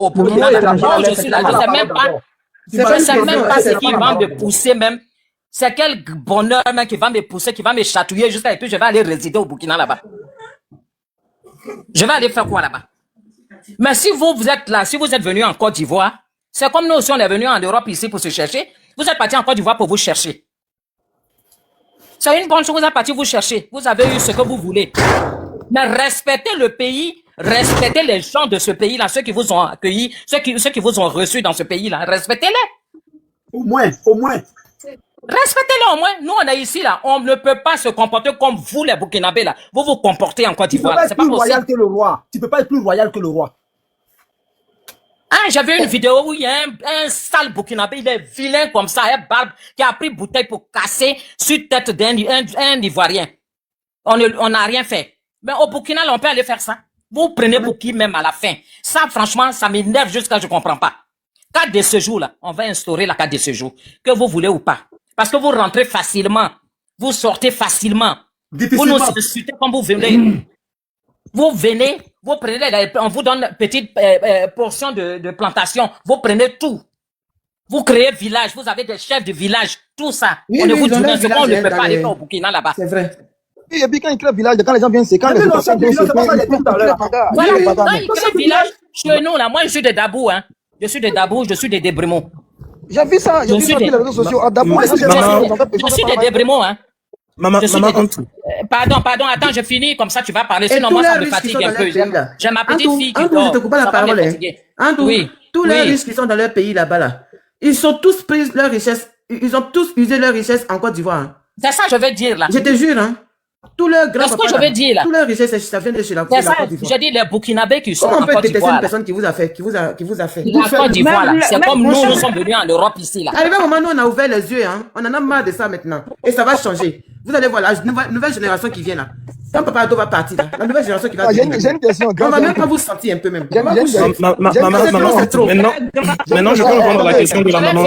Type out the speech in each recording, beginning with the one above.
au Burkina. Je suis là, je ne sais même pas ce qui va me pousser même. C'est quel bonheur même qui va me pousser, qui va me chatouiller jusqu'à et puis je vais aller résider au Burkina là-bas. Je vais aller faire quoi là-bas? Mais si vous êtes là, si vous êtes venu en Côte d'Ivoire, c'est comme nous aussi on est venu en Europe ici pour se chercher. Vous êtes parti en Côte d'Ivoire pour vous chercher. C'est une bonne chose, vous êtes parti vous chercher. Vous avez eu ce que vous voulez. Mais respectez le pays, respectez les gens de ce pays-là, ceux qui vous ont accueillis, ceux qui vous ont reçus dans ce pays-là. Respectez-les. Au moins. Respectez-les au moins. Nous, on est ici, là. On ne peut pas se comporter comme vous, les Burkinabés, là. Vous vous comportez en Côte d'Ivoire. C'est pas royal que le roi. Tu peux pas être plus royal que le roi. Ah, j'avais une vidéo où il y a un sale Burkinabé, il est vilain comme ça, un barbe, qui a pris bouteille pour casser sur tête d'un Ivoirien. On n'a rien fait. Mais au Burkina, là, on peut aller faire ça. Vous prenez pour qui même à la fin. Ça, franchement, ça m'énerve jusqu'à je comprends pas. Carte de séjour, là, on va instaurer la carte de séjour, que vous voulez ou pas. Parce que vous rentrez facilement. Vous sortez facilement. Vous nous insultez comme vous venez. Vous venez, vous prenez, on vous donne une petite portion de plantation. Vous prenez tout. Vous créez village, vous avez des chefs de village, tout ça. Oui, on ne vous dit ce qu'on ne peut pas aller faire au Burkina là-bas. C'est vrai. Et puis quand ils créent village, quand les gens viennent, c'est quand les gens viennent, c'est pas ça, il y a tout à l'heure. Voilà, quand ils créent village, chez nous, là, moi je suis de Dabou, hein. Je suis de Dabou, je suis de Debrimo. J'ai vu ça, j'ai vu ça sur les réseaux sociaux. À Dabou, je suis de Debrimo, hein. Maman, Pardon, attends, je finis, comme ça tu vas parler, sinon moi ça me fatigue un peu. J'ai ma petite fille qui dort. Je te coupe pas la parole, hein. Oui. Tous les riches qui sont dans leur pays là-bas, là, ils sont tous pris leur richesse, ils ont tous usé leur richesse en Côte d'Ivoire. Hein. C'est ça que je veux dire là. Je te jure, hein. Tous leurs grands. C'est ce que je veux dire là. Tous leurs richesses, ça vient de chez la Côte d'Ivoire. Je dis les Burkinabés qui sont en Comment on peut Côte détester d'Ivoire. une personne qui vous a fait, qui vous a fait. La Côte d'Ivoire là, c'est comme nous sommes venus en Europe ici là. Arrivé un moment, nous on a ouvert les yeux, hein. On en a marre de ça maintenant. Et ça va changer. Vous allez voir la nouvelle génération qui vient là. Quand Papa Ado va partir là, la nouvelle génération qui va venir. J'ai une question. On va même pas vous sentir un peu même. Maman, maintenant je peux répondre à la question de la maman.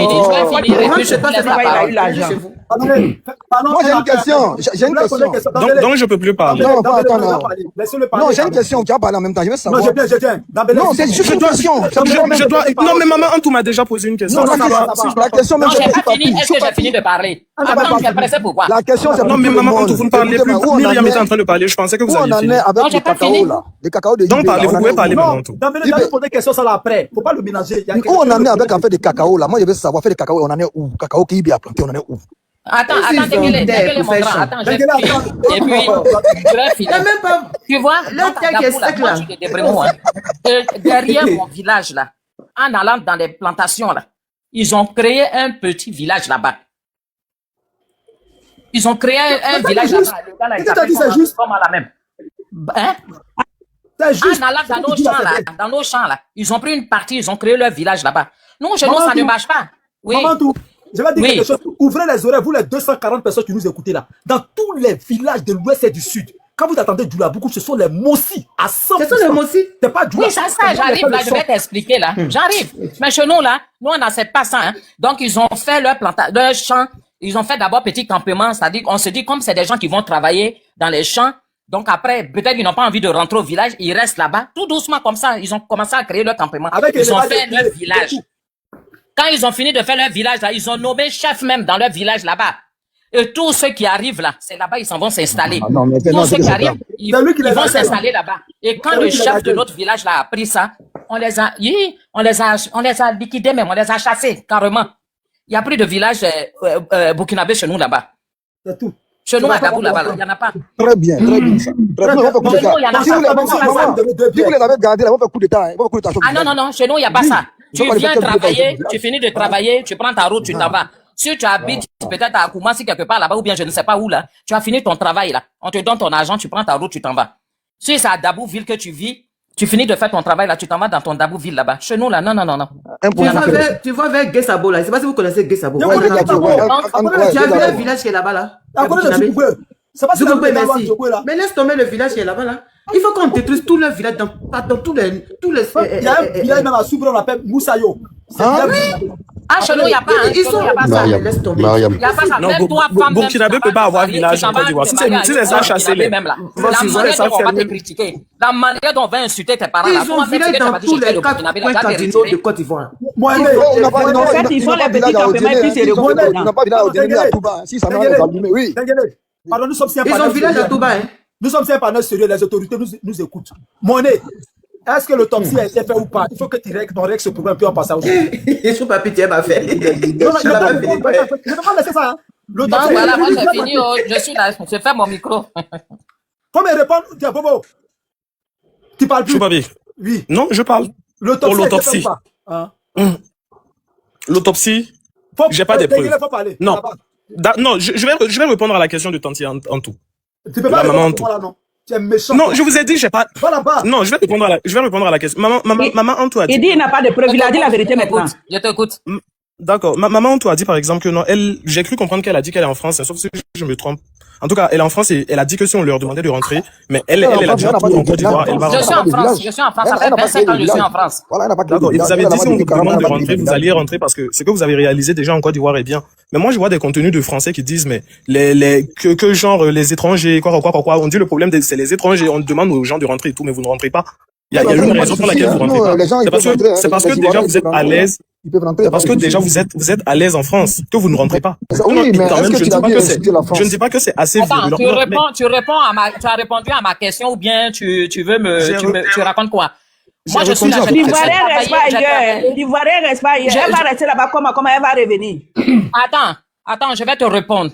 Je sais pas si il a eu l'argent. Moi j'ai une question. J'ai une question. Donc je peux plus parler. Non, attends, non. Non, j'ai une question. Tu as parlé en même temps. Je veux savoir. Non, je viens. Non, c'est juste une question. Non, mais maman, Antou m'a déjà posé une question. La question même. Est-ce que j'ai fini de parler? Attends, je suis pressé pourquoi? La question c'est. Non, mais maman, Antou, vous ne parlez plus. Myriam était en train de parler. Je pensais que vous aviez fini. Avec le cacao là. Le cacao de Donc parlez, vous pouvez parler, maman, Antou. Dambélé, tu poser des questions ça là après. Faut pas le mélanger. Où on en est avec un fait de cacao là? Moi je veux savoir faire des cacao. On en est où? Cacao qui est bien planté. On en est où? Attends, dès mon grand. Attends, je et puis, je vais finir. Même pas. Tu vois, L'autre qui est sec là. Derrière mon village là, en allant dans les plantations là, ils ont créé un petit village là-bas. Ils ont créé un village là-bas. C'est juste. Comme à la même. Hein? En allant dans nos champs là, ils ont pris une partie, ils ont créé leur village là-bas. Nous, chez nous, ça ne marche pas. Oui. Maman, tout. Je vais dire quelque chose. Ouvrez les oreilles, vous les 240 personnes qui nous écoutez là. Dans tous les villages de l'ouest et du sud, quand vous attendez Djoula Beaucoup, ce sont les Mossi à 100%. Ce sont les Mossi? C'est pas Djoula. Oui, ça, j'arrive là, je vais t'expliquer là. J'arrive. Mais chez nous là, nous on n'accepte pas ça. Hein. Donc ils ont fait leur champ. Ils ont fait d'abord petit campement, c'est-à-dire on se dit comme c'est des gens qui vont travailler dans les champs. Donc après, peut-être ils n'ont pas envie de rentrer au village, ils restent là-bas. Tout doucement comme ça, ils ont commencé à créer leur campement. Ils ont fait leur village. Quand ils ont fini de faire leur village là, ils ont nommé chef même dans leur village là-bas. Et tous ceux qui arrivent là, c'est là-bas ils s'en vont s'installer. Tous ceux qui arrivent, ils vont s'installer là-bas. Et quand le chef de notre village là a pris ça, on les a liquidés même, on les a chassés carrément. Il n'y a plus de village burkinabé chez nous là-bas. C'est tout. Chez nous à Dabou là-bas, il n'y en a pas. Très bien ça. Très bien, si vous les avez gardés là, on va faire coup d'état. Ah non, chez nous il n'y a pas ça. Tu viens travailler, tu finis de travailler, tu prends ta route, tu t'en vas. Si tu habites peut-être à Koumassi quelque part là-bas ou bien je ne sais pas où là, tu as fini ton travail là. On te donne ton argent, tu prends ta route, tu t'en vas. Si c'est à Dabou ville que tu vis, tu finis de faire ton travail là, tu t'en vas dans ton Dabou ville là-bas. Chez nous là, non. Tu vois vers Guessabo là, je ne sais pas si vous connaissez Guessabo. Tu as vu le village qui est là-bas là? C'est pas merci. Mais laisse tomber le village qui est là-bas là. Il faut qu'on détruise tout le village dans tous les. Il y a un village même à Soubra, on l'appelle Moussayo. Ah, chez nous, il n'y a pas. Hein. Ils sont... Il n'y a pas ça. Mariam, laisse tomber. Il n'y a pas ça. Non, Même toi, femme, Burkinabé ne peut pas avoir village en Côte d'Ivoire. Si c'est ça, chassez-les. Même là. Moi, La si manière ça, dont on va te fermez. critiquer, la manière dont on va insulter tes parents, là, Ils ont village dans tous les 4 points cardinaux de Côte d'Ivoire. On n'a pas En fait, ils font les petits campements et puis c'est le gros. On n'a pas village à Odéné à Touba. Si ça m'a allumé, oui. Pardon, nous sommes si un Ils ont panel village à sérieux. Touba, hein. Nous sommes si un panel sérieux, les autorités nous écoutent. Monnaie, est-ce que l'autopsie a été fait ou pas? Il faut que tu règles ce problème, puis on passe à autre chose. Je suis pas pitié, ma fait. Non, je ne peux pas laisser ça. Hein. Non, voilà, moi j'ai fini, je suis là, je fais mon micro. Comment répondre? Tiens, Bobo, tu parles plus? Choupapi. Oui. Non, je parle. Pour l'autopsie. Hein? L'autopsie, j'ai pas de preuves. Faut parler. Non. Non, je vais répondre à la question de Tanti en tout. Tu peux pas répondre à moi là, non? Tu es méchant. Non, je vous ai dit, j'ai pas. Va là-bas. Non, je vais répondre à la question. Maman Anto a dit. Il dit il n'a pas de preuve, il a dit la vérité maintenant. Je t'écoute. D'accord. Maman Anto a dit par exemple que non, j'ai cru comprendre qu'elle a dit qu'elle est en France, sauf si je me trompe. En tout cas, elle est en France et elle a dit que si on leur demandait de rentrer, mais elle a déjà tout en Côte d'Ivoire, elle va Je suis rentrer. en France, ça fait 25 ans que je suis en France. D'accord, et vous avez dit si on vous demande de rentrer, vous alliez rentrer parce que ce que vous avez réalisé déjà en Côte d'Ivoire est bien. Mais moi, je vois des contenus de Français qui disent, mais que genre les étrangers, quoi, on dit le problème c'est les étrangers, on demande aux gens de rentrer et tout, mais vous ne rentrez pas. Il y a une raison pour laquelle vous rentrez pas. C'est parce que déjà vous êtes à l'aise. C'est parce que déjà vous êtes à l'aise en France que vous ne rentrez pas. Oui, mais est-ce que tu as bien insulté la France? Je ne dis pas que c'est assez Attends, virulent. tu as répondu à ma question ou bien tu racontes quoi? Moi, je suis là. L'Ivoirien reste pas ailleurs. L'Ivoirien reste pas ailleurs. Elle va rester là-bas comment elle va revenir? Attends, je vais te répondre.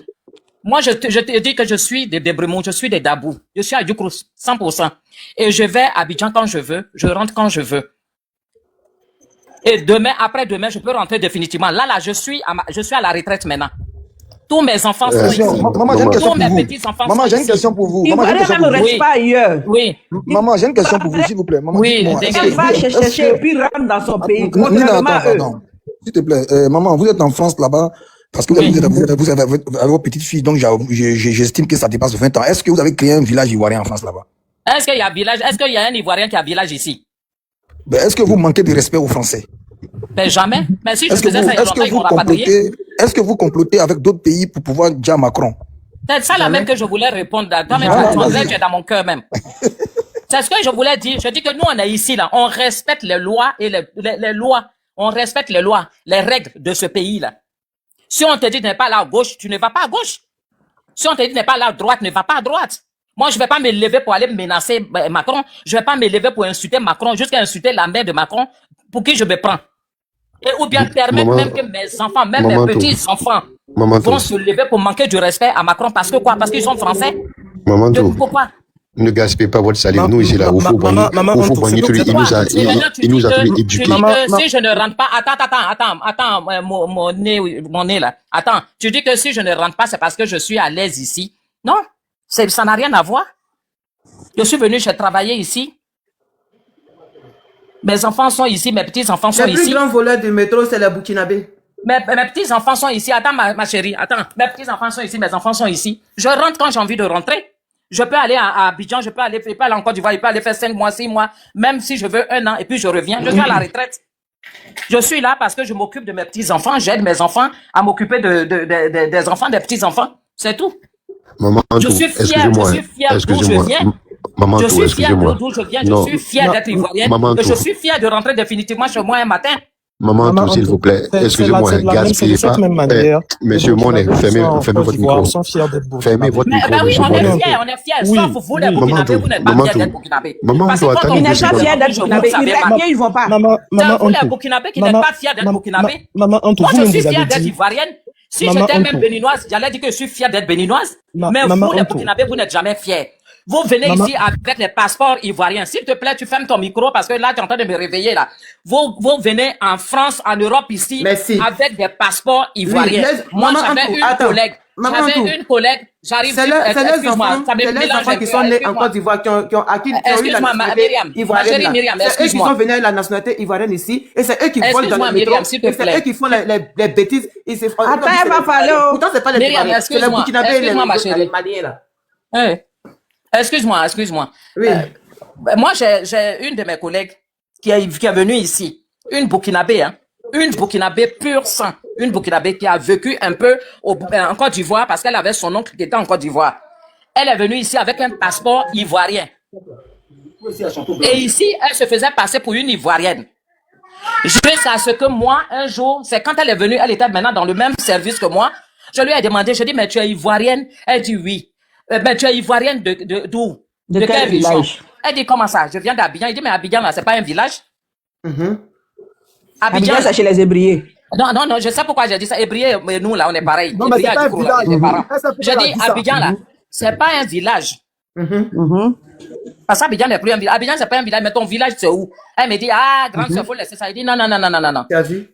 Moi, je te dis que je suis des Bremont, je suis des Dabou. Je suis à Djoukrous, 100%. Et je vais à Abidjan quand je veux, je rentre quand je veux. Et après-demain, je peux rentrer définitivement. Là, je suis à la retraite maintenant. Tous mes enfants sont ici. Maman, j'ai une question Tous pour mes vous. petits-enfants Maman, sont j'ai une ici. question pour vous. L'Ivoirien même ne reste pas ailleurs. Oui. Maman, j'ai une question pour vous, s'il vous plaît. Maman, Oui, dites-moi, Elle va chercher et puis rentre dans son pays. Nina, Contrairement à eux. attends. S'il te plaît, maman, vous êtes en France là-bas, parce que vous avez vos petites filles, donc j'estime que ça dépasse 20 ans. Est-ce que vous avez créé un village ivoirien en France là-bas? Est-ce qu'il y a un Ivoirien qui a village ici? Ben, est-ce que vous manquez de respect aux Français? Ben jamais. Mais si je Est-ce que faisais ça, ils m'ont rapatrié. est-ce que vous complotez avec d'autres pays pour pouvoir dire à Macron? C'est ça la même que je voulais répondre. Toi-même, tu es dans mon cœur même. C'est ce que je voulais dire. Je dis que nous, on est ici, là. On respecte les lois et les lois. On respecte les lois, les règles de ce pays-là. Si on te dit de ne pas aller à gauche, tu ne vas pas à gauche. Si on te dit de ne pas aller à droite, ne va pas à droite. Moi, je vais pas me lever pour aller menacer Macron. Je vais pas me lever pour insulter Macron, jusqu'à insulter la mère de Macron, pour qui je me prends. Et ou bien permettre même que mes enfants, même mes petits-enfants, vont se lever pour manquer du respect à Macron. Parce que quoi? Parce qu'ils sont français. Pourquoi? Ne gaspillez pas votre salive. Nous, ici, là, il faut banir il nous a tous éduqués. Tu dis que si je ne rentre pas, attends, mon nez là. Attends, tu dis que si je ne rentre pas, c'est parce que je suis à l'aise ici. Non, ça n'a rien à voir. Je suis venu, j'ai travaillé ici. Mes enfants sont ici, mes petits-enfants sont ici. Le plus grand voleur du métro, c'est le Burkinabé. Mes petits-enfants sont ici. Attends, ma chérie, attends. Mes petits-enfants sont ici, mes enfants sont ici. Je rentre quand j'ai envie de rentrer. Je peux aller à Abidjan, je peux aller en Côte d'Ivoire, je peux aller faire 5 mois, 6 mois, même si je veux 1 an, et puis je reviens. Je suis à la retraite. Je suis là parce que je m'occupe de mes petits-enfants, j'aide mes enfants à m'occuper des enfants, des petits-enfants. C'est tout. Maman, je suis fière d'où je viens. Maman, je suis fière d'où je viens, je suis fière d'être ivoirienne. Et je suis fière de rentrer définitivement chez moi un matin. Maman, s'il vous plaît, excusez-moi, gaspillez pas. Monsieur Monet, fermez votre micro. Fermez votre micro. Ben oui, on est fiers. Sauf vous, les Burkinabés, vous n'êtes pas fiers d'être Burkinabés. Maman, Ils n'êtes pas fiers d'être Burkinabés. Ils vont pas. C'est vous, les Burkinabés, qui n'êtes pas fiers d'être Burkinabés. Moi, je suis fière d'être ivoirienne. Si j'étais même béninoise, j'allais dire que je suis fière d'être béninoise. Mais vous, les Burkinabés, vous n'êtes jamais fiers. Vous venez ici avec les passeports ivoiriens. S'il te plaît, tu fermes ton micro parce que là, tu es en train de me réveiller là. Vous venez en France, en Europe ici, avec des passeports ivoiriens. Moi, j'avais une collègue, j'arrive c'est les enfants qui sont nés en Côte d'Ivoire, qui ont acquis la nationalité ivoirienne. C'est eux qui sont venus avec la nationalité ivoirienne ici, et c'est eux qui volent dans le métro, c'est eux qui font les bêtises. Attends, elle va parler. Pourtant, c'est pas les Ivoiriens, c'est les Burkinabés et les Maliens là. Excuse-moi. Oui. Moi, j'ai une de mes collègues qui est venue ici, une Burkinabé, hein. une Burkinabé pur sang, une Burkinabé qui a vécu un peu en Côte d'Ivoire parce qu'elle avait son oncle qui était en Côte d'Ivoire. Elle est venue ici avec un passeport ivoirien. Et ici, elle se faisait passer pour une Ivoirienne. Jusqu'à ce que moi, un jour, c'est quand elle est venue, elle était maintenant dans le même service que moi. Je lui ai demandé, je dis, mais tu es ivoirienne? Elle dit oui. Ben, tu es ivoirienne d'où? De quel village? Elle dit, comment ça? Je viens d'Abidjan. Il dit, mais Abidjan, là, c'est pas un village? Abidjan, c'est chez les Hébriers. Non, je sais pourquoi j'ai dit ça. Hébrier, mais nous, là, on est pareil. Non, mais c'est pas un village. Je dis, Abidjan, là, c'est pas un village. Parce qu'Abidjan n'est plus un village. Abidjan, c'est pas un village, mais ton village, c'est où? Elle me dit, ah, grande sœur, faut laisser ça. Elle dit, non.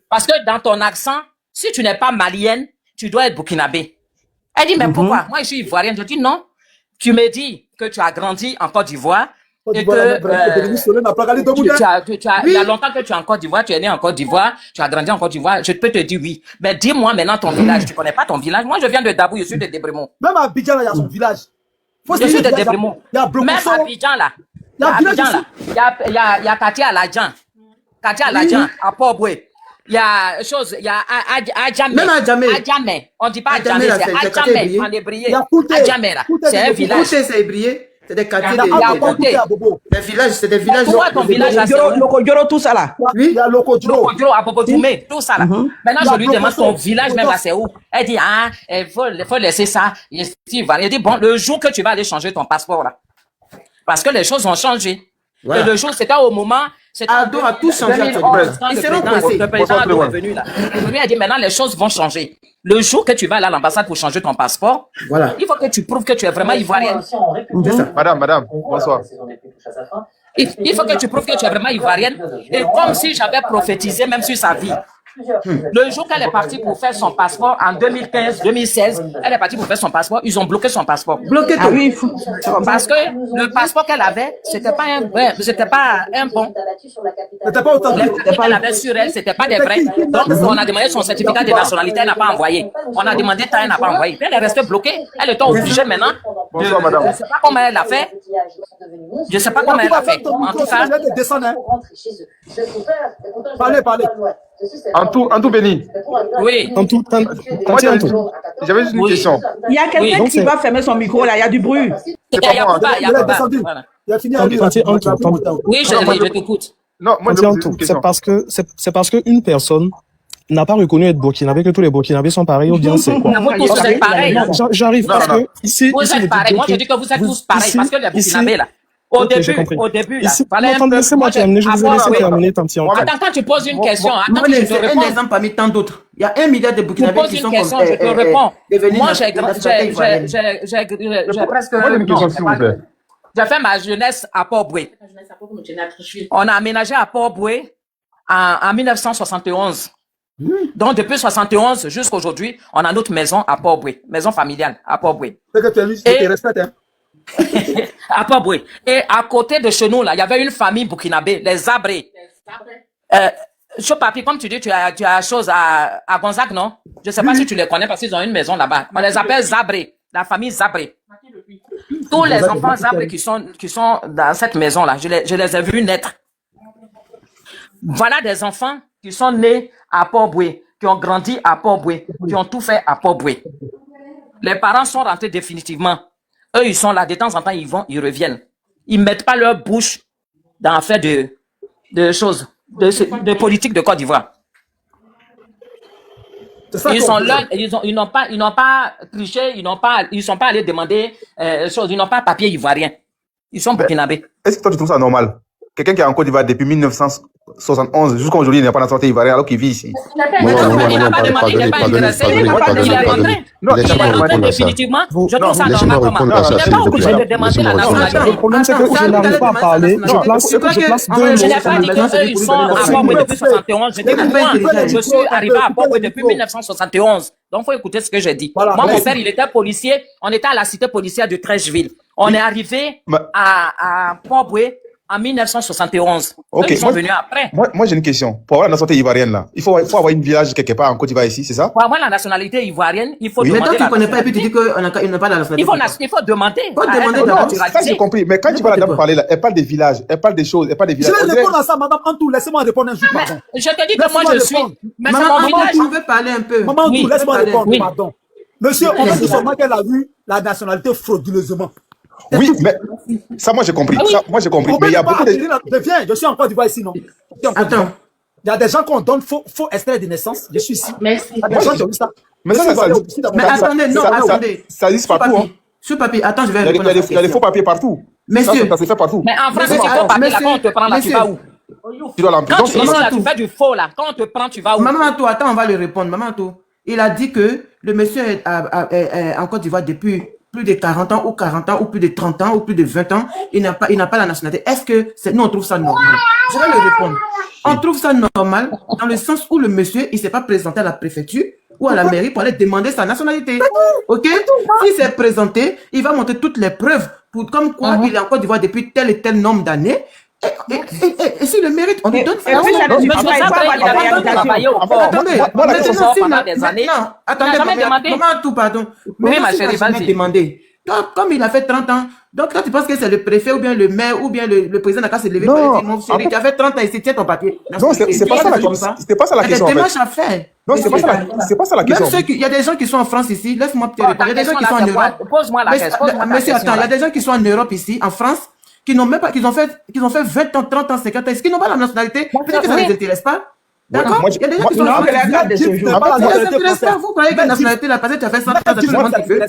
Parce que dans ton accent, si tu n'es pas malienne, tu dois être burkinabé. Elle dit, mais pourquoi? Moi, je suis ivoirienne. Je dis, non. Tu me dis que tu as grandi en Côte d'Ivoire. Et que il y a longtemps que tu es en Côte d'Ivoire, tu es né en Côte d'Ivoire, tu as grandi en Côte d'Ivoire, je peux te dire oui. Mais dis-moi maintenant ton village. Tu connais pas ton village? Moi, je viens de Dabou, je suis de Débrémont. Même à Abidjan, il y a son village. Je suis de Débrémont. Même à Abidjan, là. Il y a Kati Aladjan. Kati Aladjan, à Port-Boué. Il y a Adjamé. Même Adjamé. Adjamé. On dit pas Adjamé, c'est Adjamé en hébrier. Adjamé, là. C'est un village. Kouté, c'est hébrier. C'est des quartiers des villages, c'est des villages. Toi, ton village, là, c'est Lokodjoro, tout ça là. Oui, il y a Lokodjoro. Lokodjoro, à Bobotoumé, tout ça là. Maintenant, je lui demande ton village, même là, c'est où? Elle dit, ah, il faut laisser ça. Elle dit, bon, le jour que tu vas aller changer ton passeport, là. Parce que les choses ont changé. Et le jour, c'était au moment. Ado a tout changé. Le président Ado est venu là. Il lui a dit, maintenant, les choses vont changer. Le jour que tu vas aller à l'ambassade pour changer ton passeport, il faut que tu prouves que tu es vraiment ivoirienne. Madame, bonsoir. Il faut que tu prouves que tu es vraiment ivoirienne. Et comme si j'avais prophétisé même sur sa vie. Le jour qu'elle est partie pour faire son passeport en 2015-2016, elle est partie pour faire son passeport, ils ont bloqué son passeport. Bloqué tout. Oui, parce que le passeport qu'elle avait, c'était pas un bon. C'était pas autant. Les papiers qu'elle avait sur elle, c'était pas des vrais. Donc, on a demandé son certificat de nationalité, elle n'a pas envoyé. On a demandé tant, elle n'a pas envoyé. Elle est restée bloquée. Elle est obligée maintenant. Bonsoir, madame. Je ne sais pas comment elle a fait. Je ne sais pas comment elle a fait. En tout cas. Parlez. En tout béni. Oui. En tout. J'avais juste une question. Il y a quelqu'un qui va fermer son micro là, il y a du bruit. Il y a descendu. Il a fini Oui, je t'écoute. Non, moi, c'est parce que une personne n'a pas reconnu être burkinabé que tous les burkinabés sont pareils ou bien c'est quoi? Vous êtes pareils. J'arrive parce que ici. Vous êtes pareils. Moi, je dis que vous êtes tous pareils parce que les burkinabés là. Au début, là, laissez-moi terminer, je vous ai laissé terminer tant pis. Attends, quand tu poses une question, c'est un exemple parmi tant d'autres. Il y y a 1 milliard de Burkinabés qui sont question, je te réponds. Moi, j'ai presque... J'ai fait ma jeunesse à Port-Boué. On a aménagé à Port-Boué en 1971. Donc, depuis 71 jusqu'à aujourd'hui, on a notre maison à Port-Boué, maison familiale à Port-Boué. C'est que tu as vu, tu respectes, hein? À Port-Boué. Et à côté de chez nous, là, il y avait une famille burkinabé, les Zabré. Papi, comme tu dis, tu as chose à Gonzague, non? Je ne sais pas si tu les connais parce qu'ils ont une maison là-bas. On les appelle Zabré, la famille Zabré. Tous les enfants Zabré qui sont dans cette maison-là, je les ai vus naître. Voilà des enfants qui sont nés à Port-Boué, qui ont grandi à Port-Boué, qui ont tout fait à Port-Boué. Les parents sont rentrés définitivement. Eux, ils sont là, de temps en temps, ils reviennent. Ils mettent pas leur bouche dans l'affaire de choses, de politique de Côte d'Ivoire. Ils sont là, ils n'ont pas triché, ils sont pas allés demander choses, ils n'ont pas papier ivoirien. Ils sont burkinabés. Est-ce que toi tu trouves ça normal? Quelqu'un qui est en Côte d'Ivoire depuis 1971 jusqu'à aujourd'hui, il n'a pas la santé ivoirienne alors qu'il vit ici. Il n'a pas demandé, il n'est pas intéressé. Il est rentré. Il est rentré définitivement. Je trouve ça normal comment. On n'est pas obligé de demander la nationalité. Le problème, c'est que je n'arrive pas à parler. Je place deux mots. Je n'ai pas dit qu'eux, ils sont à Port-Boué depuis 71. Je dis que moi, je suis arrivé à Port-Boué depuis 1971. Donc, il faut écouter ce que j'ai dit. Moi, mon père, il était policier. On était à la cité policière de Trècheville. On est arrivé à Port-Boué En 1971. Ok. Ils sont venus après. Moi j'ai une question. Pour avoir la nationalité ivoirienne, là, il faut avoir une village quelque part en Côte d'Ivoire ici, c'est ça? Pour avoir la nationalité ivoirienne, il faut demander. Mais toi, tu ne connais pas et puis tu dis qu'on n'a pas la nationalité. Il faut demander. Il faut demander d'abord. Ça, j'ai compris. Mais quand tu vois la dame parler, là, elle parle des villages, elle parle des choses, elle parle des villages. Je vais répondre à ça, madame Antou. Laissez-moi répondre un jour, pardon. Je te dis que moi, je suis. Mais c'est Maman, mon village. on veut parler un peu. Maman Antou, laisse-moi répondre, pardon. Monsieur, on dit seulement qu'elle a eu la nationalité frauduleusement. Oui, mais ça, moi, j'ai compris. Ça, moi, j'ai compris. Mais il y a beaucoup de... Viens, je suis en Côte d'Ivoire ici, non? Attends. Il y a des gens qu'on donne faux extraits de naissance. Je suis ici. Merci. Il y a des gens qui ont vu ça. Mais ça, mais attendez, non, attendez. Ça existe partout, hein. Sur papier, attends, je vais répondre. Il y a des faux papiers partout. Monsieur. Ça se fait partout. Mais en France, c'est faux papier, là, quand on te prend, là, tu vas où? Tu dois l'empêcher. Quand tu es ici, là, tu fais du faux, là. Quand on te prend, tu vas où? Maman Anto, attends, on va lui répondre. Maman Anto, il a dit que le monsieur est en Côte d'Ivoire depuis plus de 40 ans, ou 40 ans, ou plus de 30 ans, ou plus de 20 ans. Il n'a pas la nationalité. Est-ce que nous, on trouve ça normal? Je vais lui répondre. On trouve ça normal dans le sens où le monsieur, il ne s'est pas présenté à la préfecture ou à la mairie pour aller demander sa nationalité. Ok? S'il s'est présenté, il va montrer toutes les preuves pour comme quoi il est en Côte d'Ivoire depuis tel et tel nombre d'années. Et s'il le mérite, on lui donne ça. Attendez, maman, tout, pardon. Mais ma chérie, va demander. Comme il a fait 30 ans, donc toi tu penses que c'est le préfet ou bien le maire ou bien le président n'a qu'à se lever pour dire mon chéri, tu as fait 30 ans ici, tiens ton papier. Non, c'est pas ça la question. C'était pas ça la question. Il y a des démarches à faire. Non, c'est pas ça la question. Même ceux il y a des gens qui sont en France ici, laisse-moi te répondre. Il y a des gens qui sont en Europe. Pose-moi la question. Monsieur, attends, il y a des gens qui sont en Europe ici, en France, qui n'ont même pas, qui ont fait 20 ans, 30 ans, 50 ans, qui n'ont pas la nationalité. Peut-être que ça ne les intéresse pas. D'accord? Il y a des gens qui sont en France. Ça ne les intéresse pas. Vous croyez que la nationalité, la passée, tu as fait 100 ans, tu as tout le monde qui veut.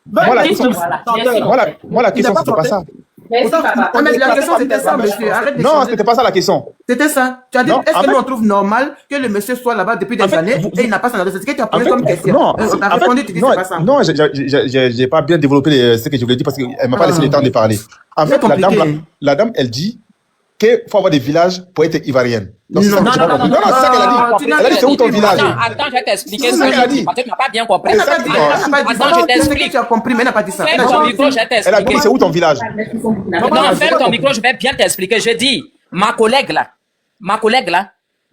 Moi, la question, c'était pas ça. Mais la question, c'était ça, monsieur. Non, c'était pas ça la question. C'était ça. Tu as dit, est-ce que nous, on trouve normal que le monsieur soit là-bas depuis des années et il n'a pas sa nationalité? C'est ce que tu as posé comme question. Non, on a répondu, tu dis, c'est pas ça. Non, j'ai pas bien développé ce que je voulais dire parce qu'elle m'a pas laissé le temps de parler. En fait, la dame, elle dit qu'il faut avoir des villages pour être ivoirienne. Non, c'est ça qu'elle a dit. Elle a dit, c'est où ton village? Attends, je vais t'expliquer ce que j'ai dit. Parce que tu n'as pas bien compris. Attends, je t'explique. Tu as compris, mais elle n'a pas dit ça. Ferme ton micro, je vais t'expliquer. Elle a dit, c'est où ton village? Non, ferme ton micro, je vais bien t'expliquer. Je dis, ma collègue là,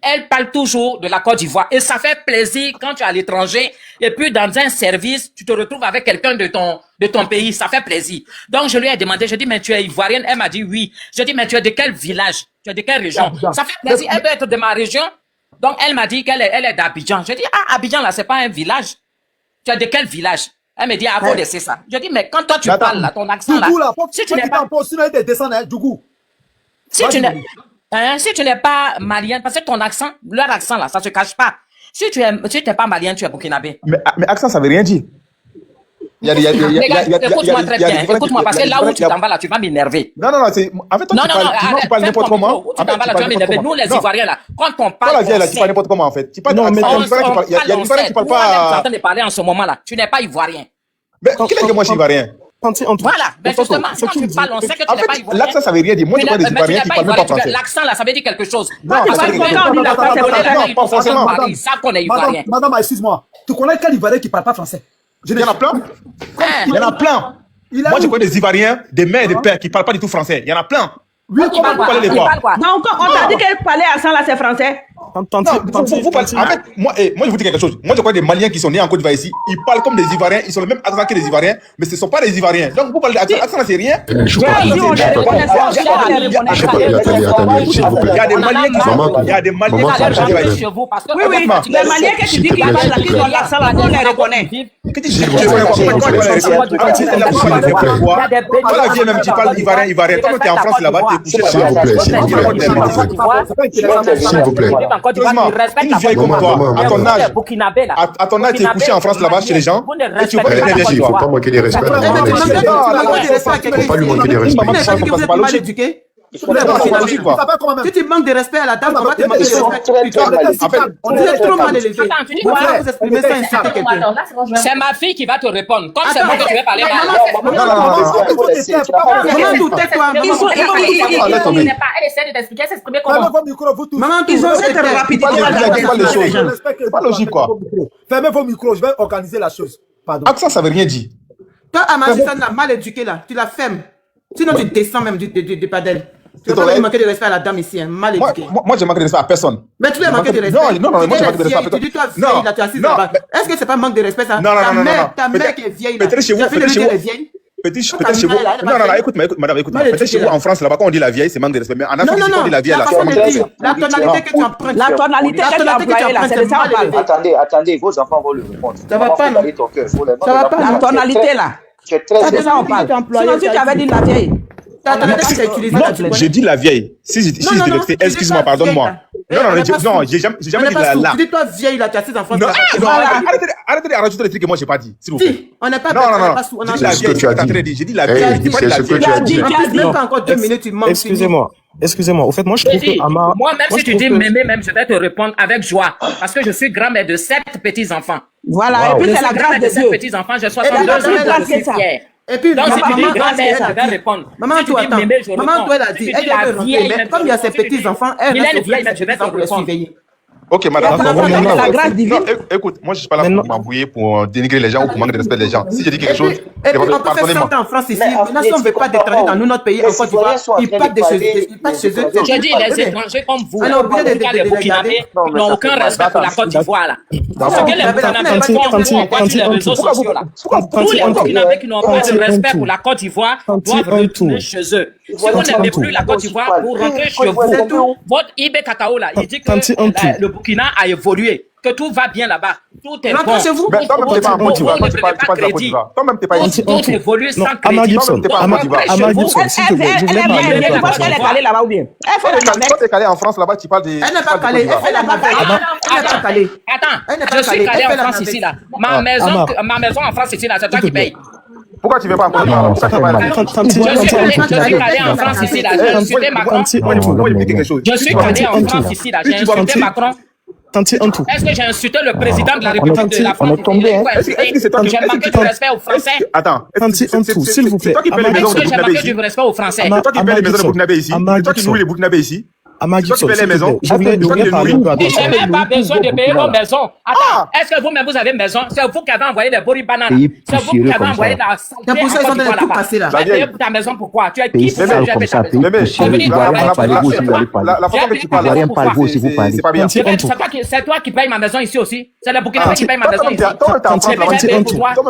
elle parle toujours de la Côte d'Ivoire. Et ça fait plaisir quand tu es à l'étranger et puis dans un service, tu te retrouves avec quelqu'un de ton pays. Ça fait plaisir. Donc, je lui ai demandé, je dis, mais tu es ivoirienne? Elle m'a dit oui. Je dis, mais tu es de quel village? Tu es de quelle région? Ça fait plaisir. Elle doit être de ma région. Donc, elle m'a dit qu'elle est d'Abidjan. Je dis, ah, Abidjan, là, c'est pas un village. Tu es de quel village? Elle me dit, ah, faut laisser ça. Je dis, mais quand toi, tu parles, là, ton accent, là, si tu n'es pas... Si tu n'es pas malien, parce que ton accent, leur accent, là, ça se cache pas. Si tu n'es pas malien, tu es burkinabé. Mais accent, ça veut rien dire. Écoute-moi très bien. Écoute-moi, parce que là où tu t'en vas, là, tu vas m'énerver. Non, en fait, toi, tu parles n'importe comment. Tu t'en vas, là, tu vas m'énerver. Nous, les Ivoiriens, là, quand on parle. Toi, la vieille, là, tu parles n'importe comment, en fait. Tu parles il y a des Ivoiriens qui parlent pas. Nous, on est en train de parler en ce moment-là. Tu n'es pas Ivoirien. Mais qui est que moi, je suis Ivoirien? Voilà, ben justement, quand tu parles, on sait que tu n'es pas ivoirien. L'accent, ça veut rien dire. Moi, je vois des Ivoiriens qui parlent même pas français. L'accent, là, ça veut dire quelque chose. Non, pas forcément. Ils savent qu'on est ivoirien. Madame, excuse-moi. Tu connais quel Ivoirien qui parle pas français? Il y en a plein. Il y en a plein. Moi, je connais des Ivoiriens, des mères et des pères qui parlent pas du tout français. Il y en a plein. Oui, il parle quoi? Donc, on t'a dit qu'elle parlait accent là, c'est français. Vous parlez. En fait, moi, je vous dis quelque chose. Moi, je connais des Maliens qui sont nés en Côte d'Ivoire ici. Ils parlent comme des Ivoiriens. Ils ont le même accent que les Ivoiriens, mais ce ne sont pas des Ivoiriens. Donc, vous parlez d'accent, c'est rien. Il y a des Maliens qui sont. Il y a des Maliens qui sont chez vous. Oui, les Maliens que tu dis qu'ils parlent là, qui ont l'accent là, on les reconnaît. Voilà, viens même, tu parles Ivoirien. Quand tu es en France là-bas, tu es couché là-bas. S'il vous plaît. Une vieille comme toi, à ton âge, tu es couché en France là-bas chez les gens, et tu parles bien Il ne faut pas manquer de respect. Il ne faut pas lui manquer de respect. Si tu manques de respect à la dame, comment tu manques de respect? Vous êtes trop mal élevé. Vous exprimez ça, insulter quelqu'un. C'est ma fille qui va te répondre. Comme c'est moi que tu veux parler. Maman, tais-toi. Elle essaie de t'expliquer, s'exprimer comment. Maman, ils ont cette rapidité. C'est pas logique, quoi. Fermez vos micros, je vais organiser la chose. Pardon. Accent, ça veut rien dire. Toi, Amadi, ça n'a mal éduqué là. Tu la fermes. Sinon, tu descends même du padel. Tu vas pas manquer de respect à la dame ici, mal éduqué. Moi, je manque de respect à personne. Mais tu lui as manqué de respect. Non, moi, je manque de respect à personne. Tu dis, toi, vieille, là, tu es assise là-bas. Est-ce que c'est pas manque de respect, ça? Non. Ta mère qui est vieille, là. Peut-être chez vous, peut-être chez vous. Non, écoute, madame, écoute. Peut-être chez vous, en France, là-bas, quand on dit la vieille, c'est manque de respect. Mais en Afrique, quand on dit la vieille, là, c'est manque de respect. La tonalité que tu empruntes. La tonalité que tu as employée, là, c'est de ça qu'on parle. Attendez, vos enfants vont le répondre. Ça va pas, non? Ça va pas. La tonalité, là. C'est de ça qu'on parle. Sinon, si tu avais dit la vieille. J'ai dit la vieille. Si j'ai dit l'excès, excuse-moi, pardonne-moi. Non, j'ai jamais dit la. Tu dis toi vieille là, tu as 6 enfants. Non, arrêtez de rajouter les trucs que moi j'ai pas dit, s'il vous plaît. On n'est pas j'ai dit la vieille. C'est ce que tu as dit. Même pas encore 2 minutes, tu manques. Excusez-moi. Au fait, moi, je trouve que Ama... Moi-même, si tu dis mémé, même, je vais te répondre avec joie. Parce que je suis grand-mère de 7 petits-enfants. Voilà, et puis c'est la grâce de Dieu. 7 petits-enfants, j'ai 62 ans, je suis fière. Et puis, donc, si tu dis grand-mère, je vais répondre. Maman, toi, attends. Maman, toi, elle a dit, elle veut rentrer, mais comme il y a ses petits-enfants, elle reste vieille, je vais te répondre. Ok, madame. La grâce divine. Écoute, moi, je suis pas là pour m'embrouiller, pour dénigrer les gens ou pour manquer de respect des gens. Si je dis quelque chose, et puis, on peut faire 100 ans en France ici. Maintenant, si on ne veut pas d'étrangers dans notre pays, en Côte d'Ivoire, ils partent chez eux. Je dis, les étrangers comme vous, les Burkinabés, n'ont aucun respect pour la Côte d'Ivoire, là. Parce que les Burkinabés font, on voit sur les réseaux sociaux, là. Tous les Burkinabés qui n'ont pas de respect pour la Côte d'Ivoire doivent retourner chez eux. Si vous n'aimez plus la Côte d'Ivoire, vous rentrez chez vous. Votre IB Cacao, là, il dit que le Burkina a évolué, que tout va bien là-bas. Tout est bon. Chez vous. Mais toi-même, t'es pas en Côte d'Ivoire. Toi-même, t'es pas ici. Tout évolue sans crédit. Ama Gibson, s'il te plaît, je voulais parler. Elle est calée là-bas ou bien? Toi, t'es calé en France, là-bas, tu parles des... Elle n'est pas calée. Elle n'est pas calée. Attends, je suis calé en France ici, là. Ma maison en France ici, là, c'est toi qui paye. Pourquoi tu ne viens pas en Côte d'Ivoire? Je suis calé en France ici, là. J'ai insulté Macron. Je suis calé en France ici, là. J'ai insulté Macron. Est-ce que j'ai insulté le président de la République de la France? J'ai manqué du respect aux Français. Attends, s'il vous plaît. Est-ce que j'ai manqué du respect aux Français? C'est toi qui payes les maisons de Burkinabé ici. C'est toi qui nourris les Burkinabés ici. Ama Gibson, les maisons. je voulais parler un peu. Je n'ai même pas besoin de payer vos maisons. Attends, est-ce que vous-même vous avez une maison? C'est vous qui avez envoyé des boris bananes. C'est vous qui avez envoyé la saleté. C'est pour ça qu'ils ont tout passé là. Tu as payé pour ta maison pourquoi? Tu as qui pour ça? comme ça, pays poussiéreux, Ivoirien, parlez-vous si vous allez parler. La façon que tu parles, Ivoirien, parlez-vous si vous parlez. c'est pas bien. C'est toi qui paye ma maison ici aussi. C'est le Burkina qui paye ma maison ici. Toi-même, t'es en France. Toi-même,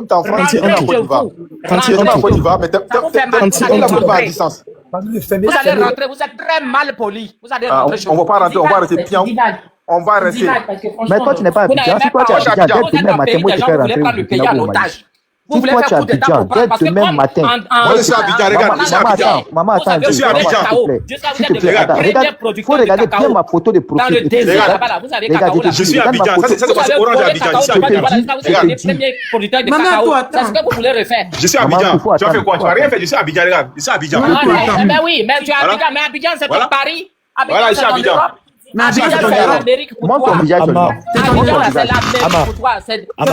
t'es en France. Toi-même, en Côte d'Ivoire. Mais t'es là-bas à distance. Vous allez rentrer, vous êtes très mal poli. Vous allez rentrer chez vous. On va pas rentrer, on va rester bien. On va rester. Mais toi, tu n'es pas Abidjan. Si toi, tu es Abidjan, dès demain matin, moi, je fais rentrer au Burkina Faso. Si toi, tu es Abidjan, dès demain matin. Moi, je suis Abidjan, regarde. Maman, attends, je suis Abidjan. S'il te plaît, regarde. Il faut regarder bien ma photo de profil. Je suis Abidjan. Ça, c'est Orange Abidjan. Je suis Abidjan. Maman, toi, attends. C'est ce que vous voulez refaire. Je suis Abidjan. Tu as fait quoi? Tu n'as rien fait. Je suis Abidjan, regarde. Je suis Abidjan. Mais oui, mais tu es Abidjan. Mais Abidjan, c'est comme Paris. Voilà, je suis Abidjan. Mais Abidjan, c'est ton l'Amérique pour Montre toi. ton visage seulement. Abidjan, c'est l'Amérique pour toi. C'est on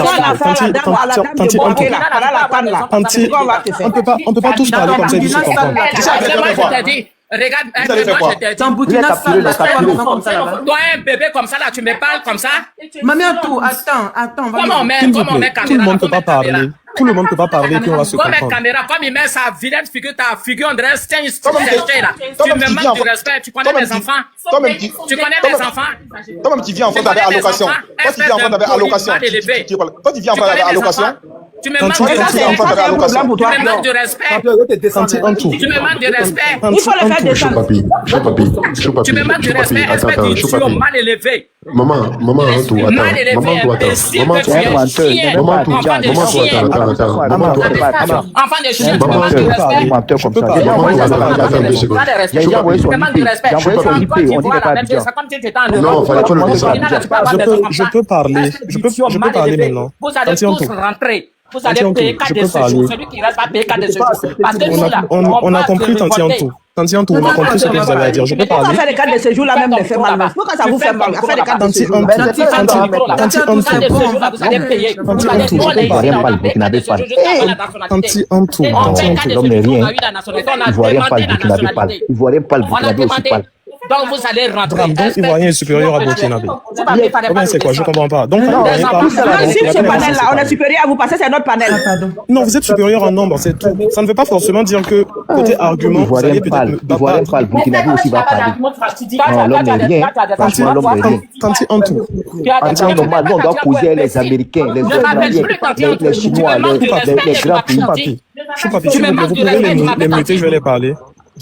peut pas tous parler comme ça. Moi, je t'ai dit, regarde, moi, je t'ai dit. Dans Burkina Faso, Toi, un bébé comme ça, là, tu me parles comme ça? Maman, tout, attends. Comment on met caméra? Tout le monde ne peut pas parler. Tout le monde ne peut pas parler, puis on va se Comme comprendre. caméra, comme il met sa vilaine figure, ta figure, on dirait un là. Tu me manques du respect. Tu connais mes enfants? Tu connais mes enfants? Toi-même, tu viens en France avec allocation. Toi, tu viens en France avec allocation. Toi, tu viens en France avec allocation. Tu me manques du respect. Tu me manques du respect. Il faut le faire descendre. Tu me manques du respect. Espèce d'idiot mal élevé. Maman, tout, attends. Enfant de chien, tu me manques du respect. Non, fallait pas le dire. Je peux parler. Je peux parler maintenant. Vous allez tous rentrer. Vous allez payer 4 de séjour. Celui qui reste va payer 4 de séjour. Parce que nous, là, on a compris, Tanti Antou. Tanti Antou, on a compris ce que vous avez à dire. Je peux Pourquoi parler. faire des 4 de séjour là même les fait mal? Pourquoi ça vous fait mal? Faire des 4 de Tanti séjour. Antou, Tanti Antou, vous allez payer. Tanti Antou, je peux parler. Tanti Antou, L'homme n'est rien. Ivoirien parle, Burkinabé parle. Ivoirien parle, Burkinabé aussi parle. Donc, vous allez rentrer. Donc, Ivoirien est supérieur à Burkinabé. C'est quoi? Je comprends pas. Donc, Non, sur ce panel-là, on est supérieur à vous parce que c'est notre panel. Non, vous êtes supérieur en nombre, c'est tout. Ça ne veut pas forcément dire que, côté argument, vous allez peut-être Ivoirien parle, Burkinabé aussi va parler. Non, l'homme n'est rien. Franchement, l'homme n'est rien. Tanti en tout. En temps normal, nous, on doit causer les Américains, les Australiens, les Chinois, les grands pays. Choupapi, s'il vous plaît, vous pouvez les muter, je vais les parler.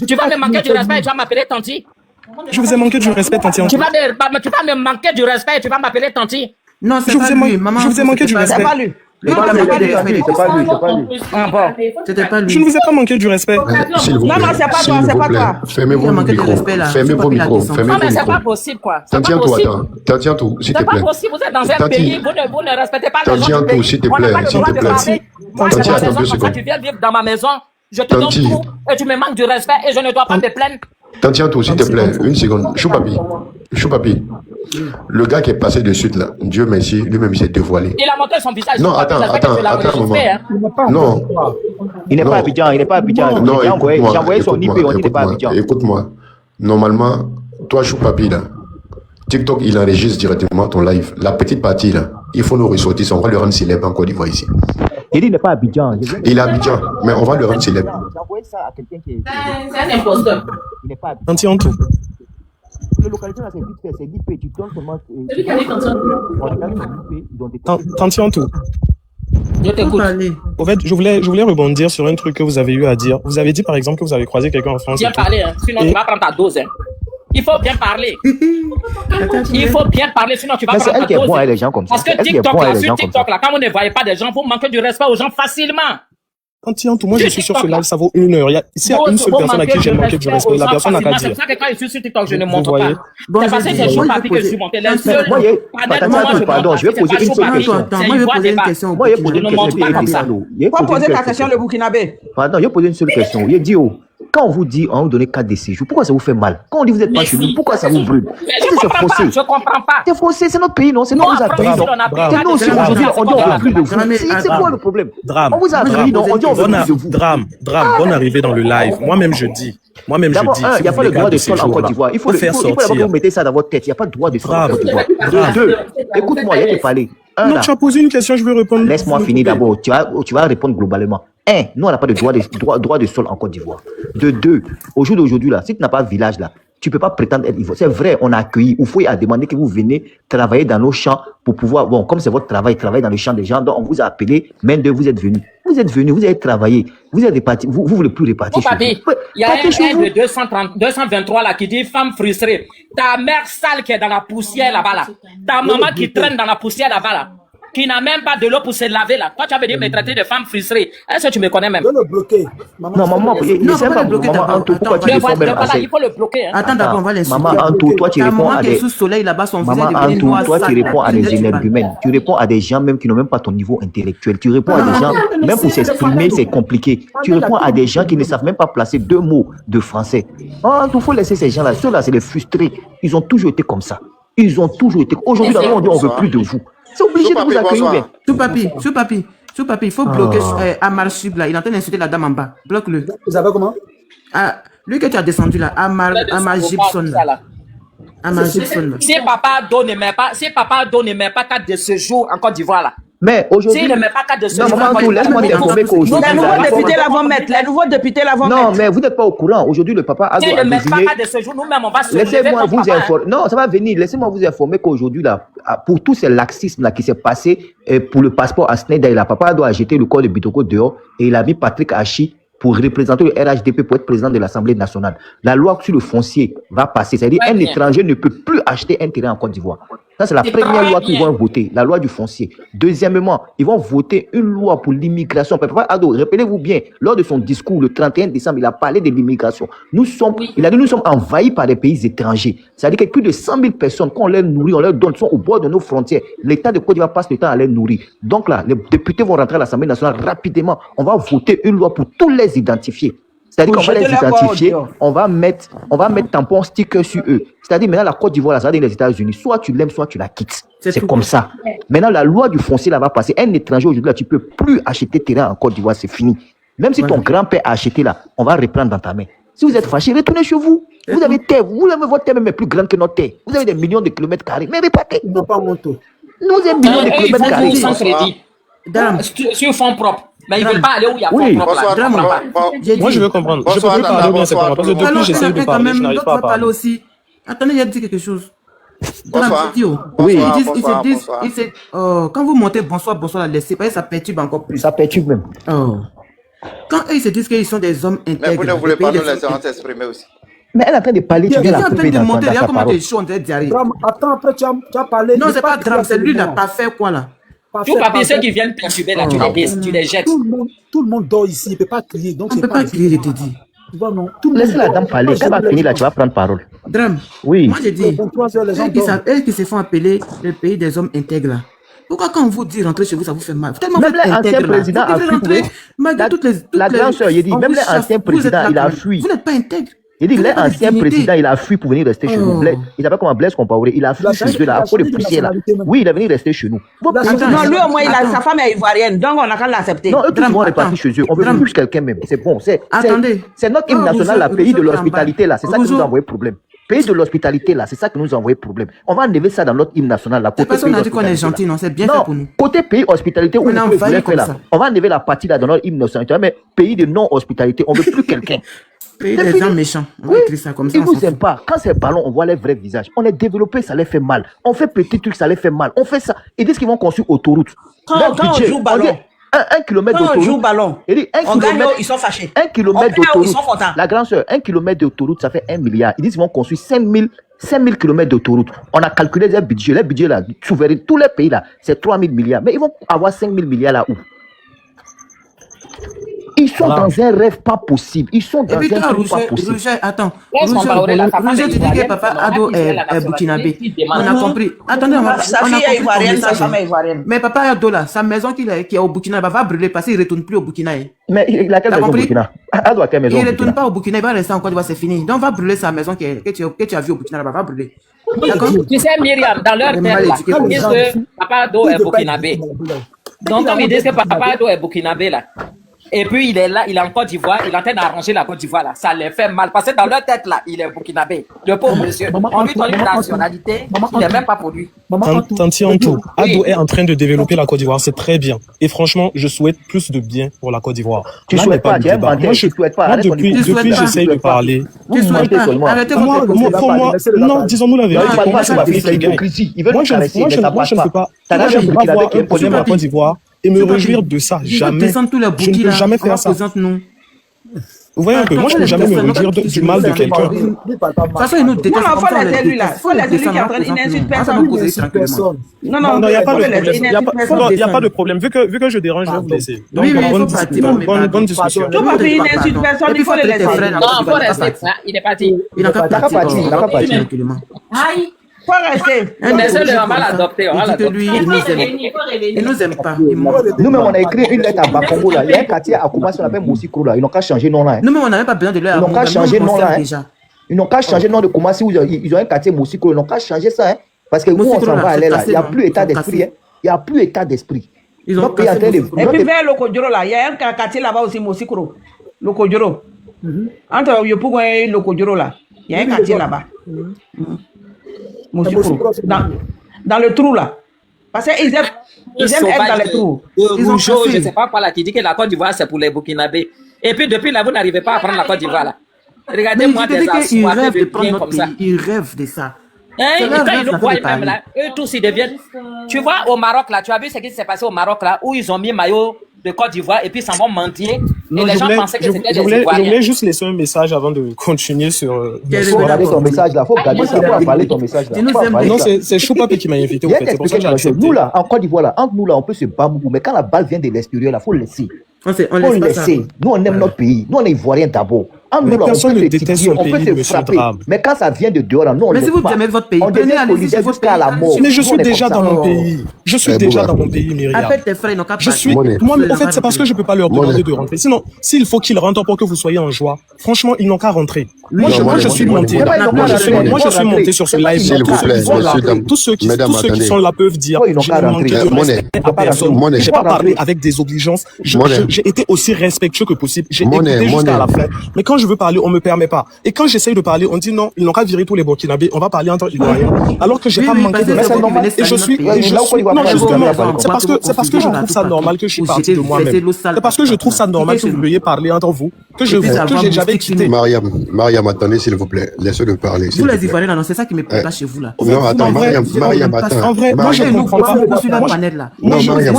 Tu vas me manquer du respect et tu vas m'appeler Tanti. Je vous ai manqué du respect, Tanti. Tu vas me manquer du respect et tu vas m'appeler Tanti. Non, c'est pas lui, maman. Je vous ai manqué du respect. C'est pas lui. C'est pas lui. Ah bon. C'était pas lui. Je ne vous ai pas manqué du respect. S'il vous plaît. Non, c'est pas toi, c'est pas toi. Fermez vos micros. Fermez vos micros. Non, mais c'est pas possible, quoi. Tanti en tout, attends. Tanti en tout, s'il te C'est plaît. pas possible, vous êtes dans un pays, vous ne respectez pas les Tanti gens en du tout, pays. s'il te On n'a plaît, pas le s'il droit te de plaît. parler. Moi, Tanti, c'est dans attends maison 2 comme ça, secondes. tu viens vivre dans ma maison, je te donne Tanti. tout et tu me manques du respect et je ne dois pas me plaindre. Tanti en tout, s'il te plaît. Une seconde. Choupapi. Le gars qui est passé de suite là, Dieu merci, lui-même il s'est dévoilé. Il a montré son visage. Non, attends un moment. Non. Il n'est pas Abidjan, il n'est pas Abidjan. Non, J'ai envoyé son IP, on dit qu'il n'est pas Abidjan. Écoute-moi. Normalement, toi, Choupapi, là, TikTok, il enregistre directement ton live. La petite partie, là, il faut nous ressortir ça. On va le rendre célèbre en Côte d'Ivoire ici. Il dit qu'il n'est pas Abidjan. Il est Abidjan, mais on va le rendre célèbre. J'ai envoyé ça à quelqu'un qui est. C'est un imposteur. Il n'est pas Abidjan. Tanti en tout. Le localité là, c'est vite fait, c'est l'IP. Tu donnes seulement. C'est lui qui a dit comme ça. On regarde son IP, ils ont des. Tanti en tout. Je t'écoute. Au fait, je voulais rebondir sur un truc que vous avez eu à dire. Vous avez dit, par exemple, que vous avez croisé quelqu'un en France. Bien parler, hein. Sinon tu vas prendre ta dose. Hein. Il faut bien parler. Il faut bien parler, sinon tu vas Mais c'est prendre elle ta qui est dose. bonne avec les gens comme ça. Parce que C'est elle qui est TikTok, bonne là, avec les sur gens comme ça. TikTok, là, quand vous ne voyez pas des gens, vous manquez du respect aux gens facilement. Tanti en tout, moi je suis sur ce live, ça vaut 1 heure. S'il y a une seule personne à qui j'ai manqué du respect, la personne n'a qu'à C'est dire. pour ça que quand je suis sur TikTok, je ne Vous montre voyez? pas. C'est parce que c'est Choupapi que je suis monté. Les seuls. Moi, Pardon, je vais poser une seule question. Attends, moi, je vais poser une question. Moi, il a posé une question. Faut poser ta question, le Burkinabé. Pardon, il a posé une seule question. Il a dit, quand on vous dit, on vous donne 4 de séjour, pourquoi ça vous fait mal? Quand on dit vous n'êtes pas chez nous, pourquoi ça vous brûle? Est-ce que c'est faussé? Je comprends pas. C'est faussé, c'est notre pays, non? C'est nous qui vous accueillons, non? C'est nous aussi, aujourd'hui, on dit on veut plus de vous. C'est quoi le problème? On vous a accueilli, non? On dit on veut plus de vous. Drame, bonne arrivée dans le live. Moi-même, je dis. D'abord, il n'y a pas le droit de sol en Côte d'Ivoire. Il faut d'abord que vous mettez ça dans votre tête. Il n'y a pas de droit de sol en Côte d'Ivoire. Deux, écoute-moi, il y a te parler. Non, tu as posé une question, je vais répondre. Laisse-moi finir d'abord. Tu vas répondre globalement. Nous, on n'a pas de droit de sol en Côte d'Ivoire. De deux, au jour d'aujourd'hui, là, si tu n'as pas de village, là, tu ne peux pas prétendre être Ivoire. C'est vrai, on a accueilli. Oufoué a demandé que vous venez travailler dans nos champs pour pouvoir. Bon, comme c'est votre travail, travailler dans le champ des gens, donc on vous a appelé, main de vous êtes venus. Vous êtes venus, vous avez travaillé, vous êtes répartis, vous voulez plus répartir. Papi, il y a un de 223 là qui dit femme frustrée. Ta mère sale qui est dans la poussière là-bas là. Ta maman qui traîne dans la poussière là-bas là. Qui n'a même pas de l'eau pour se laver là. Toi, tu as venu me traiter de femme frustrée. Est-ce que tu me connais même? Je le bloquer. Non, maman, c'est pas bloquer. Maman, Anto, pourquoi tu réponds même à ça? Il faut le bloquer. Hein. Attends, d'abord, on va les Maman, Anto, toi, tu réponds à des. Maman, Anto, toi, tu réponds à des énergumènes. Tu réponds à des gens même qui n'ont même pas ton niveau intellectuel. Tu réponds à des gens, même pour s'exprimer, c'est compliqué. Tu réponds à des gens qui ne savent même pas placer 2 mots de français. Anto, il faut laisser ces gens-là. Ceux-là, c'est les frustrés. Ils ont toujours été comme ça. Ils ont toujours été. Aujourd'hui, dans le monde, on ne veut plus de vous. C'est obligé de vous accueillir bien. Choupapi, il faut bloquer Amar Sub là. Il est en train d'insulter la dame en bas. Bloque-le. Vous avez comment? Lui que tu as descendu là, Amar Gibson là. Amar Gibson là. Si papa donne même pas 4 de ce jour en Côte d'Ivoire là. Mais aujourd'hui. S'il ne met pas 4 de ce non, jour. maman, tout, laisse-moi t'informer qu'aujourd'hui. Les nouveaux députés là vont mettre. Les nouveaux députés là vont mettre. Non, mais vous n'êtes pas au courant. Aujourd'hui, le papa a désigné. S'il ne met pas 4 de ce jour, nous-mêmes, on va se laissez-moi vous informer. Non, ça va venir. Laissez-moi vous informer qu'aujourd'hui, là, pour tout ce laxisme là qui s'est passé, pour le passeport à Sneida, le papa doit jeter le corps de Bitoko dehors et il a mis Patrick Hachi pour représenter le RHDP pour être président de l'Assemblée nationale. La loi sur le foncier va passer. C'est-à-dire un étranger ne peut plus acheter un terrain en Côte d'Ivoire. Ça, c'est la première loi qu'ils vont voter, la loi du foncier. Deuxièmement, ils vont voter une loi pour l'immigration. Papa Ado, rappelez-vous bien, lors de son discours le 31 décembre, il a parlé de l'immigration. Il a dit nous sommes envahis par des pays étrangers. C'est-à-dire que plus de 100 000 personnes, quand on les nourrit, on leur donne, sont au bord de nos frontières. L'État de Côte d'Ivoire passe le temps à les nourrir. Donc là, les députés vont rentrer à l'Assemblée nationale rapidement. On va voter une loi pour tous les identifier. C'est-à-dire qu'on va les identifier, on va mettre tampon sticker sur eux. C'est-à-dire maintenant la Côte d'Ivoire, ça va dire les États-Unis, soit tu l'aimes, soit tu la quittes. C'est comme ça. Maintenant la loi du foncier là va passer. Un étranger aujourd'hui là, tu peux plus acheter terrain en Côte d'Ivoire, c'est fini. Même si ton grand-père a acheté là, on va reprendre dans ta main. Si vous êtes fâché, retournez chez vous. Vous avez terre, votre terre même est plus grande que notre terre. Vous avez des millions de kilomètres carrés, mais répartez. Ils n'ont pas monté. Nous avons des millions de Ils kilomètres font carrés. tout sans crédit. Sur fonds propres. Mais ils ne veulent pas aller où il y a fonds propres. Moi, je veux comprendre. Je peux plus parler bien cette parce que depuis, j'essaie de parler, je n'arrive pas à parler. aussi. Attendez, j'ai dit quelque chose. Bonsoir. Oui. Quand vous montez bonsoir, la laissez pas, ça perturbe encore plus. Ça perturbe même. Oh. Quand ils se disent qu'ils sont des hommes intègres. Mais vous ne voulez pas nous laisser s'exprimer aussi. Mais elle est en train de parler, tu viens la couper dans monter, sa comment parole. t'es chaud, on dirait diarrhée. Attends, après tu as parlé. Non, c'est pas drame, c'est lui, il n'a pas fait quoi là. Tout papier, ceux qui viennent perturber là, tu les jettes. Tout le monde dort ici, il ne peut pas crier. Donc On ne peut pas crier, je te dis. Laisse la dame parler. Quand elle va finir là, tu vas prendre parole. Drame. Oui. Moi, j'ai dit, eux qui se font appeler le pays des hommes intègres là. Pourquoi quand on vous dit rentrer chez vous, ça vous fait mal? Tellement Même l'ancien président a fui. La grande sœur, il dit, même l'ancien président, il a fui. Vous n'êtes pas intègre. Il dit, l'ancien président, il a fui pour venir rester chez nous. Il s'appelle comment Blaise Compaoré. Il a fui chez eux là, à cause de poussière là. Oui, il est venu rester chez nous. Non, lui au moins, sa femme est ivoirienne, donc on a qu'à l'accepter. Non, eux tous vont repartir chez eux. On veut plus quelqu'un même. C'est bon. C'est notre hymne national, le pays de l'hospitalité là. C'est ça qui nous a envoyé problème. Pays de l'hospitalité là, c'est ça qui nous a envoyé problème. On va enlever ça dans notre hymne national là. C'est parce qu'on a dit qu'on est gentil, non? C'est bien fait pour nous. Côté pays hospitalité, on va enlever la partie là dans notre hymne national. Mais pays de non-hospitalité, on veut plus quelqu'un. Pays des gens méchants. On va écrire ça comme ça. Ils vous aiment pas. Quand c'est ballon, on voit les vrais visages. On est développé, ça les fait mal. On fait petits trucs, ça les fait mal. On fait ça. Ils disent qu'ils vont construire autoroute. Quand on joue ballon. 1 kilomètre d'autoroute. Quand on joue ballon, on gagne, ils sont fâchés. 1 kilomètre d'autoroute. Ils sont contents. La grande sœur, 1 kilomètre d'autoroute, ça fait 1 milliard. Ils disent qu'ils vont construire 5000 kilomètres d'autoroute. On a calculé les budgets. Les budgets là, souverain, tous les pays là, c'est 3000 milliards. Mais ils vont avoir 5000 milliards là où? Ils sont dans un rêve pas possible. Ils sont dans un truc pas possible. Attends. Roger, tu dis que papa Ado est burkinabé. On a compris. Attendez, sa fille est ivoirienne, sa femme est ivoirienne. Mais papa Ado là, sa maison qui est au Burkina va brûler parce qu'il ne retourne plus au Burkina. Mais laquelle maison au Burkina? Ado à quelle maison? Il ne retourne pas au Burkina, il va rester en Côte d'Ivoire, c'est fini. Donc va brûler sa maison que tu as vue au Burkina, va brûler. Tu sais, Myriam, dans leur terre là, ils disent que papa Ado est burkinabé. Donc comme ils disent que papa Ado est burkinabé là. Et puis il est là, il est en Côte d'Ivoire, il est en train d'arranger la Côte d'Ivoire là. Ça les fait mal parce que dans leur tête là, il est burkinabé. Le pauvre monsieur. On lui donne une nationalité, il n'est même pas pour lui. Tanti Antou, Ado est en train de développer la Côte d'Ivoire, c'est très bien. Et franchement, je souhaite plus de bien pour la Côte d'Ivoire. Tu souhaites pas, moi, depuis j'essaye de parler. Tu souhaites pas. Arrêtez pour moi, non, disons-nous la vérité. Moi, je ne peux pas avoir un problème à la Côte d'Ivoire et me réjouir de ça. Jamais. Je ne peux jamais faire ça. Vous voyez un peu, moi je ne peux jamais me réjouir du mal de quelqu'un. De toute façon, il nous déteste. Non, il faut laisser lui là. Il faut laisser lui qui est en train d'insulter personne. Non, il n'y a pas de problème. Il n'y a pas de problème. Vu que je dérange, je vais vous laisser. Donc, bonne discussion. Tout pas il n'insulte personne, il faut le laisser. Non, il faut rester. Il est parti. Il n'a pas parti. Aïe. Faut rester. Laissez-le, on va l'adopter. Lui, il nous aime pas. Nous-mêmes, on a écrit une lettre à Bakongo là. Il y a un quartier à Koumassi, on l'appelle Moussikro là. Ils n'ont qu'à changer nom là. Nous-mêmes, on n'avait pas besoin de leur. Ils n'ont qu'à changer nom là. Ils n'ont qu'à changer nom de Koumassi où ils ont un quartier Moussikro. Ils n'ont qu'à changer ça. Parce que nous, on s'en va aller là. Il n'y a plus état d'esprit. Il n'y a plus état d'esprit. Ils ont et puis vers Lokodjoro là, il y a un quartier là-bas aussi, Moussikro. Lokodjoro. Entre Yopougon et Lokodjoro là, il y a un quartier là-bas. Dans le trou là. Parce qu'ils aiment être dans les trous. Ils ont chaud, je ne sais pas quoi là, qui dit que la Côte d'Ivoire c'est pour les Burkinabés. Et puis depuis là, vous n'arrivez pas à prendre la Côte d'Ivoire là. Regardez-moi des assoiffés de bien comme ça. Ils rêvent de ça. Quand ils nous voient même là, eux tous ils deviennent. Tu vois au Maroc là, tu as vu ce qui s'est passé au Maroc là, où ils ont mis maillot de Côte d'Ivoire et puis ils s'en vont mendier. Et les gens pensaient que c'était des Ivoiriens. Je voulais juste laisser un message avant de continuer sur. Faut garder ton message là, faut garder ça, faut parler ton message là. Non, c'est Choupapi qui m'a invité. C'est pour ça que j'ai accepté. Nous là, en Côte d'Ivoire là, entre nous là, on peut se battre, mais quand la balle vient de l'extérieur là, faut le laisser. On laisse. Nous on aime notre pays, nous on est Ivoiriens d'abord. Mais personne ne déteste son pays, monsieur Drame. Mais quand ça vient de dehors, non, mais si vous aimez votre pays, prenez allez-y jusqu'à la mort. Mais je suis déjà dans mon pays. Je suis déjà dans mon pays, Myriam. Appelle tes frères, ils n'ont qu'à partir. Moi, en fait, c'est parce que je ne peux pas leur demander de rentrer. Sinon, s'il faut qu'ils rentrent pour que vous soyez en joie, franchement, ils n'ont qu'à rentrer. Moi, je suis monté. Moi, je suis monté sur ce live. S'il vous plaît, monsieur, dames. Tous ceux qui sont là peuvent dire j'ai manqué de respect à personne. J'ai pas parlé avec des obligeances. J'ai été aussi respectueux que possible. J'ai écouté jusqu'à la fin. Mais quand je je veux parler, on me permet pas. Et quand j'essaye de parler, on dit non, ils n'ont qu'à virer tous les Burkinabés, on va parler entre Ivoiriens. Alors que j'ai pas manqué de respect. Et je suis, non, justement, c'est parce que je trouve ça normal que je suis parti de moi-même. C'est parce que je trouve ça normal que vous veuillez parler entre vous, que j'avais quitté. Mariam, attendez, s'il vous plaît, laissez-le parler. Vous les Ivoiriens, là, non, c'est ça qui me plaît pas chez vous, là. Non, attends, Mariam, attends. En vrai, moi, je comprends pas. Non, Mariam,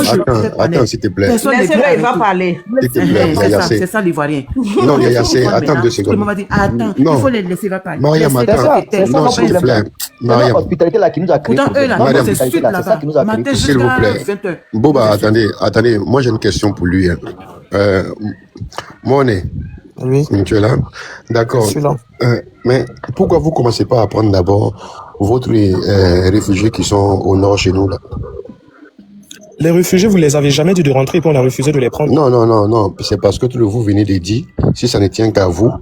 attends, s'il te plaît. Laissez-le, il va parler. S'il te plaît, c'est ça l'Ivoirien. Non, Yayassé, attends 2 secondes. Tout le monde va dire, attends, il faut les laisser, va parler. Mariam, attends. Non, s'il te plaît. Mariam. L'hospitalité là qui nous a créé. Pourtant, eux, là, c'est suite là-bas. S'il vous plaît. Boba, attendez, moi j'ai une question pour lui. Monet. Oui. Tu es là? D'accord. Je suis là. Mais pourquoi vous commencez pas à prendre d'abord votre réfugiés qui sont au nord chez nous là? Les réfugiés, vous les avez jamais dit de rentrer et puis on a refusé de les prendre. Non. C'est parce que vous venez de dire, si ça ne tient qu'à vous,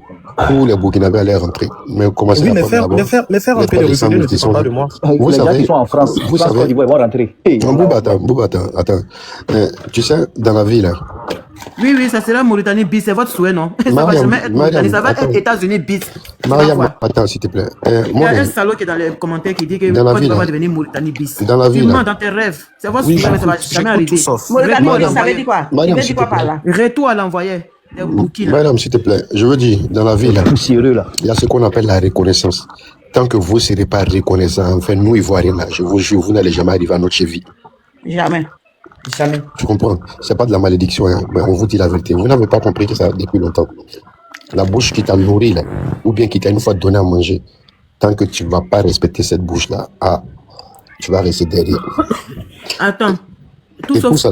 tous les Burkinabés allaient rentrer. Mais commencez à prendre d'abord. Mais faire rentrer les réfugiés ne dépend pas de moi. Vous les savez, gens qui sont en France, vous savez, ils vont rentrer. Bouba, attends. Tu sais, dans la vie là. Oui, ça sera Mauritanie bis, c'est votre souhait, non? Ça va jamais être Mauritanie, ça va être États-Unis bis. Mariam, attends, s'il te plaît. Il y a un salaud qui est dans les commentaires qui dit que Côte d'Ivoire va devenir Mauritanie bis. Dans la vie, tu mens dans tes rêves. C'est votre souhait, mais ça va jamais arriver. Mauritanie bis, ça veut dire quoi? Il veut dire quoi par là? Retour à l'envoyé. Madame, s'il te plaît, je veux dire, dans la vie, là, il y a ce qu'on appelle la reconnaissance. Tant que vous ne serez pas reconnaissant, enfin, nous, Ivoiriens, là, je vous jure, vous n'allez jamais arriver à notre cheville. Jamais. Tu comprends? C'est pas de la malédiction, hein, mais on vous dit la vérité. Vous n'avez pas compris que ça depuis longtemps. La bouche qui t'a nourri, là, ou bien qui t'a une fois donné à manger, tant que tu ne vas pas respecter cette bouche-là, tu vas rester derrière. Attends. Tout sauf,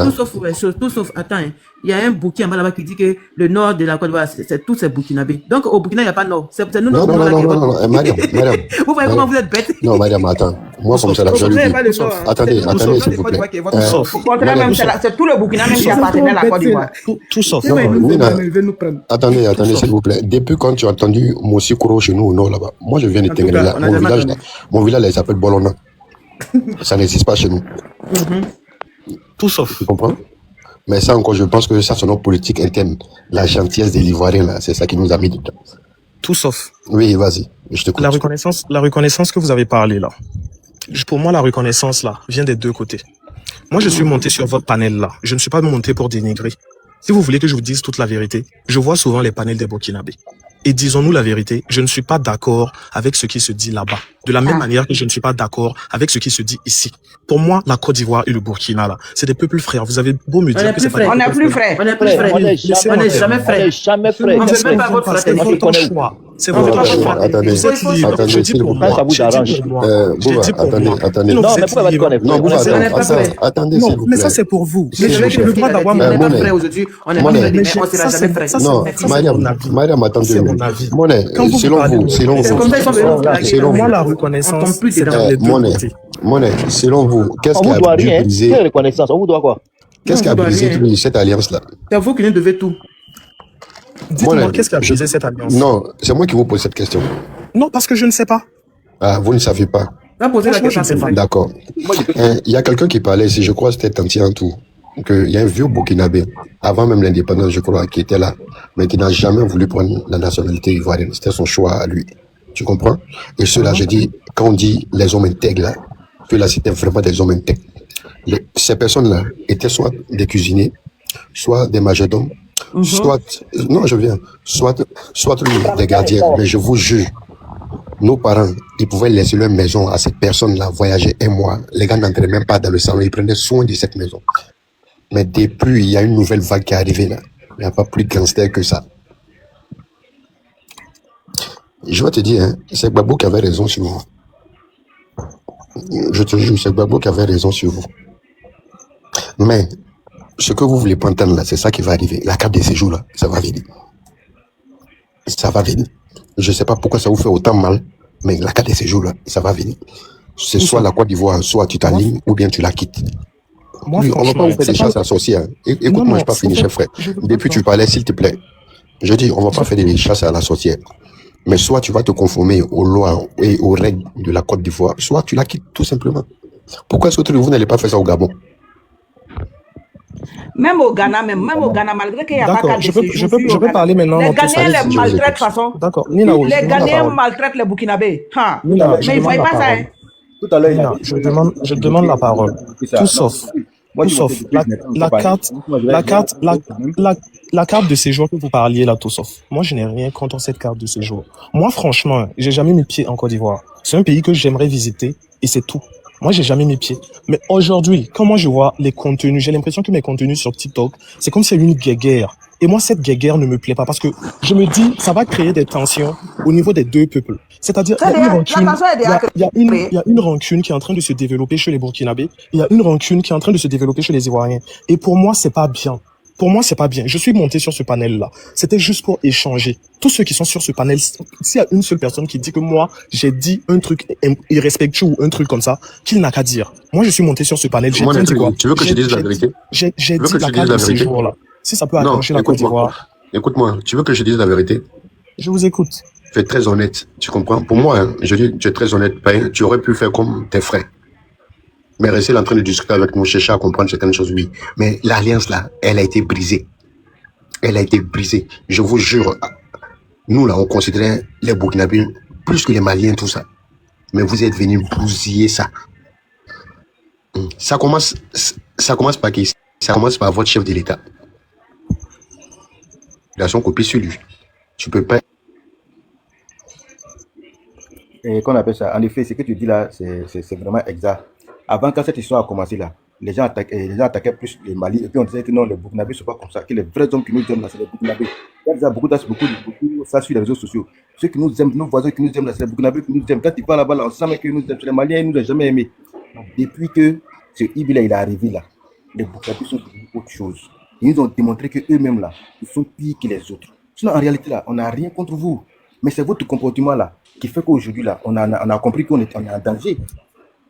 attends, hein. Il y a un bouquin là-bas qui dit que le nord de la Côte d'Ivoire, c'est tous ces Burkinabés. Donc au Burkina, il n'y a pas de nord. C'est nous, non, madame. Vous voyez comment vous êtes bête? Non, madame, attends. Moi, comme ça, là, je le dis. Attendez, s'il vous plaît. Au contraire, même, c'est tout le Burkina même qui appartenait à la Côte d'Ivoire. Tout sauf. Attendez, s'il vous plaît. Depuis quand tu as entendu Moussikoro chez nous au nord là-bas? Moi, je viens de Tengré là. Mon village, il s'appelle Bolona. Ça n'existe pas chez nous. Tout sauf. Tu comprends? Mais ça encore, je pense que ça, c'est notre politique interne. La gentillesse des Ivoiriens, là, c'est ça qui nous a mis dedans. Tout sauf. Oui, vas-y, je te comprends. La reconnaissance que vous avez parlé là, pour moi, la reconnaissance là, vient des deux côtés. Moi, je suis monté sur votre panel là. Je ne suis pas monté pour dénigrer. Si vous voulez que je vous dise toute la vérité, je vois souvent les panels des Burkinabés. Et disons-nous la vérité, je ne suis pas d'accord avec ce qui se dit là-bas. De la même manière que je ne suis pas d'accord avec ce qui se dit ici. Pour moi, la Côte d'Ivoire et le Burkina, là, c'est des peuples frères. Vous avez beau me dire que c'est pas... On n'est plus frères. On n'est plus frères. On n'est jamais frères. On ne fait même pas votre fraternité. C'est votre choix. C'est votre choix. Vous êtes libre. Je dis pour moi. Attendez. Non, mais pourquoi va te Non, attendez, s'il vous plaît. Mais ça, c'est pour vous. Mais je le droit d'avoir mon frère aujourd'hui. On est plus frères, on ne sera jamais frères. Non, Mariam, attendez. Monet, selon moi, la reconnaissance, c'est dans les deux côtés. Monet, selon vous, qu'est-ce qui a brisé... Quelle reconnaissance? On vous doit quoi? Qu'est-ce qui a brisé cette alliance-là? C'est vous qui nous devez tout. Dites-moi, qu'est-ce qui a brisé cette alliance? Non, c'est moi qui vous pose cette question. Non, parce que je ne sais pas. Ah, vous ne savez pas. D'accord. Il y a quelqu'un qui parlait ici, je crois que c'était Tanti Antou, qu'il y a un vieux Burkinabé, avant même l'indépendance, je crois, qui était là, mais qui n'a jamais voulu prendre la nationalité ivoirienne. C'était son choix à lui. Tu comprends? Et cela, j'ai dit, quand on dit les hommes intègres, là, ceux-là, c'était vraiment des hommes intègres. Ces personnes-là étaient soit des cuisiniers, soit des majordomes, soit, non, je viens, soit des gardiens. Mais je vous jure, nos parents, ils pouvaient laisser leur maison à cette personne-là voyager un mois. Les gars n'entraient même pas dans le salon, ils prenaient soin de cette maison. Mais depuis, il y a une nouvelle vague qui est arrivée là. Il n'y a pas plus gangster que ça. Je vais te dire, hein, c'est Gbagbo qui avait raison sur vous. Je te jure, c'est Gbagbo qui avait raison sur vous. Mais, ce que vous voulez pas entendre là, c'est ça qui va arriver. La carte de séjour là, ça va venir. Ça va venir. Je ne sais pas pourquoi ça vous fait autant mal, mais la carte de séjour là, ça va venir. C'est soit la Côte d'Ivoire, soit tu t'alignes, ou bien tu la quittes. Oui, on ne va pas vous faire des chasses à sorcières. Hein. Écoute-moi, je n'ai pas fini, cher frère. Depuis tu parlais, s'il te plaît. Je dis, on ne va pas faire des chasses à la sorcière. Mais soit tu vas te conformer aux lois et aux règles de la Côte d'Ivoire, soit tu la quittes tout simplement. Pourquoi est-ce que vous n'allez pas faire ça au Gabon? Même au Ghana, malgré qu'il n'y a pas D'accord, de séjour je peux parler maintenant. les dans tout ça. Ghanéens les maltraitent de toute façon. D'accord, Nina, Les Ghanéens maltraitent les Burkinabés. Nina, Mais il ne voit pas ça. Hein. Tout à l'heure, Nina, je demande la parole. Tout sauf la carte de séjour que vous parliez là, tout sauf. Moi, je n'ai rien contre cette carte de séjour. Moi, franchement, j'ai jamais mis pied en Côte d'Ivoire. C'est un pays que j'aimerais visiter et c'est tout. Moi, j'ai jamais mis pied. Mais aujourd'hui, quand moi je vois les contenus, j'ai l'impression que mes contenus sur TikTok, c'est comme s'il y a une guéguerre. Et moi, cette guéguerre ne me plaît pas parce que je me dis, ça va créer des tensions au niveau des deux peuples. C'est-à-dire, il y a une rancune qui est en train de se développer chez les Burkinabés. Il y a une rancune qui est en train de se développer chez les Ivoiriens. Et pour moi, c'est pas bien. Pour moi, c'est pas bien. Je suis monté sur ce panel-là. C'était juste pour échanger. Tous ceux qui sont sur ce panel, s'il y a une seule personne qui dit que moi, j'ai dit un truc irrespectueux ou un truc comme ça, qu'il n'a qu'à dire. Moi, je suis monté sur ce panel. J'ai dit quoi? Tu veux que je dise la vérité? J'ai dit la carte de séjour, là. Si ça peut arranger la Côte d'Ivoire. Écoute-moi, tu veux que je dise la vérité? Je vous écoute. Tu es très honnête, tu comprends? Pour moi, hein, je dis, tu es très honnête. Ben, tu aurais pu faire comme tes frères. Mais rester en train de discuter avec nous, chercher à comprendre certaines choses, oui. Mais l'alliance là, elle a été brisée. Elle a été brisée. Je vous jure, nous là, on considérait les Burkinabés plus que les Maliens, tout ça. Mais vous êtes venus bousiller ça. Ça commence par qui? Ça commence par votre chef de l'État. Il a son copie sur lui. Tu peux pas. Et qu'on appelle ça. En effet, ce que tu dis là, c'est vraiment exact. Avant, quand cette histoire a commencé là, les gens attaquaient plus les Mali. Et puis on disait que non, les Burkinabés ne sont pas comme ça. Que les vrais hommes qui nous aiment là, c'est les Burkinabés. Il y a déjà beaucoup ça sur les réseaux sociaux. Ceux qui nous aiment, nos voisins qui nous aiment là, c'est les Burkinabés qui nous aiment. Quand ils parlent là-bas, là, on sent qu'ils nous aiment. Les Maliens, ils ne nous ont jamais aimés. Donc, depuis que ce Ibi là, il est arrivé là, les Burkinabés sont devenus autre chose. Ils nous ont démontré qu'eux-mêmes là, ils sont pires que les autres. Sinon, en réalité là, on n'a rien contre vous. Mais c'est votre comportement là qui fait qu'aujourd'hui là, on a compris qu'on est en danger.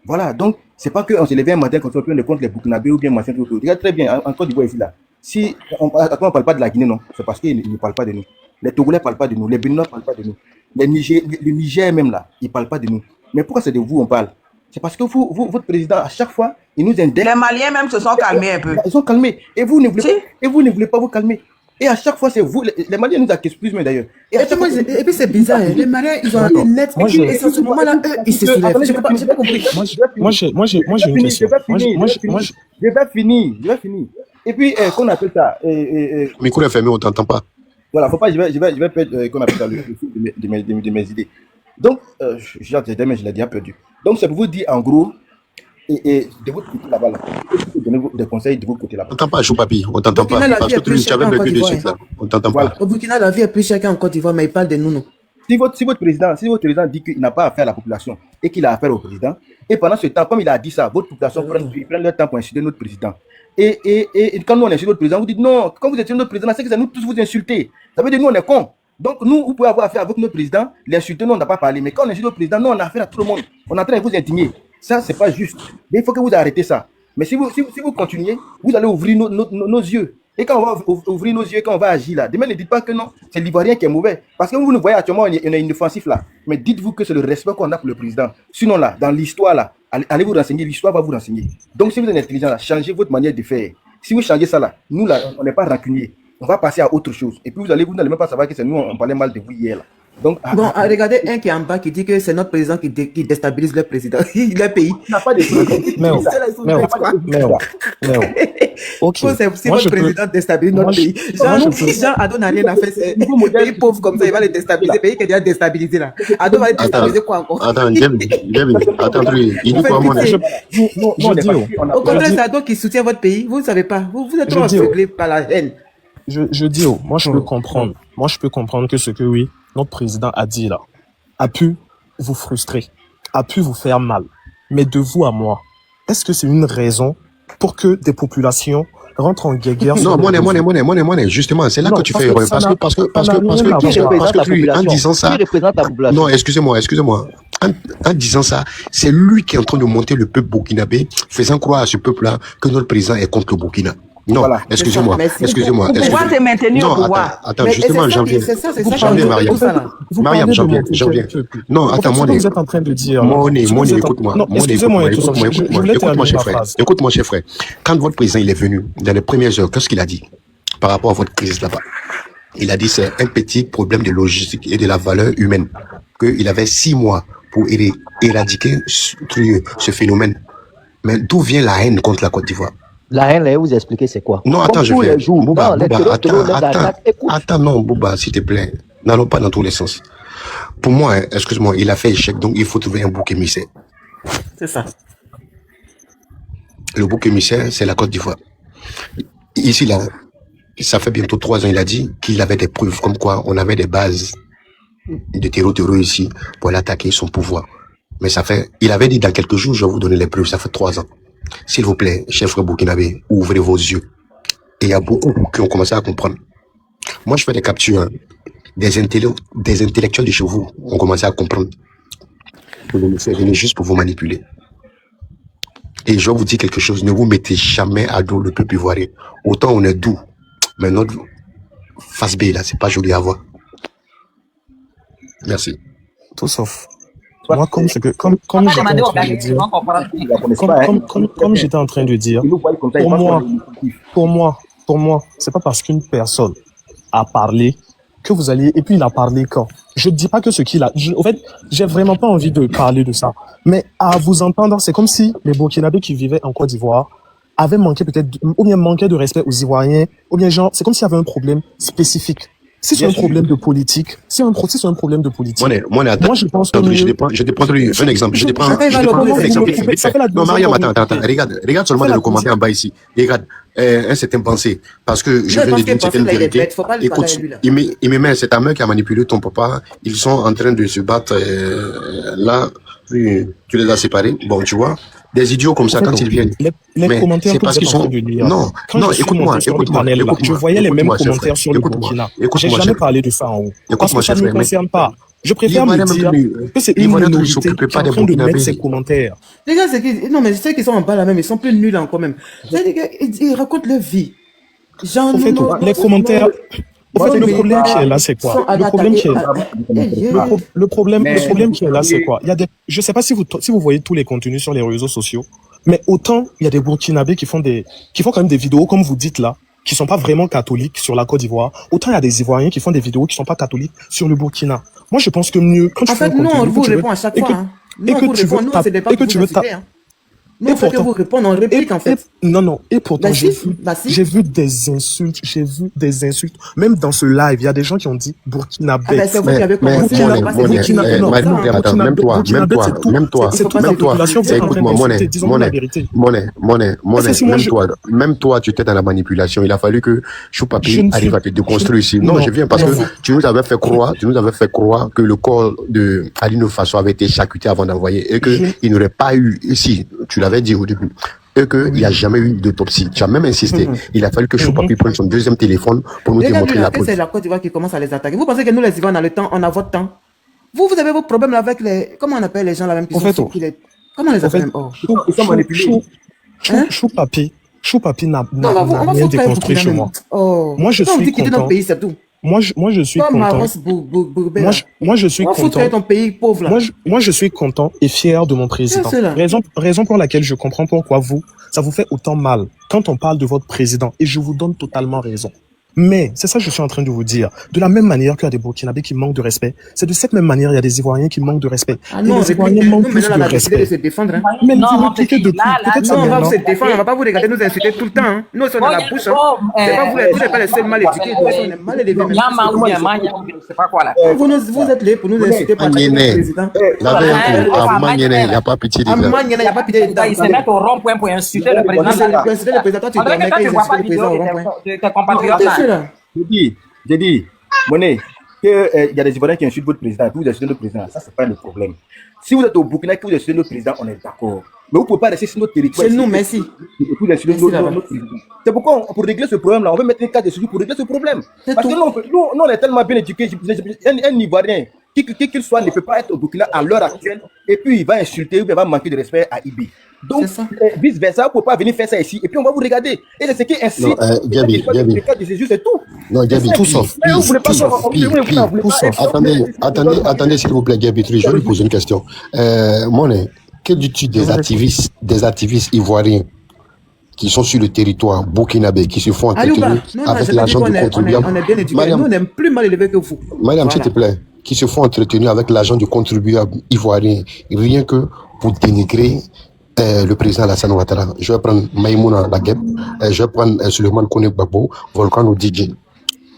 Voilà, donc c'est pas qu'on se levait un matin quand on prend contre les Burkinabés ou bien machin tout. Regarde très bien, en Côte d'Ivoire ici là. Si on ne parle pas de la Guinée, non, c'est parce qu'ils ne parlent pas de nous. Les Togolais ne parlent pas de nous, les Béninois ne parlent pas de nous. Le Niger même là, ils ne parlent pas de nous. Mais pourquoi c'est de vous on parle? C'est parce que votre président, à chaque fois, il nous indexe. Les Maliens même se sont calmés un peu. Ils sont calmés. Et vous ne voulez pas vous calmer. Et à chaque fois, c'est vous, les Maliens nous accusent plus, mais d'ailleurs. Et puis c'est bizarre, hein. Les Maliens, ils ont un net. Et à ce moment-là, eux, ils se soulèvent. Je n'ai pas compris. Moi, j'ai une question. Je vais finir. Et puis, qu'on appelle ça. Le micro est fermé, on ne t'entend pas. Voilà, faut pas, je vais perdre, qu'on appelle ça, le fil de mes idées. Donc, je l'ai déjà perdu. Donc, c'est pour vous dire, en gros, et de votre côté là-bas, donner des conseils de votre côté là-bas. On t'entend pas, Choupapi, on t'entend pas. Parce que tu avais vécu des trucs là. On t'entend pas. Au Burkina, la vie est plus chacun en Côte d'Ivoire, mais il parle de nous, non. Si votre président dit qu'il n'a pas affaire à la population et qu'il a affaire au président, et pendant ce temps, comme il a dit ça, votre population prend leur temps pour insulter notre président. Et quand nous on insulte notre président, vous dites non, quand vous insultez notre président, c'est que ça nous tous vous insulter. Ça veut dire nous on est cons. Donc nous, vous pouvez avoir affaire avec notre président, l'insulter, nous on n'a pas parlé. Mais quand on insulte notre président, nous on a affaire à tout le monde. On est en train de vous indigner. Ça, c'est pas juste. Mais il faut que vous arrêtez ça. Mais si vous continuez, vous allez ouvrir nos yeux. Et quand on va ouvrir nos yeux, quand on va agir là, demain ne dites pas que non, c'est l'Ivoirien qui est mauvais. Parce que vous nous voyez actuellement, on est inoffensif là. Mais dites-vous que c'est le respect qu'on a pour le président. Sinon là, dans l'histoire là, allez vous renseigner, l'histoire va vous renseigner. Donc si vous êtes intelligent là, changez votre manière de faire. Si vous changez ça là, nous là, on n'est pas rancuniers. On va passer à autre chose. Et puis vous n'allez même pas savoir que c'est nous, on parlait mal de vous hier là. Donc, regardez un qui est en bas qui dit que c'est notre président qui déstabilise le président. Le pays. Il n'a pas de ok. Si votre président déstabilise notre pays, Jean Ado n'a rien à faire. C'est un pays pauvre comme ça, il va le déstabiliser. Le pays qui est déjà déstabilisé là. Ado va le déstabiliser quoi encore? Attends, il dit quoi, mon âge? Au contraire, c'est Ado qui soutient votre pays. Vous ne savez pas. Vous êtes trop aveuglé par la haine. Je dis, moi je peux comprendre. Moi je peux comprendre que ce que oui, notre président a dit là, a pu vous frustrer, a pu vous faire mal. Mais de vous à moi, est-ce que c'est une raison pour que des populations rentrent en guerre? Non, moi, justement, c'est là que tu fais erreur. Parce que lui, en disant ça, non, excusez-moi, en disant ça, c'est lui qui est en train de monter le peuple burkinabé, faisant croire à ce peuple-là que notre président est contre le Burkina. Non, Voilà. excusez-moi. Excusez-moi. Pour pouvoir te maintenir au Non, pouvoir. attends, Mais justement, j'en viens. c'est ça J'en viens, Mariam. Vous Mariam, parlez j'en de viens. Non, En fait, attends, ce que vous êtes en train de dire. Money, écoute-moi. Non, excusez-moi, je voulais terminer ma phrase. Écoute-moi, cher frère. Quand votre président il est venu, dans les premières heures, qu'est-ce qu'il a dit par rapport à votre crise là-bas? Il a dit c'est un petit problème de logistique et de la valeur humaine. Qu'il avait 6 mois pour éradiquer ce phénomène. Mais d'où vient la haine contre la Côte d'Ivoire? La haine, là, vous expliquez c'est quoi? Non, attends, je viens. Bouba, Écoute. attends, non, Bouba, s'il te plaît. N'allons pas dans tous les sens. Pour moi, excuse-moi, il a fait échec, donc il faut trouver un bouc émissaire. C'est ça. Le bouc émissaire, c'est la Côte d'Ivoire. Ici, là, ça fait bientôt 3 ans, il a dit qu'il avait des preuves comme quoi on avait des bases de terror ici pour aller attaquer son pouvoir. Mais ça fait, il avait dit dans quelques jours, je vais vous donner les preuves, ça fait 3 ans. S'il vous plaît, chef frère burkinabé, ouvrez vos yeux. Et il y a beaucoup qui ont commencé à comprendre. Moi, je fais des captures. Des intellectuels de chez vous ont commencé à comprendre que le monsieur est venu juste pour vous manipuler. Et je vais vous dire quelque chose, ne vous mettez jamais à dos le peuple ivoirien. Autant on est doux, mais notre face B, là, c'est pas joli à voir. Merci. Tout sauf. Moi, comme j'étais en train de dire, pour moi, c'est pas parce qu'une personne a parlé que vous allez, et puis il a parlé quand. Je ne dis pas que ce qu'il a, en fait, j'ai vraiment pas envie de parler de ça. Mais à vous entendre, c'est comme si les Burkinabés qui vivaient en Côte d'Ivoire avaient manqué peut-être, ou bien manquaient de respect aux Ivoiriens, ou bien genre, c'est comme s'il y avait un problème spécifique. Si c'est un problème de politique, si c'est un problème de politique. Moi, je pense que je te prends un exemple. Je te prends un exemple. Non, Mariam, attends. Regarde seulement le commentaire en bas ici. Regarde, un certain pensée. Parce que je viens de dire une certaine vérité. Écoute, il me met, c'est ta mère qui a manipulé ton papa. Ils sont en train de se battre, là. Tu les as séparés. Bon, tu vois. Des idiots comme ça, quand ils viennent. Les commentaires, c'est parce qu'ils sont. Non, écoute-moi. Je voyais les mêmes commentaires sur le Burkina. J'ai jamais parlé de ça en haut. Parce que ça ne me concerne pas. Je préfère me dire que c'est une minorité qui est en train de mettre ces commentaires. Les gars, non, mais ceux qui sont en bas là même, ils sont plus nuls encore même. Les gars, ils racontent leur vie. Genre, les commentaires. En fait, le problème qui est là, c'est quoi? Le problème qui est là, c'est quoi? Il y a des, je sais pas si vous voyez tous les contenus sur les réseaux sociaux, mais autant il y a des Burkinabés qui font quand même des vidéos, comme vous dites là, qui sont pas vraiment catholiques sur la Côte d'Ivoire, autant il y a des Ivoiriens qui font des vidéos qui sont pas catholiques sur le Burkina. Moi, je pense que mieux, quand tu fais un contenu, on vous répond à chaque fois, et que tu veux Nous, pourtant, vous répondre en réplique, en fait. Non. Et pourtant, j'ai vu des insultes. Même dans ce live, il y a des gens qui ont dit Burkinabé. C'est vous qui avez commencé. Même toi, même toi, tu étais dans la manipulation. Il a fallu que Choupapi arrive à te déconstruire ici. Non, je viens parce que tu nous avais fait croire que le corps de Aline Faso avait été charcuté avant d'envoyer et qu'il n'aurait pas eu ici. Tu l'avais dit au début, et qu'il n'y a jamais eu d'autopsie. Tu as même insisté. Il a fallu que Choupapi prenne son deuxième téléphone pour nous démontrer la preuve. C'est la Côte d'Ivoire qui commence à les attaquer. Vous pensez que nous, les Ivoiriens, on a le temps, on a votre temps? Vous avez vos problèmes avec les... Comment on appelle les gens là même qui sont... Comment on les appelle? Ils sont manipulés. Choupapi n'a rien déconstruit chez moi. Moi, je suis content. Moi, je suis content. Moi, je suis content. Ton pays pauvre, là. Moi, je suis content et fier de mon président. Raison pour laquelle je comprends pourquoi ça vous fait autant mal quand on parle de votre président. Et je vous donne totalement raison. Mais, c'est ça que je suis en train de vous dire. De la même manière qu'il y a des Burkinabés qui manquent de respect, c'est de cette même manière il y a des Ivoiriens qui manquent de respect. Ah non, les Ivoiriens manquent plus de respect. De se défendre, hein. Mais non, on va se défendre, on va pas vous regarder nous insulter tout le temps, hein. Nous, on a la bouche, hein. C'est pas vous n'êtes pas les seuls mal éduqués, on est mal élevés. C'est pas quoi là. Vous êtes là pour nous insulter par le président. Il n'y a pas pitié. Il n'y a pas pitié. Ils se mettent au rond-point pour insulter le président. Toi, tu dois mettre les insulter le président au rond-point. J'ai dit, Monet, qu'il y a des Ivoiriens qui insultent votre président, que vous insultez notre président, ça c'est pas le problème. Si vous êtes au Burkina, que vous insultez notre président, on est d'accord. Mais vous ne pouvez pas rester sur notre territoire. C'est nous, merci. C'est pourquoi, pour régler ce problème-là, on veut mettre un cas de suivi pour régler ce problème. Parce que nous, on est tellement bien éduqués. Un Ivoirien, qui qu'il soit, ne peut pas être au Burkina à l'heure actuelle, et puis il va insulter ou il va manquer de respect à Ibi. Donc, vice-versa, vous ne pouvez pas venir faire ça ici. Et puis, on va vous regarder. Et c'est ce qui incite. Non, Gabi. Le cas de Jésus, c'est tout. Non, Gabi, tout sauf. Attendez, s'il vous plaît, Gabi. Je vais lui poser une question. Monet, que dis-tu des activistes ivoiriens qui sont sur le territoire burkinabé, qui se font entretenir avec l'argent du contribuable? On est bien éduqués. Nous, on est plus mal élevés que vous. Mariam, s'il te plaît, qui se font entretenir avec l'argent du contribuable ivoirien, rien que pour dénigrer le président Alassane Ouattara. Je vais prendre Maïmouna Lagueb, je vais prendre Suleiman Kone Gbagbo, Volcano DJ.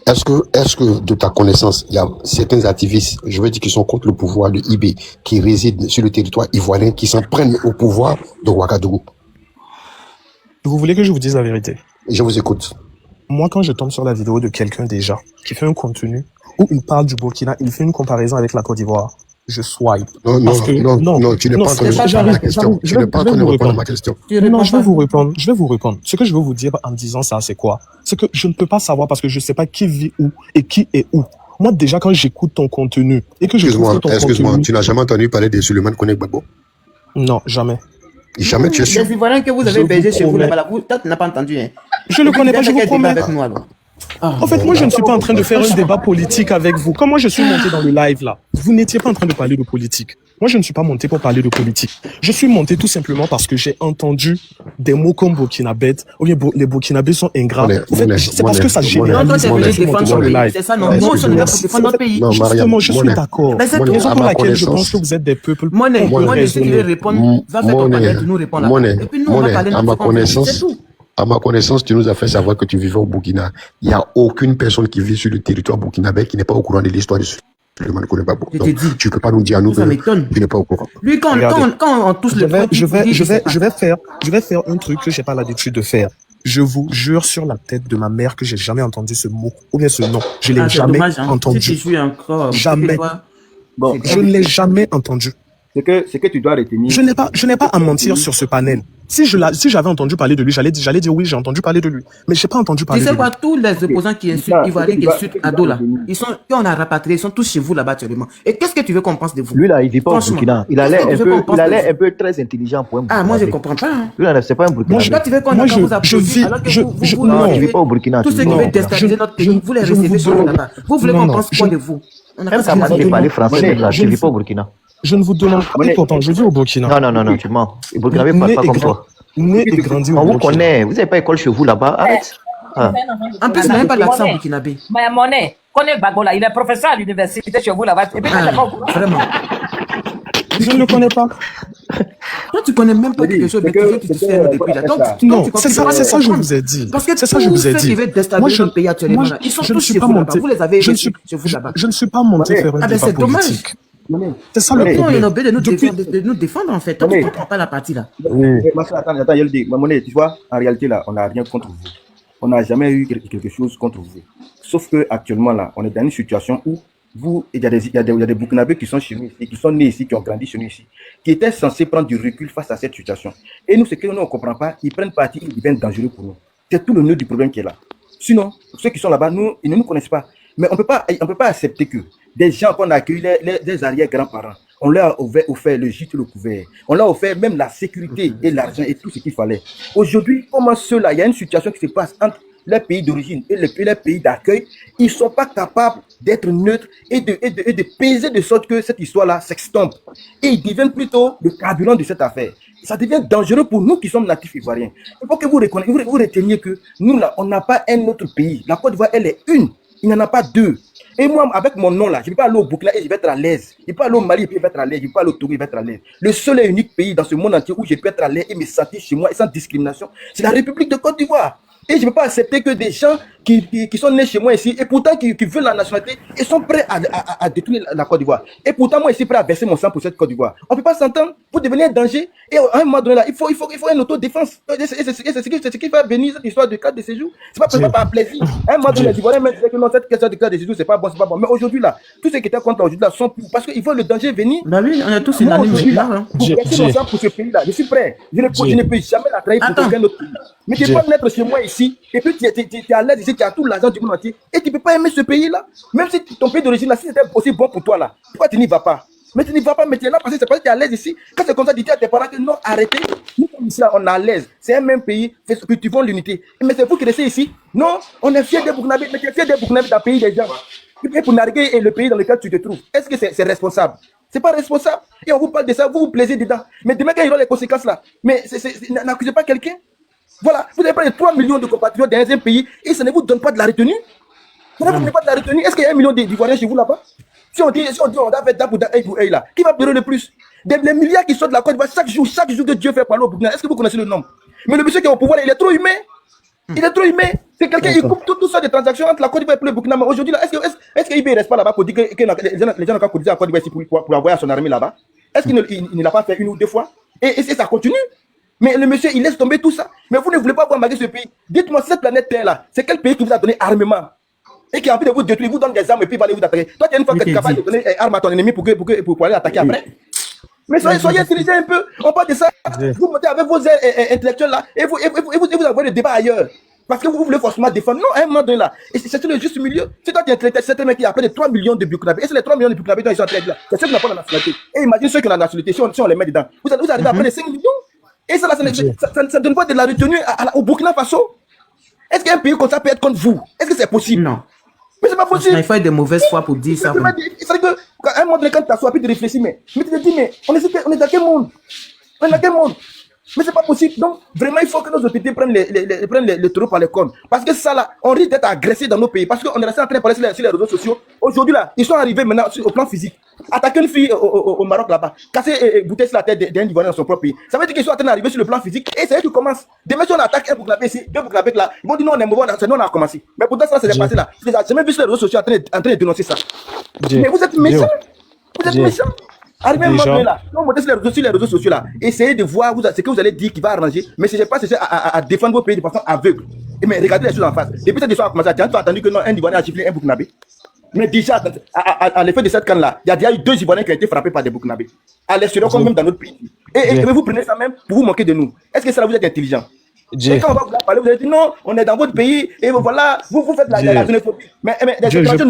Est-ce que, de ta connaissance, il y a certains activistes, je veux dire, qui sont contre le pouvoir de IB, qui résident sur le territoire ivoirien, qui s'en prennent au pouvoir de Ouagadougou? Vous voulez que je vous dise la vérité? Je vous écoute. Moi, quand je tombe sur la vidéo de quelqu'un déjà, qui fait un contenu, où il parle du Burkina, il fait une comparaison avec la Côte d'Ivoire, je swipe. Non, tu n'es pas en train de répondre à ma question. Tu n'es pas en train de répondre à ma question. Non, je vais vous répondre. Ce que je veux vous dire en disant ça, c'est quoi? C'est que je ne peux pas savoir parce que je ne sais pas qui vit où et qui est où. Moi, déjà, quand j'écoute ton contenu et que je trouve ton contenu... Excuse-moi, tu n'as jamais entendu parler de Suleiman Kone Gbagbo? Non, jamais. Jamais, tu es sûr? Les Ivoiriens que vous avez hébergés chez vous là-bas, toi, tu n'as pas entendu. Hein. Je ne le connais pas, je vous promets. En fait, moi, je ne suis pas en train de faire un débat politique avec vous. Quand moi, je suis monté dans le live, là, vous n'étiez pas en train de parler de politique. Moi, je ne suis pas monté pour parler de politique. Je suis monté tout simplement parce que j'ai entendu des mots comme burkinabé, ou bien les burkinabés sont ingrats. C'est parce que ça généralise. C'est ça, non. Nous, on est là pour défendre notre pays. Justement, je suis d'accord. C'est la raison pour laquelle je pense que vous êtes des peuples. Moi, si tu veux répondre, va faire ton panel, tu nous réponds là. Et puis nous, on va parler de notre connaissance. C'est tout. À ma connaissance, tu nous as fait savoir que tu vivais au Burkina. Il n'y a aucune personne qui vit sur le territoire burkinabé qui n'est pas au courant de l'histoire de Suleiman Kone Gbagbo. Donc, tu ne peux pas nous dire à nous que tu n'es pas au courant. Lui, quand on touche le je vais faire un truc que j'ai pas l'habitude de faire. Je vous jure sur la tête de ma mère que j'ai jamais entendu ce mot ou bien ce nom. Je l'ai jamais entendu. Jamais. Bon, je ne l'ai jamais entendu. Ce que tu dois retenir. Je n'ai pas à mentir sur ce panel. Si j'avais entendu parler de lui, j'allais dire oui, j'ai entendu parler de lui. Mais je n'ai pas entendu parler de lui. Tu sais quoi, tous les opposants qui insultent Ivoiriens, qui insultent Ado là, quand on a rapatrié, ils sont tous chez vous là-bas actuellement. Et qu'est-ce que tu veux qu'on pense de vous? Lui là, il ne vit pas au Burkina. Il a l'air un peu très intelligent pour un Burkina. Ah, moi je ne comprends pas. Hein. Lui là, c'est pas un Burkina. Moi, tu veux qu'on vous applaudisse alors que vous non, il ne vit pas au Burkina. Tous ceux qui veulent déstabiliser notre pays, vous les recevez sur là-bas. Vous voulez qu'on pense quoi de vous? Même sa manière de parler français, là, il ne vit pas au Burkina. Je ne vous demande pas. Pourtant, je vis au Burkina. Non, tu mens. Le Burkinabé ne parle pas comme toi. Né et grandi au Burkina. On vous Burkina. connaît. Vous n'avez pas école chez vous là-bas. Arrête. En plus, il n'a même pas d'accent burkinabé. Mais Monet, Kone Gbagbo là, il est professeur à l'université chez vous là-bas. Et puis, vraiment. Je ne le connais pas. Toi, tu connais même pas quelque chose de que tu sais depuis là. Non, c'est ça, je vous ai dit. Parce que c'est ça, je vous ai dit. Moi, je pays actuellement là. Ils sont tous chez vous là-bas. Vous les avez chez vous là-bas. Je ne suis pas monté faire un débat politique. C'est ça le problème. On est obligé de nous défendre en fait. Tu ne comprends pas la partie là. Attends, je le dis. Mamoné, tu vois, en réalité là, on n'a rien contre vous. On n'a jamais eu quelque chose contre vous. Sauf que actuellement là, on est dans une situation où il y a des Burkinabés qui sont chez nous ici, qui sont nés ici, qui ont grandi chez nous ici, qui étaient censés prendre du recul face à cette situation. Et nous, ce que nous, on ne comprend pas, ils prennent parti, ils deviennent dangereux pour nous. C'est tout le nœud du problème qui est là. Sinon, ceux qui sont là-bas, ils ne nous connaissent pas. Mais on peut pas accepter que des gens qu'on a accueillis, des arrière-grands-parents, on leur a offert le gîte et le couvert. On leur a offert même la sécurité et l'argent et tout ce qu'il fallait. Aujourd'hui, comment ceux-là, il y a une situation qui se passe entre les pays d'origine et les pays d'accueil, ils ne sont pas capables d'être neutres et de peser de sorte que cette histoire-là s'extompe. Et ils deviennent plutôt le carburant de cette affaire. Ça devient dangereux pour nous qui sommes natifs ivoiriens. Il faut que vous reteniez que nous, là, on n'a pas un autre pays. La Côte d'Ivoire, elle est une. Il n'y en a pas deux. Et moi, avec mon nom là, je ne vais pas aller au Burkina et je vais être à l'aise. Je ne vais pas aller au Mali et je vais être à l'aise. Je ne vais pas aller au Togo et je vais être à l'aise. Le seul et unique pays dans ce monde entier où je peux être à l'aise et me sentir chez moi et sans discrimination, c'est la République de Côte d'Ivoire. Et je ne peux pas accepter que des gens qui sont nés chez moi ici et pourtant qui veulent la nationalité et sont prêts à détruire la Côte d'Ivoire. Et pourtant, moi, je suis prêt à verser mon sang pour cette Côte d'Ivoire. On ne peut pas s'entendre pour devenir un danger. Et à un moment donné, là, il faut une autodéfense. Et c'est ce qui fait venir cette histoire de carte de séjour. Ce n'est pas par plaisir. À un moment donné, les Ivoiriens disent que non, cette question de carte de séjour, ce n'est pas bon, c'est pas bon. Mais aujourd'hui, là, tous ceux qui étaient contre aujourd'hui, là, sont pour. Parce qu'ils voient le danger venir. Bah oui, on est tous unanimes. Pour verser mon sang pour ce pays-là, je suis prêt. Je ne peux jamais la trahir pour aucun autre pays. Mais tu peux pas naître chez moi ici, et puis tu es à l'aise ici, tu as tout l'argent du monde entier, et tu ne peux pas aimer ce pays-là. Même si ton pays d'origine, là, si c'était aussi bon pour toi, là, pourquoi tu n'y vas pas? Mais tu n'y vas pas maintenant parce que c'est parce que tu es à l'aise ici. Quand c'est comme ça, dis à tes parents que non, arrêtez. Nous, comme ici, là, on est à l'aise. C'est un même pays, cultivons l'unité. Mais c'est vous qui restez ici. Non, on est fiers des Burkinabés, mais tu es fier des Burkinabés dans le pays des gens. Tu es pour narguer le pays dans lequel tu te trouves. Est-ce que c'est responsable? C'est pas responsable. Et on vous parle de ça, vous vous plaisez dedans. Mais demain, quand il y aura les conséquences là, mais n'accusez pas quelqu'un. Voilà, vous avez près de 3 millions de compatriotes dans un pays et ça ne vous donne pas de la retenue. Vous n'avez pas de la retenue. Est-ce qu'il y a 1 million d'Ivoiriens chez vous là-bas? Si on dit on a fait d'A pour A là, qui va pleurer le plus? Les milliards qui sortent de la Côte d'Ivoire chaque jour que Dieu fait parler au Burkina. Est-ce que vous connaissez le nombre? Mais le monsieur qui est au pouvoir, il est trop humain. Il est trop humain. C'est quelqu'un qui coupe tout ça des transactions entre la Côte d'Ivoire et le Burkina. Mais aujourd'hui, est-ce qu'il ne reste pas là-bas pour dire que les gens ont cotisé à la Côte d'Ivoire pour envoyer son armée là-bas? Est-ce qu'il ne l'a pas fait 1 ou 2 fois? Et ça continue. Mais le monsieur, il laisse tomber tout ça. Mais vous ne voulez pas voir malgré ce pays. Dites-moi, cette planète Terre là, c'est quel pays qui vous a donné armement? Et qui a envie de vous détruire, vous donne des armes et puis il va aller vous attaquer. Toi, tu as une fois que tu es capable de donner des armes à ton ennemi pour aller attaquer après. Mais soyez intelligents un peu. On parle de ça. Vous montez avec vos ailes intellectuelles là et vous envoyez le débat ailleurs. Parce que vous voulez forcément défendre. Non, à un moment donné là. Et c'est le juste milieu. C'est toi qui es intellectuel. C'est un mec qui a appelé 3 millions de Burkinabés. Et c'est les 3 millions de Burkinabés dont ils sont en train de là. C'est ceux qui n'ont pas la nationalité. Et imagine ceux qui ont la nationalité. Si on les met dedans. Vous arrivez à appeler 5 millions. Et ça ne donne pas de la retenue au Burkina Faso. Est-ce qu'un pays comme ça peut être contre vous? Est-ce que c'est possible? Non. Mais c'est pas possible. Il faut être de mauvaise foi pour dire ça. C'est que qu'à un moment donné, quand tu t'assois, puis tu réfléchis, mais tu te dis, mais on est dans quel monde? On est dans quel monde? Mais c'est pas possible. Donc, vraiment, il faut que nos autorités prennent les taureaux par les cornes. Parce que ça, là, on risque d'être agressé dans nos pays. Parce qu'on est resté en train de parler sur les réseaux sociaux. Aujourd'hui, là, ils sont arrivés maintenant au plan physique. Attaquer une fille au Maroc, là-bas. Casser bouteille sur la tête d'un Ivoirien dans son propre pays. Ça veut dire qu'ils sont en train d'arriver sur le plan physique. Et c'est eux qui commencent. Demain, si on attaque un Burkinabé ici, 2 Burkinabés là, ils vont dire non, on est mauvais, c'est nous, on a commencé. Mais pourtant, ça, c'est passé là. J'ai même vu sur les réseaux sociaux en train de dénoncer ça. Mais vous êtes méchants. Vous êtes méchants. Arrivez à un moment donné là, non, montez sur les réseaux sociaux là, essayez de voir ce que vous allez dire qui va arranger, mais ce n'est pas à défendre vos pays de façon aveugle. Mais regardez les choses en face. Depuis cette histoire a commencé, tu as entendu que non, un Ivoirien a giflé un Burkinabé. Mais déjà, à l'effet de cette canne là, il y a déjà eu 2 Ivoiriens qui ont été frappés par des Burkinabés. À l'extérieur, comme même dans notre pays. Et vous prenez ça même pour vous moquer de nous. Est-ce que ça là, vous êtes intelligent? Et quand on va vous parler, vous allez dire non, on est dans votre pays, et voilà, vous faites la xénophobie. Mais des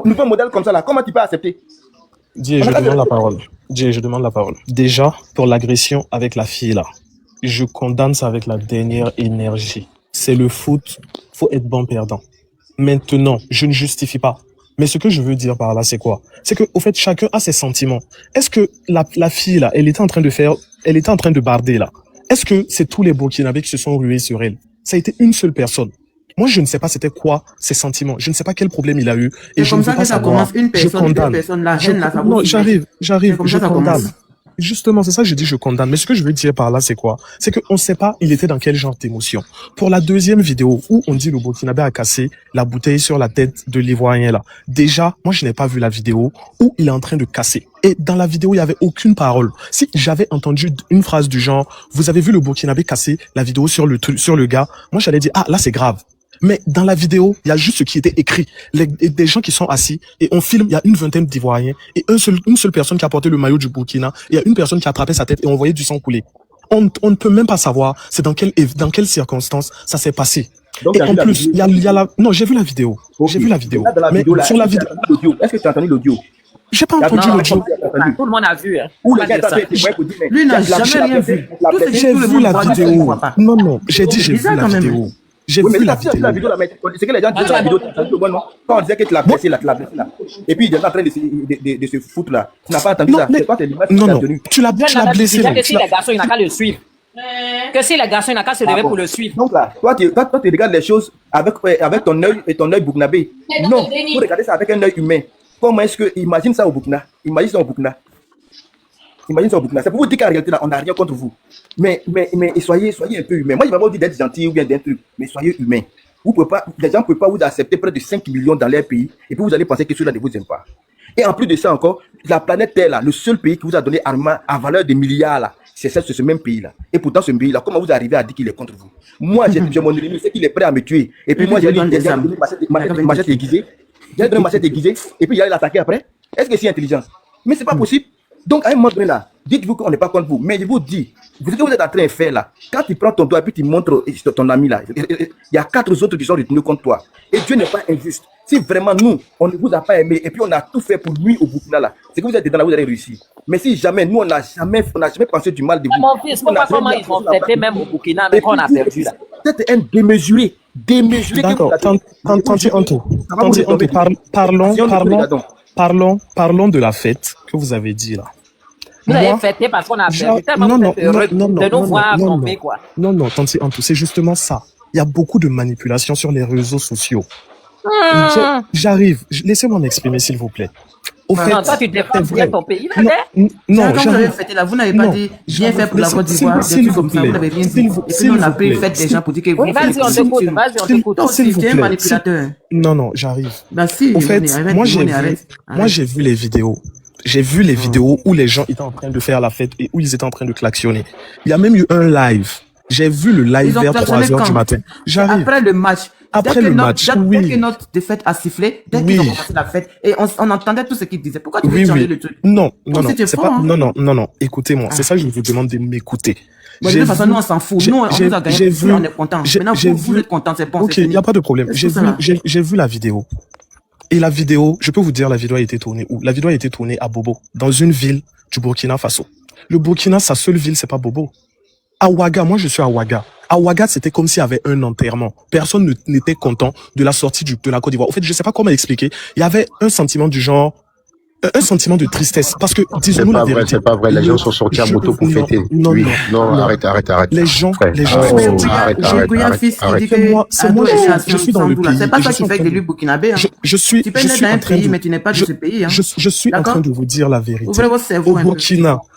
nouveaux modèles comme ça là, comment tu peux accepter? Je demande la parole. Je demande la parole. Déjà, pour l'agression avec la fille là, je condamne ça avec la dernière énergie. C'est le foot, faut être bon perdant. Maintenant, je ne justifie pas. Mais ce que je veux dire par là, c'est quoi? C'est que, au fait, chacun a ses sentiments. Est-ce que la fille là, elle était en train de barder là? Est-ce que c'est tous les Burkinabés qui se sont rués sur elle? Ça a été une seule personne. Moi, je ne sais pas c'était quoi ses sentiments. Je ne sais pas quel problème il a eu. Et je ne veux pas savoir. Je condamne. Non, j'arrive, je condamne. Justement, c'est ça que je dis, je condamne. Mais ce que je veux dire par là, c'est quoi? C'est qu'on ne sait pas, il était dans quel genre d'émotion. Pour la deuxième vidéo, où on dit le Burkinabé a cassé la bouteille sur la tête de l'Ivoirien là. Déjà, moi, je n'ai pas vu la vidéo où il est en train de casser. Et dans la vidéo, il n'y avait aucune parole. Si j'avais entendu une phrase du genre, vous avez vu le Burkinabé casser la vidéo sur le gars, moi, j'allais dire, ah, là, c'est grave. Mais dans la vidéo, il y a juste ce qui était écrit. Des gens qui sont assis et on filme, il y a une vingtaine d'Ivoiriens et une seule personne qui a porté le maillot du Burkina. Il y a une personne qui a attrapé sa tête et on voyait du sang couler. On ne peut même pas savoir c'est dans quelles circonstances ça s'est passé. Donc, et en plus, il y a la... Non, j'ai vu la vidéo. Okay. J'ai vu la vidéo. Mais sur la vidéo... Est-ce que tu as entendu l'audio? J'ai pas entendu l'audio. Tout le monde a vu. Hein. Lui n'a jamais rien vu. J'ai vu la vidéo. Non, j'ai dit j'ai vu la vidéo. J'ai vu la vidéo. C'est que les gens disent la vidéo, quand on disait que tu l'as blessé là, et puis il est en train de se foutre là. Tu n'as pas entendu ça. Non, tu l'as blessé là. Que si les garçons, il n'a qu'à le suivre. Que si les garçons, il n'a qu'à se lever pour le suivre. Donc là, toi, tu regardes les choses avec ton œil et ton œil burkinabé. Non, vous regardez ça avec un œil humain. Comment est-ce que, imagine ça au Burkina. Imagine ça au Burkina. C'est pour vous dire qu'en réalité, là, on n'a rien contre vous. Mais soyez un peu humain. Moi, je ne vais pas vous dire d'être gentil ou bien d'un truc, mais soyez humain. Les gens ne peuvent pas vous accepter près de 5 millions dans leur pays, et puis vous allez penser que ceux-là ne vous aiment pas. Et en plus de ça encore, la planète Terre, là, le seul pays qui vous a donné armement à valeur de milliards, là, c'est ce même pays-là. Et pourtant, ce pays-là, comment vous arrivez à dire qu'il est contre vous? Moi, j'ai mon ennemi, c'est qu'il est prêt à me tuer. Et puis moi, j'ai donné une machette aiguisée. Et puis il allait l'attaquer après. Est-ce que c'est intelligent? Mais c'est pas possible. Donc, à un moment donné là, dites-vous qu'on n'est pas contre vous. Mais je vous dis, ce que vous êtes en train de faire là, quand tu prends ton doigt et puis tu montres ton ami là, il y a 4 autres qui sont retenus contre toi. Et Dieu n'est pas injuste. Si vraiment nous, on ne vous a pas aimé et puis on a tout fait pour nuire au Burkina là, c'est que vous êtes dedans là, vous allez réussir. Mais si jamais, nous, on n'a jamais pensé du mal de vous. Mon fils, pourquoi comment ils ont traité même au Burkina, mais qu'on a perdu là? C'est un démesuré. D'accord, Tanti Anto, parlons de la fête que vous avez dit là. Vous avez fêté parce qu'on a perdu. Tellement vous êtes heureux de nous voir tomber, quoi. Non, Tanti Anto, c'est justement ça. Il y a beaucoup de manipulation sur les réseaux sociaux. J'arrive, laissez-moi m'exprimer s'il vous plaît. Au fait, non, toi tu défends bien ton pays là, non, quand vous avez fêté là, vous n'avez pas dit bien fait pour la Côte d'Ivoire, des trucs comme ça, vous n'avez rien dit. Et puis on a pris fête des gens pour dire que vous vas-y, on t'écoute. Tu es un manipulateur. Non, j'arrive. Bah si, au fait, moi j'ai vu les vidéos. J'ai vu les vidéos où les gens étaient en train de faire la fête et où ils étaient en train de klaxonner. Il y a même eu un live. J'ai vu le live vers 3h du matin. J'arrive. Après le match. Après le match, oui. Dès que notre défaite a sifflé, dès qu'ils ont commencé la fête, et on entendait tout ce qu'ils disaient. Pourquoi tu veux changer le truc? Non, c'est pas, non, écoutez-moi. C'est ça que je vous demande de m'écouter. De toute façon, nous, on s'en fout. Nous, on nous a gagné, on est contents. Maintenant, vous êtes contents, c'est bon. Ok, il n'y a pas de problème. J'ai vu la vidéo. Et la vidéo, je peux vous dire, la vidéo a été tournée où? La vidéo a été tournée à Bobo, dans une ville du Burkina Faso. Le Burkina, sa seule ville, c'est pas Bobo. À Ouaga, moi je suis à Ouaga. À Ouaga, c'était comme s'il y avait un enterrement. Personne n'était content de la sortie de la Côte d'Ivoire. En fait, je sais pas comment expliquer. Il y avait un sentiment du genre, un sentiment de tristesse. Parce que, disons-nous la vérité. C'est pas vrai, les gens sont sortis à moto pour fêter. Non, arrête. Les gens c'est moi, je suis dans le pays. C'est pas ça qui fait que t'es burkinabé. Tu peux naître dans un pays, mais tu n'es pas de ce pays. Je suis en train de vous dire la vérité.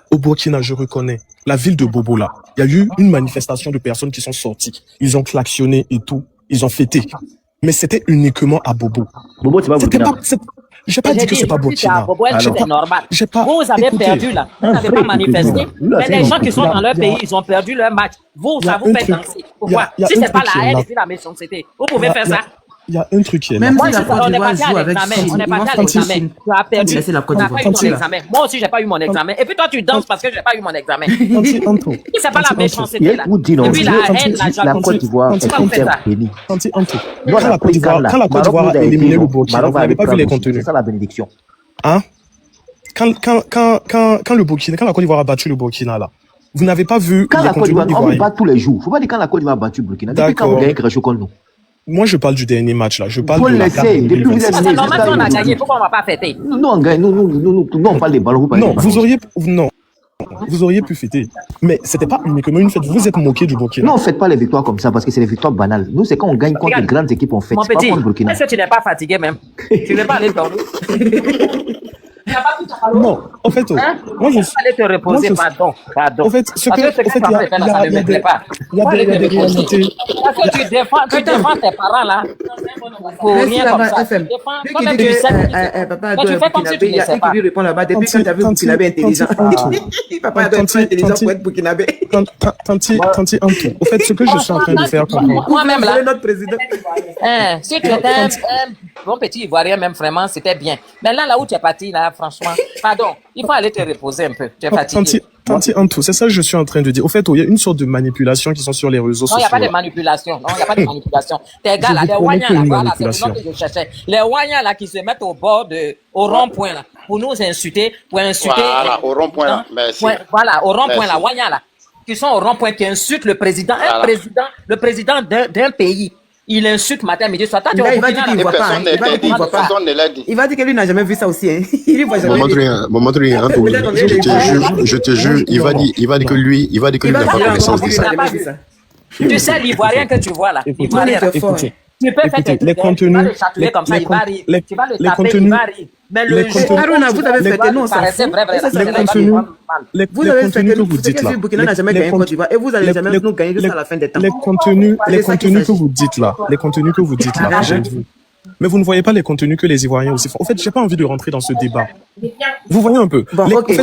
Au Burkina, je reconnais, la ville de Bobo là, il y a eu une manifestation de personnes qui sont sorties. Ils ont klaxonné et tout. Ils ont fêté. Mais c'était uniquement à Bobo. Bobo, c'est pas Burkina. J'ai pas dit que c'est pas Burkina. C'est normal. Vous avez perdu là. Vous n'avez pas manifesté. Mais les gens qui sont dans leur pays, ils ont perdu leur match. Vous, ça vous fait danser. Pourquoi? Si c'est pas la haine et puis la méchanceté, vous pouvez faire ça. Il y a un truc qui est là. Même moi, si la Côte d'Ivoire joue avec Chine, on n'est pas à l'examen. Tu as perdu. Tu n'as pas eu mon examen. Moi aussi, j'ai pas eu mon examen. Et puis toi, tu danses parce que j'ai pas eu mon examen. C'est pas la méchanceté là. Et puis la haine, la Côte d'Ivoire est intervenue. Quand la Côte d'Ivoire a éliminé le Burkina, vous n'avez pas vu les contenus. C'est ça la bénédiction. Hein? Quand la Côte d'Ivoire a battu le Burkina là, vous n'avez pas vu quand la Côte d'Ivoire, on bat tous les jours. Faut pas dire quand la Côte d'Ivoire a battu le Burkina. Depuis quand vous gagnez quelque chose contre nous? Moi, je parle du dernier match, là. Je parle de la carte. C'est normal qu'on a gagné. Pourquoi on va pas fêter? Nous, on gagne. Nous, on parle des ballons. Non, vous auriez pu fêter. Mais c'était pas uniquement une fête. Vous vous êtes moqué du Burkina. Non, on fête pas les victoires comme ça parce que c'est des victoires banales. Nous, c'est quand on gagne contre les grandes équipes, on fête. Mon petit, est-ce que tu n'es pas fatigué même? Tu ne veux pas aller dormir? Non, en fait, moi je allais te reposer, pardon. En fait, il y a des réalités. Parce que tu défends tes parents là. Pour rien comme ça. Papa, tu fais comme si tu ne sais pas. Il répond là-bas depuis quand tu as vu Burkinabé intelligent. Papa doit être intelligent pour être Burkinabé. Tanti Anto. Au fait, ce que je suis en train de faire moi-même là. Notre président. Si tu étais un bon petit Ivoirien même vraiment, c'était bien. Mais là où tu es parti là, franchement, pardon, il faut aller te reposer un peu. Tu es fatigué. Tanti Anto, c'est ça que je suis en train de dire. Au fait, il y a une sorte de manipulation qui sont sur les réseaux sociaux. Non, il n'y a pas de manipulation. Non, il n'y a pas de manipulation. Tes gars là, les Wanyas là, voilà, c'est le nom que je cherchais. Les Wanyas là qui se mettent au rond-point là, pour nous insulter, Voilà, au rond-point là. Merci. Voilà, au rond-point là, Wanyas là, qui sont au rond-point, qui insultent le président, le président d'un pays. Il insulte matin, midi, soir. Il va dire qu'il ne voit pas. Il va dire que lui n'a jamais vu ça aussi. Il ne voit jamais. Je te jure, il va dire que lui n'a pas connaissance de ça. Tu sais, l'Ivoirien que tu vois là, l'Ivoirien, tu peux faire tes trucs, tu vas le chatouiller comme ça, il va rire. Tu vas le taper, il va rire. Mais le jeu, Aruna, vous avez fêté, nous on s'en fout. Vous avez fêté, nous, vous dites là. Burkina n'a jamais gagné Côte d'Ivoire et vous allez jamais nous gagner jusqu'à la fin des temps. Les contenus que vous dites là, j'ai vu. Mais vous ne voyez pas les contenus que les Ivoiriens aussi font. En fait, j'ai pas envie de rentrer dans ce débat. Vous voyez un peu. Moi, on était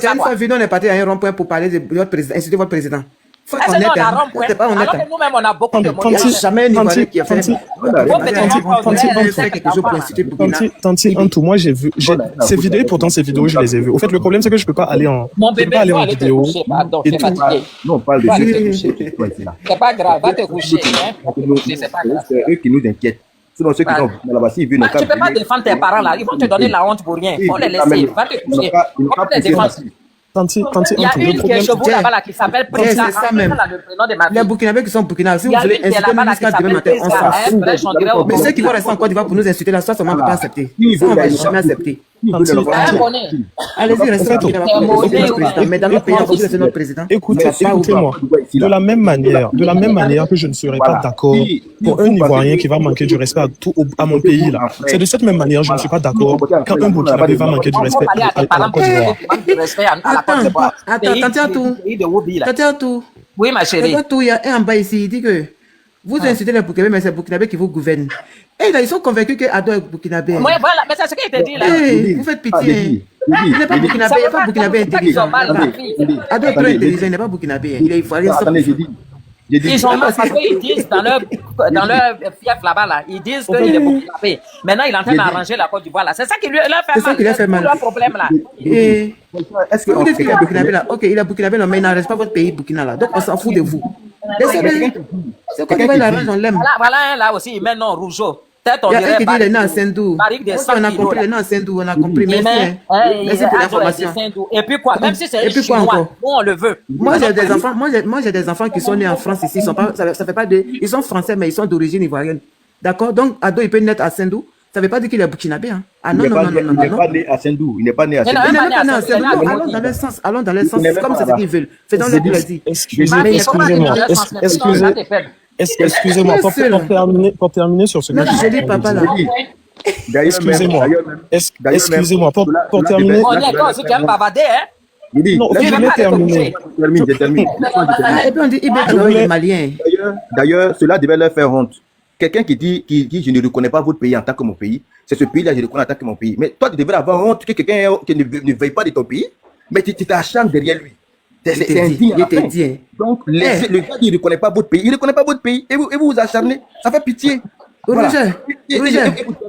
une fois venu, on est parti à un rond-point pour parler de votre président, insulter votre président. Faut Est-ce être que nous, honnête, on a hein. rond-point? C'est pas honnête, Alors hein. que nous-mêmes, on a beaucoup de Il n'y moyens. a jamais un Ivoirien qui a fait. Tanti, Antou, moi j'ai vu ces vidéos, pourtant ces vidéos je les ai vues. Au fait, le problème c'est que je peux pas aller en Mon je peux bébé, pas aller va en aller te vidéo coucher, pardon, et t'es tout. fatigué. Non, on parle de Va ceux aller qui te nous coucher. inquiètent là. C'est pas grave, va te coucher. Hein. C'est pas grave. C'est eux qui nous inquiètent. Sinon, ceux qui sont là-bas, s'ils viennent, Tu peux pas défendre tes parents là. Ils vont te donner la honte pour rien. Faut les laisser. Va te coucher. On peut les défendre. Tanti, Il y a Antou, le une qui est problème chez vous là-bas là, qui s'appelle Prisa. C'est ça même. Le prénom de ma Les fille. Burkinabés qui sont Burkinabés, si Il y vous a voulez une qui est insulter là-bas nous là qui jusqu'à demain s'appelle matin, on s'en Prisa. fout. Brèche, on dirait au Mais Congo. ceux qui vont rester en Côte d'Ivoire pour nous insulter là, ça, on ne peut pas accepter. Ça, on ne va jamais accepter. Tanti, C'est un bonnet. Allez-y, restez en Burkina Faso, c'est notre président. Mais dans notre pays, on va c'est notre président. Écoutez-moi, de la même manière que je ne serais pas d'accord pour un Ivoirien qui va manquer du respect à mon pays là. C'est de cette même manière je ne suis pas d'accord quand un Burkinabé va manquer du respect à la Côte d'Ivoire. Attends, tout. Oui, ma chérie. Il y a un en bas ici, il dit que vous insultez les Burkinabés, mais c'est les Burkinabés qui vous gouvernent. Et là, ils sont convaincus que Ado est Burkinabé. Oui, voilà, mais c'est ce qu'il te dit là. Vous faites pitié. Il n'est pas Burkinabé, il n'est pas Burkinabé intelligent. Ado est trop intelligent, il n'est pas Burkinabé. Il est ivoirien. Ils ont mal parce qu'ils disent dans leur fief là-bas, là, ils disent qu'il est Burkinabé. Maintenant, il est en train d'arranger la Côte d'Ivoire là. C'est ça qui leur fait mal. C'est ça qui leur fait mal. C'est leur problème là. Est-ce que vous dites qu'il est Burkinabé là? Ok, il est Burkinabé là, mais il n'arrête pas votre pays Burkina là. Donc on s'en fout de vous. Laissez-le. C'est Côte d'Ivoire, il arrange, on l'aime. Voilà, là aussi, il met non rougeau. Il y a un qui dit les noms à Sendou. On a compris les noms à Sendou, on a compris. Merci. Merci pour l'information. Et puis quoi? Même si c'est chinois, nous on le veut. Moi j'ai des enfants qui sont nés en France ici. Ça fait pas de. Ils sont français mais ils sont d'origine ivoirienne. D'accord? Donc Ado il peut naître à Sendou. Ça ne veut pas dire qu'il est burkinabé. Hein? Ah non, non, non, non, non. Il n'est pas né à Sendou. Il n'est pas né à Sendou. Il n'est pas né à Sendou. Allons dans le sens. Allons dans le sens. Comme c'est ce qu'ils veulent. Faisons-le plaisir. Excusez-moi, pour terminer sur ce que je dis, papa là. Excusez-moi, pour terminer. On est encore ceux qui aiment bavader, hein? Non, je vais terminer. Je termine. Et puis on dit, il est malien. D'ailleurs, cela devait leur faire honte. Quelqu'un qui dit, je ne reconnais pas votre pays en tant que mon pays, c'est ce pays-là, je le reconnais en tant que mon pays. Mais toi, tu devrais avoir honte que quelqu'un qui ne veille pas de ton pays, mais tu t'acharnes derrière lui. C'est indigne. Donc, le gars qui ne reconnaît pas votre pays, il ne reconnaît pas votre pays, et vous vous acharnez, ça fait pitié. Voilà.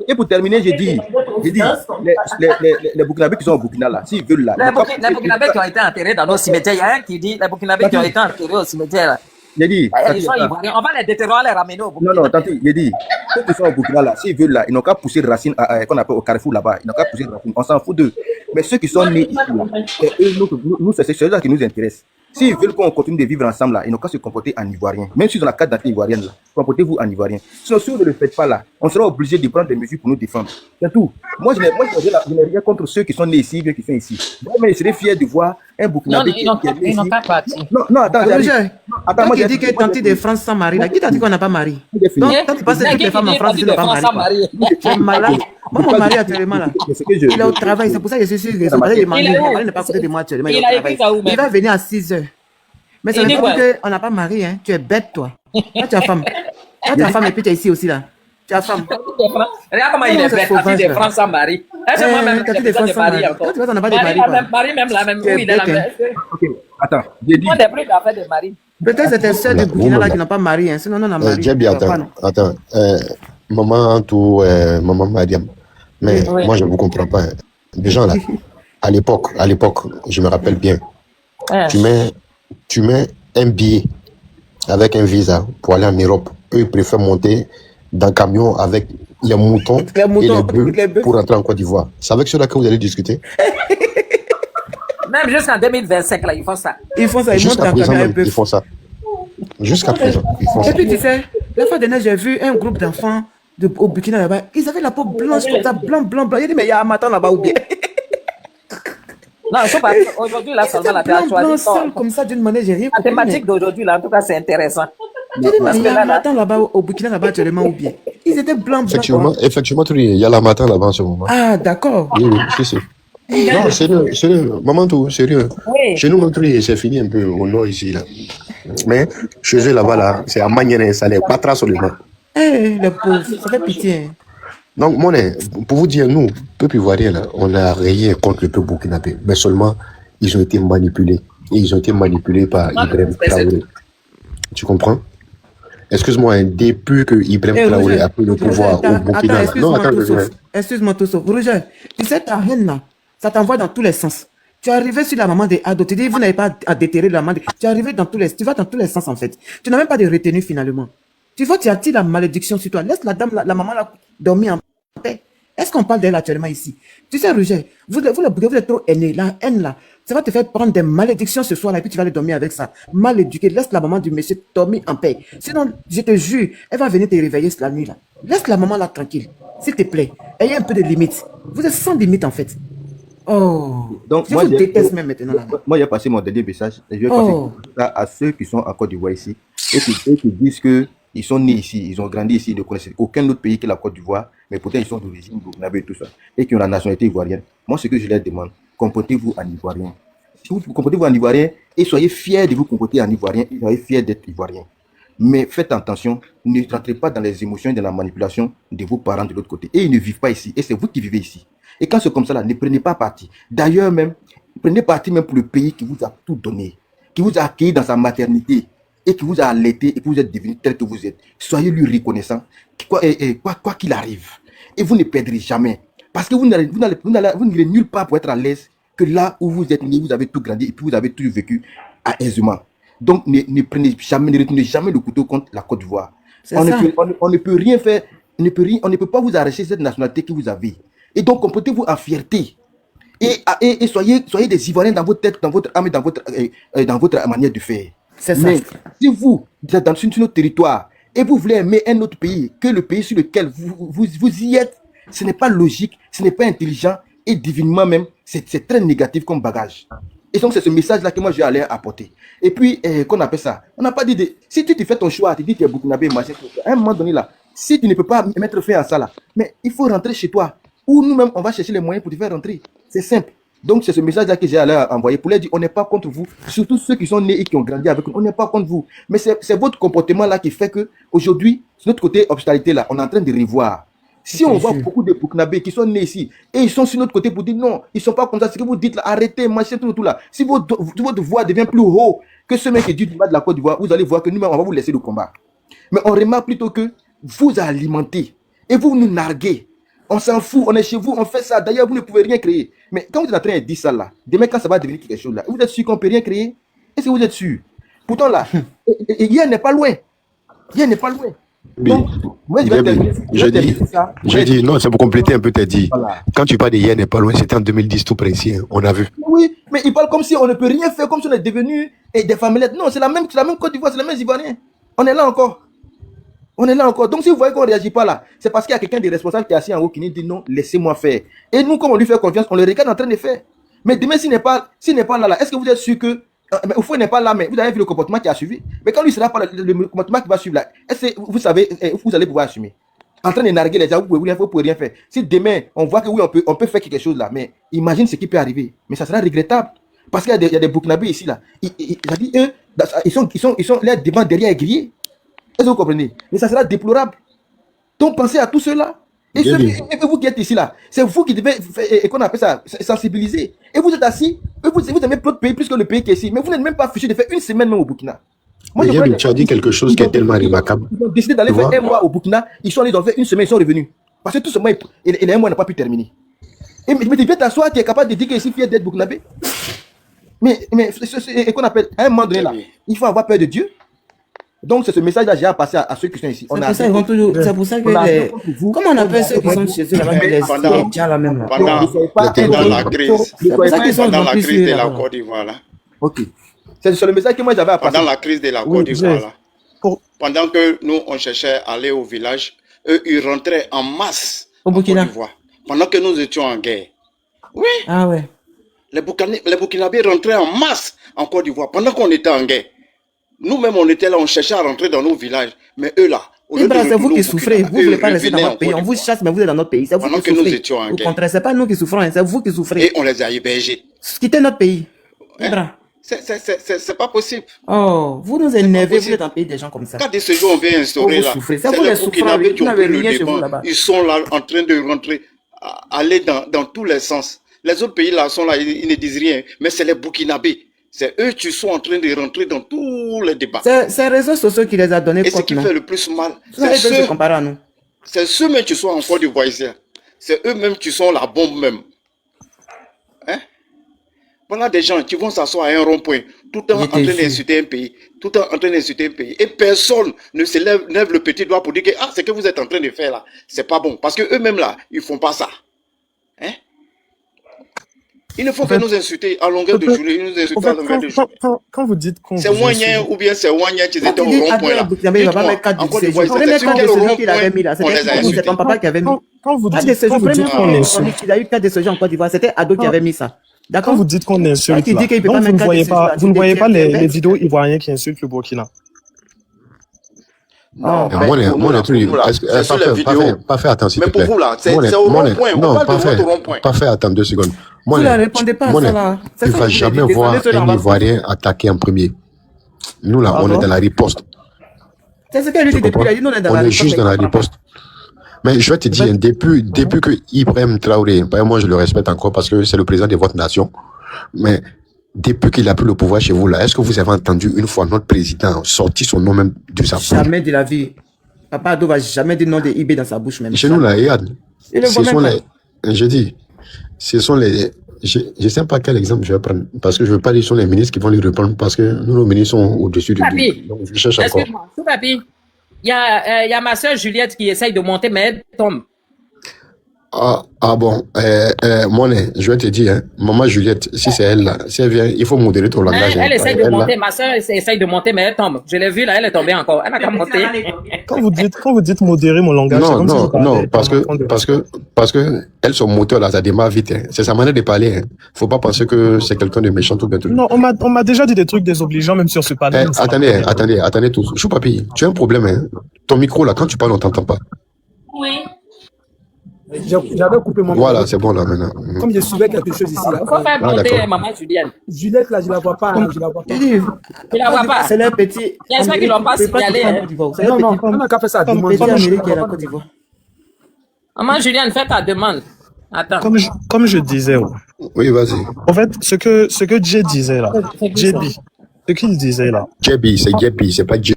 Et pour terminer, j'ai dit, les Burkinabés qui sont au Burkina là, s'ils veulent là. Les Burkinabés qui ont été enterrés dans nos cimetières, il y a un qui dit, les Burkinabés qui ont été enterrés au cimetière là. J'ai dit, on va les déterrer, on va les ramener au Burkina. Non, tantôt, j'ai dit, ceux qui sont au Burkina là, s'ils veulent là, ils n'ont qu'à pousser de racines, qu'on appelle au Carrefour là-bas, ils n'ont qu'à pousser de racines, on s'en fout d'eux. Mais ceux qui sont nés ici là, nous, c'est ceux-là qui nous intéressent. S'ils veulent qu'on continue de vivre ensemble là, ils n'ont qu'à se comporter en ivoirien. Même s'ils ont la carte d'identité ivoirienne là, comportez-vous en ivoirien. Sinon, si vous ne le faites pas là, on sera obligé de prendre des mesures pour nous défendre. C'est tout. Moi, je n'ai rien contre ceux qui sont nés ici, bien qui sont ici. Mais je serais fier de voir un Burkinabé qui est né ici. Ils n'ont pas parti. Non, attends, moi j'ai dit que Tanti de France sans mari. Qui t'a dit qu'on n'a pas mari? Donc, quand tu penses que toutes les femmes en France ne sont pas mariées. Tu es malade. Moi, mon mari actuellement là, il est au travail. C'est pour ça que je suis sûr que son mari n'est pas à côté de moi actuellement. Il va venir à 6 heures. Mais ça ne veut pas dire qu'on n'a pas mari, hein. Tu es bête, toi. Toi, tu as femme. Toi, tu as femme et puis tu es ici aussi, là. Tu as femme. Regarde comment il est bête. Tati de France sans mari. Est-ce que moi-même, Tati de France sans mari encore? Tu vois, on n'a pas de mari. Mari même là, même où il est là. Ok, attends. J'ai dit. On est pris d'affaires de mari. Peut-être c'est tes soeurs de Burkina là qui n'ont pas mari, hein. Sinon, on a mari. Djebi, attends. Maman Antou, maman Mariam. Mais moi, je ne vous comprends pas. Déjà là, à l'époque, je me rappelle bien, tu mets un billet avec un visa pour aller en Europe. Eux, ils préfèrent monter dans le camion avec les moutons et les bœufs pour rentrer en Côte d'Ivoire. C'est avec ceux-là que vous allez discuter. Même jusqu'en 2025, là, ils font ça. Ils montent dans le camion un peu. Ils font ça. Jusqu'à présent, ils font ça. Et puis, tu sais, la fois dernière, j'ai vu un groupe d'enfants au Burkina là-bas. Ils avaient la peau blanche comme ça, blanc. Il dit, mais il y a un matin là-bas ou bien. Non, aujourd'hui, là, seulement la choisi. Comme ça, d'une manière, j'ai rien compris. La thématique d'aujourd'hui, là, en tout cas, c'est intéressant. Parce que là, matin là-bas, au Burkina là-bas, actuellement, ou bien. Ils étaient blancs. Effectivement, il y a la matin là-bas en ce moment. Ah, d'accord. Oui, si. Non, sérieux. Maman, tout, sérieux. Oui. Chez nous, c'est fini un peu au nord ici, là. Mais chez eux, là-bas, là, c'est à Magnéné, ça les battra sur le main. Les pauvres, ça fait pitié. Donc, pour vous dire, nous, peuple ivoirien, là, on n'a rien contre le peuple burkinabé, mais seulement, ils ont été manipulés. Et ils ont été manipulés par Ibrahim Traoré. Tu comprends? Excuse-moi, depuis que Ibrahim Traoré a pris le pouvoir au Burkina. Non, attends, excuse-moi tout sauf. Roger, tu sais, ta haine là, ça t'envoie dans tous les sens. Tu es arrivé sur la maman des ados, tu dis, vous n'avez pas à déterrer la maman. Tu es arrivé dans tous les, tu vas dans tous les sens en fait. Tu n'as même pas de retenue finalement. Tu vois, tu attires la malédiction sur toi. Laisse la dame, la maman là, dormir en paix. Est-ce qu'on parle d'elle actuellement ici? Tu sais, Roger, vous êtes trop aîné. La haine là, ça va te faire prendre des malédictions ce soir là et puis tu vas aller dormir avec ça. Mal éduqué, laisse la maman du monsieur dormir en paix. Sinon, je te jure, elle va venir te réveiller la nuit là. Laisse la maman là tranquille, s'il te plaît. Ayez un peu de limite. Vous êtes sans limite en fait. Oh, donc, je vous déteste même maintenant. Là. Moi, j'ai passé mon dernier message. Et je vais passer ça à ceux qui sont en Côte d'Ivoire ici et qui disent que ils sont nés ici, ils ont grandi ici, ils ne connaissent aucun autre pays que la Côte d'Ivoire, mais pourtant ils sont d'origine burkinabé et tout ça, et qui ont la nationalité ivoirienne. Moi, ce que je leur demande, comportez-vous en Ivoirien. Si vous comportez-vous en Ivoirien, et soyez fiers de vous comporter en Ivoirien, et soyez fiers d'être Ivoirien. Mais faites attention, ne rentrez pas dans les émotions et dans la manipulation de vos parents de l'autre côté. Et ils ne vivent pas ici, et c'est vous qui vivez ici. Et quand c'est comme ça, là, ne prenez pas parti. D'ailleurs même, prenez parti même pour le pays qui vous a tout donné, qui vous a accueilli dans sa maternité, et qui vous a allaité et que vous êtes devenu tel que vous êtes. Soyez lui reconnaissant, quoi qu'il arrive. Et vous ne perdrez jamais. Parce que vous n'irez nulle part pour être à l'aise que là où vous êtes né, vous avez tout grandi et puis vous avez tout vécu à aisément. Donc ne prenez jamais, ne retenez jamais le couteau contre la Côte d'Ivoire. On ne peut rien faire, on ne peut pas vous arracher cette nationalité que vous avez. Et donc comportez-vous en fierté. Et soyez des Ivoiriens dans votre tête, dans votre âme et dans votre manière de faire. Mais si vous êtes sur notre territoire et vous voulez aimer un autre pays que le pays sur lequel vous y êtes, ce n'est pas logique, ce n'est pas intelligent et divinement même, c'est très négatif comme bagage. Et donc c'est ce message-là que moi je vais aller apporter. Et puis, qu'on appelle ça, on n'a pas dit, si tu te fais ton choix, tu dis que tu es burkinabé, machin, à un moment donné là, si tu ne peux pas mettre fin à ça là, mais il faut rentrer chez toi, ou nous-mêmes on va chercher les moyens pour te faire rentrer. C'est simple. Donc c'est ce message-là que j'ai à leur envoyer pour leur dire, on n'est pas contre vous, surtout ceux qui sont nés et qui ont grandi avec nous, on n'est pas contre vous. Mais c'est votre comportement là qui fait que aujourd'hui, sur notre côté hospitalité là, on est en train de revoir. Si on voit beaucoup de Burkinabés qui sont nés ici et ils sont sur notre côté pour dire non, ils ne sont pas comme ça, ce que vous dites là, arrêtez, machin, tout là. Si votre voix devient plus haut que ce mec qui dit du mal de la Côte d'Ivoire, vous allez voir que nous-mêmes on va vous laisser le combat. Mais on remarque plutôt que vous alimentez et vous nous narguez. On s'en fout, on est chez vous, on fait ça. D'ailleurs, vous ne pouvez rien créer. Mais quand vous êtes en train de dire ça là, demain quand ça va devenir quelque chose là, vous êtes sûr qu'on ne peut rien créer? Est-ce que vous êtes sûr? Pourtant là, hier n'est pas loin. Hier n'est pas loin. Donc, moi, je dis, non, c'est pour compléter un peu, t'as dit. Voilà. Quand tu parles de hier n'est pas loin, c'était en 2010 tout précis, hein, on a vu. Oui, mais il parle comme si on ne peut rien faire, comme si on est devenu des famillettes. Non, c'est la même Côte d'Ivoire, c'est la même Ivoirien. On est là encore. On est là encore. Donc, si vous voyez qu'on ne réagit pas là, c'est parce qu'il y a quelqu'un de responsable qui est assis en haut qui nous dit non, laissez-moi faire. Et nous, comme on lui fait confiance, on le regarde en train de faire. Mais demain, s'il n'est pas là, est-ce que vous êtes sûr que. Au fond, il n'est pas là, mais vous avez vu le comportement qui a suivi. Mais quand lui ne sera pas là, le comportement qui va suivre là, est-ce que vous savez, vous allez pouvoir assumer? En train de narguer les gens, vous ne pouvez rien faire. Si demain, on voit que oui, on peut faire quelque chose là, mais imagine ce qui peut arriver. Mais ça sera regrettable. Parce qu'il y a des Burkinabés ici là. Ils sont là devant, derrière grillés. Est-ce que vous comprenez? Mais ça sera déplorable. Donc pensez à tout cela. Et vous qui êtes ici là, c'est vous qui devez, qu'on appelle ça, sensibiliser. Et vous êtes assis, vous aimez d'autres pays plus que le pays qui est ici. Mais vous n'êtes même pas fichu de faire une semaine même au Burkina. Moi, tu as dit quelque chose qui est tellement remarquable. Ils ont décidé d'aller faire un mois au Burkina. Ils sont allés dans faire une semaine, ils sont revenus. Parce que tout ce mois, et un mois n'a pas pu terminer. Mais tu viens t'asseoir, tu es capable de dire que je suis fier d'être burkinabé. Mais qu'on appelle, à un moment donné là, il faut avoir peur de Dieu. Donc c'est ce message-là que j'ai à passer à ceux qui sont ici. C'est pour ça que comment on appelle ceux qui sont chez eux là-bas, les gens là même là. Pendant la crise de la Côte d'Ivoire là. Ok. C'est le message que moi j'avais à passer. Pendant la crise de la Côte d'Ivoire là. Pendant que nous on cherchait à aller au village, eux ils rentraient en masse au Burkina. Pendant que nous étions en guerre. Oui. Ah ouais. Les Burkinabés rentraient en masse en Côte d'Ivoire pendant qu'on était en guerre. Nous-mêmes, on était là, on cherchait à rentrer dans nos villages. Mais eux, là, c'est vous qui souffrez. Vous ne voulez pas rester dans votre pays. On vous chasse, mais vous êtes dans notre pays. C'est vous qui souffrez. Au contraire, ce n'est pas nous qui souffrons, c'est vous qui souffrez. Et on les a hébergés. Quittez notre pays. C'est pas possible. Oh, vous nous énervez, vous êtes un pays des gens comme ça. Quand de ce jour, on vient instaurer là. C'est vous les souffrants, vous n'avez rien chez vous là-bas. Ils sont là en train de rentrer, aller dans tous les sens. Les autres pays là sont là, ils ne disent rien. Mais c'est les Burkinabés. C'est eux qui sont en train de rentrer dans tous les débats. C'est les réseaux sociaux qui les a donnés. Et ce qui fait le plus mal, c'est ceux-mêmes qui sont en Côte d'Ivoire ici. C'est eux-mêmes qui sont la bombe même. Hein? Voilà des gens qui vont s'asseoir à un rond-point, tout en train d'insulter un pays, et personne ne se lève le petit doigt pour dire que ce que vous êtes en train de faire là, c'est pas bon. Parce que eux-mêmes là, ils font pas ça. Hein? Il ne faut que nous insulter à longueur de journée. Ils nous insultent à longueur de journée. Quand vous dites qu'on c'est moyen ou bien c'est moyen qu'ils étaient au rond-point là. En Côte d'Ivoire, c'était sur quel rond-point on les a insultés. C'est ton papa qui avait mis. Quand vous dites qu'on insulte, il y a eu 4 décisions en Côte d'Ivoire, c'était Ado qui avait mis ça. Quand vous dites qu'on insulte, là, donc vous ne voyez pas les vidéos ivoiriens qui insultent le Burkina. Non, moi, le truc, pas fait attention. Mais pour vous là, c'est au rond-point. Non, pas fait attendre 2 secondes. Vous ne répondez pas à ça là. Tu ne vas jamais voir un Ivoirien attaquer en premier. Nous là, on est dans la riposte. C'est ce qu'elle dit depuis, elle dit nous on est dans la riposte. On est juste dans la riposte. Mais je vais te dire, depuis que Ibrahim Traoré, moi je le respecte encore parce que c'est le président de votre nation, mais depuis qu'il a pris le pouvoir chez vous là, est-ce que vous avez entendu une fois notre président sortir son nom même de sa bouche? Jamais de la vie. Papa Ado va jamais dire nom de IB dans sa bouche même. Chez nous là, regarde, ce sont les, je ne sais pas quel exemple je vais prendre, parce que je ne veux pas dire que ce sont les ministres qui vont lui répondre, parce que nous, nos ministres sont au-dessus du but. Donc je cherche encore. Excuse-moi, Papi. Il y a ma soeur Juliette qui essaye de monter, mais elle tombe. Ah bon, moi, je vais te dire, hein, maman Juliette, si c'est elle là, si elle vient, il faut modérer ton langage. Elle essaye de monter, ma soeur essaye de monter, mais elle tombe. Je l'ai vue là, elle est tombée encore. Elle n'a qu'à monter. Quand vous dites modérer mon langage, non, parce que elle, son moteur là, ça démarre vite. Hein. C'est sa manière de parler. Hein. Faut pas penser que c'est quelqu'un de méchant tout bien. Non, on m'a déjà dit des trucs désobligeants même sur ce panel. Attendez tout. Chou papi, tu as un problème. Hein. Ton micro là, quand tu parles, on t'entend pas. Oui. J'avais coupé mon micro. Voilà, c'est bon là maintenant. Comme je suivais quelque chose ici. Il faut faire monter maman Julienne. Juliette là, je la vois pas. Tu la vois pas. C'est leur petit. J'espère qu'ils l'ont pas signalé. Non, on n'a qu'à faire ça. Comme petit Amérique qui est la Côte d'Ivoire. Maman Julienne, fais ta demande. Attends. Comme je disais. Oui, vas-y. En fait, ce que Jay disait là, JB, ce qu'il disait là. JB, c'est JB, c'est pas JB,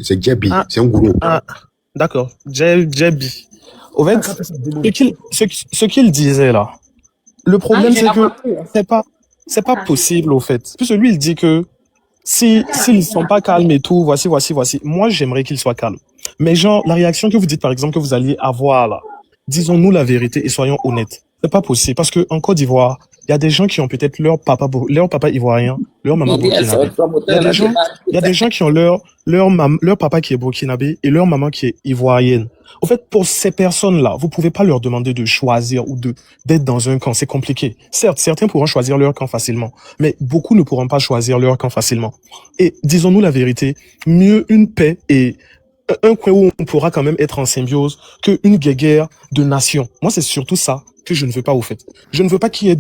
c'est JB, c'est un gourou. Ah, d'accord, JB. Au fait, ce qu'il disait là, le problème c'est que c'est pas possible au fait. Puisque lui il dit que s'ils sont pas calmes et tout, voici. Moi j'aimerais qu'ils soient calmes. Mais genre la réaction que vous dites par exemple que vous alliez avoir là, disons-nous la vérité et soyons honnêtes. C'est pas possible parce que en Côte d'Ivoire, il y a des gens qui ont peut-être leur papa ivoirien, leur maman burkinabé. Il y a des gens qui ont leur papa qui est burkinabé et leur maman qui est ivoirienne. Au fait, pour ces personnes-là, vous pouvez pas leur demander de choisir ou d'être dans un camp. C'est compliqué. Certes, certains pourront choisir leur camp facilement, mais beaucoup ne pourront pas choisir leur camp facilement. Et disons-nous la vérité, mieux une paix et un coin où on pourra quand même être en symbiose qu'une guerre de nations. Moi, c'est surtout ça que je ne veux pas au fait. Je ne veux pas qu'il y ait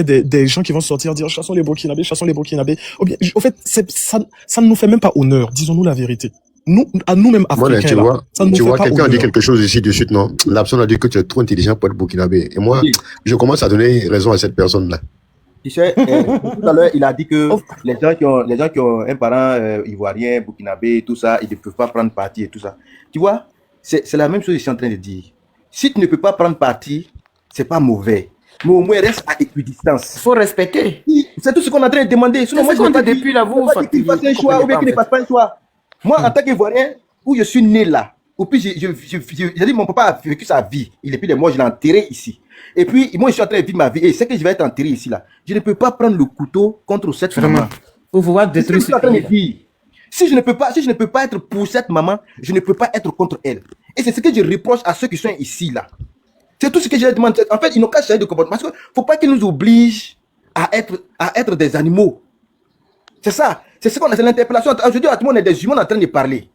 des gens qui vont sortir dire chassons les Burkinabés. Ou bien, au fait, ça ne nous fait même pas honneur. Disons-nous la vérité. À nous-mêmes africains. Moi, tu vois quelqu'un a dit quelque chose ici de suite, non? La personne a dit que tu es trop intelligent pour être burkinabé. Et moi, je commence à donner raison à cette personne-là. Tu sais, tout à l'heure, il a dit que les gens qui ont un parent ivoirien, burkinabé, tout ça, ils ne peuvent pas prendre parti et tout ça. Tu vois, c'est la même chose que je suis en train de dire. Si tu ne peux pas prendre parti, c'est pas mauvais. Mais au moins, reste à équidistance. Il faut respecter. C'est tout ce qu'on est en train de demander. Sinon, moi, je ne pas depuis là, vous faites qu'il fasse un choix ou bien qu'il ne fasse pas un choix. Moi, en tant qu'Ivoirien, où je suis né là, ou puis j'ai dit, mon papa a vécu sa vie. Il est plus de moi, je l'ai enterré ici. Et puis, moi, je suis en train de vivre ma vie. Et c'est que je vais être enterré ici là. Je ne peux pas prendre le couteau contre cette maman. Pour pouvoir détruire ce pays. Si je ne peux pas être pour cette maman, je ne peux pas être contre elle. Et c'est ce que je reproche à ceux qui sont ici là. C'est tout ce que je demande. En fait, ils n'ont qu'à changer de comportement. Parce qu'il ne faut pas qu'ils nous obligent à être des animaux. C'est ça. C'est ce qu'on a, c'est l'interpellation. Aujourd'hui, tout le monde est des humains en train de parler.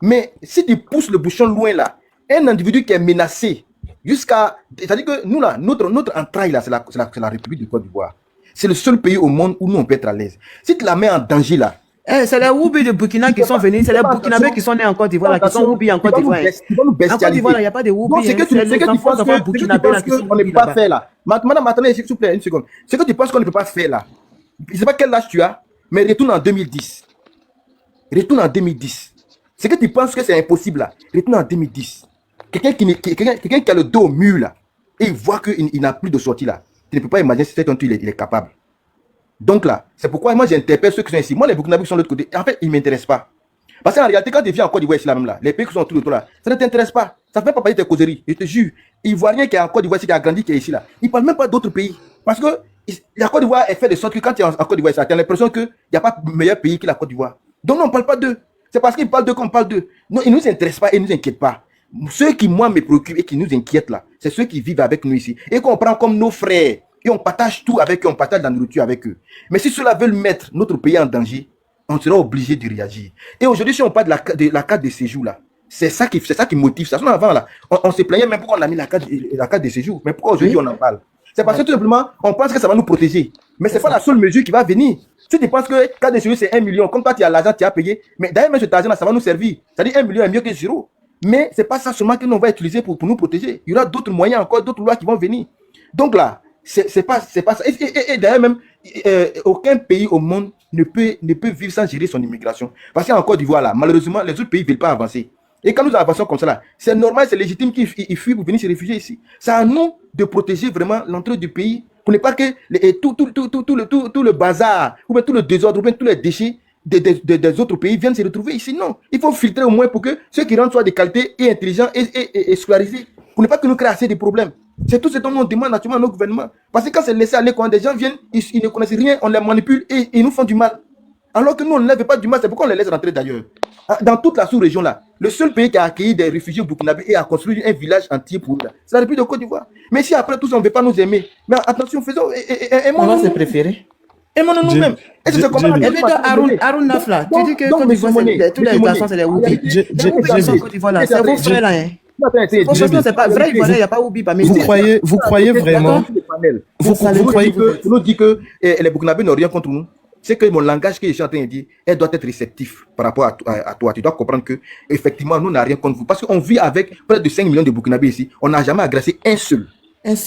Mais si tu pousses le bouchon loin là, un individu qui est menacé, c'est-à-dire que nous là, notre entraille là, c'est la République de Côte d'Ivoire. C'est le seul pays au monde où nous on peut être à l'aise. Si tu la mets en danger là, c'est les Woubi de Burkina qui sont venus, c'est les Burkinabés qui sont nés en Côte d'Ivoire, qui sont Woubi en Côte d'Ivoire. En Côte d'Ivoire, il n'y a pas de Woubi. Donc, c'est que tu penses qu'on ne peut pas faire là. Madame, attendez, s'il vous plaît, une seconde. Ce que tu penses qu'on ne peut pas faire là, je ne sais pas quel âge tu as, mais retourne en 2010. Retourne en 2010. C'est que tu penses que c'est impossible là. Retourne en 2010. Quelqu'un qui a le dos au mur là, et il voit qu'il n'a plus de sortie là. Tu ne peux pas imaginer si c'est un truc, il est capable. Donc là, c'est pourquoi moi j'interpelle ceux qui sont ici. Moi, les Burkinabés qui sont de l'autre côté, en fait, ils ne m'intéressent pas. Parce qu'en réalité, quand tu viens en Côte d'Ivoire ici là même là, les pays qui sont tout autour là, ça ne t'intéresse pas. Ça ne fait pas partie de tes causeries. Je te jure. Ivoirien qui est en Côte d'Ivoire ici, qui a grandi, qui est ici là, il ne parle même pas d'autres pays. Parce que la Côte d'Ivoire est fait de sorte que quand tu es en Côte d'Ivoire, tu as l'impression qu'il n'y a pas meilleur pays que la Côte d'Ivoire. Donc non, on ne parle pas d'eux. C'est parce qu'ils parlent d'eux qu'on parle d'eux. Non, ils ne nous intéressent pas et ils ne nous inquiètent pas. Ceux qui, moi, me préoccupent et qui nous inquiètent là, c'est ceux qui vivent avec nous ici et qu'on prend comme nos frères. Et on partage tout avec eux, on partage la nourriture avec eux. Mais si ceux-là veulent mettre notre pays en danger, on sera obligé de réagir. Et aujourd'hui, si on parle de la carte de séjour là, c'est ça qui motive ça. Avant là, on se plaignait même pourquoi on a mis la carte de séjour. Mais pourquoi aujourd'hui on en parle? C'est parce que tout simplement, on pense que ça va nous protéger. Mais ce n'est pas la seule mesure qui va venir. Si tu penses que carte de séjour c'est 1 million, comme toi tu as l'argent, tu as payé, mais d'ailleurs même cet argent là, ça va nous servir. C'est-à-dire 1 million est mieux que 0. Mais ce n'est pas ça seulement que nous on va utiliser pour nous protéger. Il y aura d'autres moyens encore, d'autres lois qui vont venir. Donc là, c'est pas ça. Et d'ailleurs même, aucun pays au monde ne peut vivre sans gérer son immigration. Parce qu'en Côte d'Ivoire là, malheureusement, les autres pays ne veulent pas avancer. Et quand nous avançons comme ça là, c'est normal, c'est légitime qu'ils fuient pour venir se réfugier ici. C'est à nous de protéger vraiment l'entrée du pays pour ne pas que tout le bazar, ou bien tout le désordre, ou bien tous les déchets des autres pays viennent se retrouver ici. Non, il faut filtrer au moins pour que ceux qui rentrent soient de qualité et intelligents et scolarisés, pour ne pas que nous créions assez de problèmes. C'est tout ce dont on demande naturellement à nos gouvernements. Parce que quand c'est laissé aller, quand des gens viennent, ils ne connaissent rien, on les manipule et ils nous font du mal. Alors que nous, on ne lève pas du mal, c'est pourquoi on les laisse rentrer d'ailleurs. Dans toute la sous-région là, le seul pays qui a accueilli des réfugiés burkinabés et a construit un village entier pour eux, c'est la République de Côte d'Ivoire. Mais si après tout ça, on ne veut pas nous aimer, mais attention, faisons. Aimons-nous. C'est préféré. Aimons-nous nous-mêmes. Et c'est comme Arun Nafla, tu dis que Côte d'Ivoire, tous les garçons, c'est les Woubi. Côte d'Ivoire là, c'est vos frères là, hein. Franchement, c'est pas vrai, il n'y a pas Woubi parmi vous croyez vraiment vous croyez que nous dit que les Burkinabés n'ont rien contre nous? C'est que mon langage que je suis en train de dire, elle doit être réceptif par rapport à toi. Tu dois comprendre que effectivement, nous n'avons rien contre vous. Parce qu'on vit avec près de 5 millions de Burkinabés ici. On n'a jamais agressé un seul.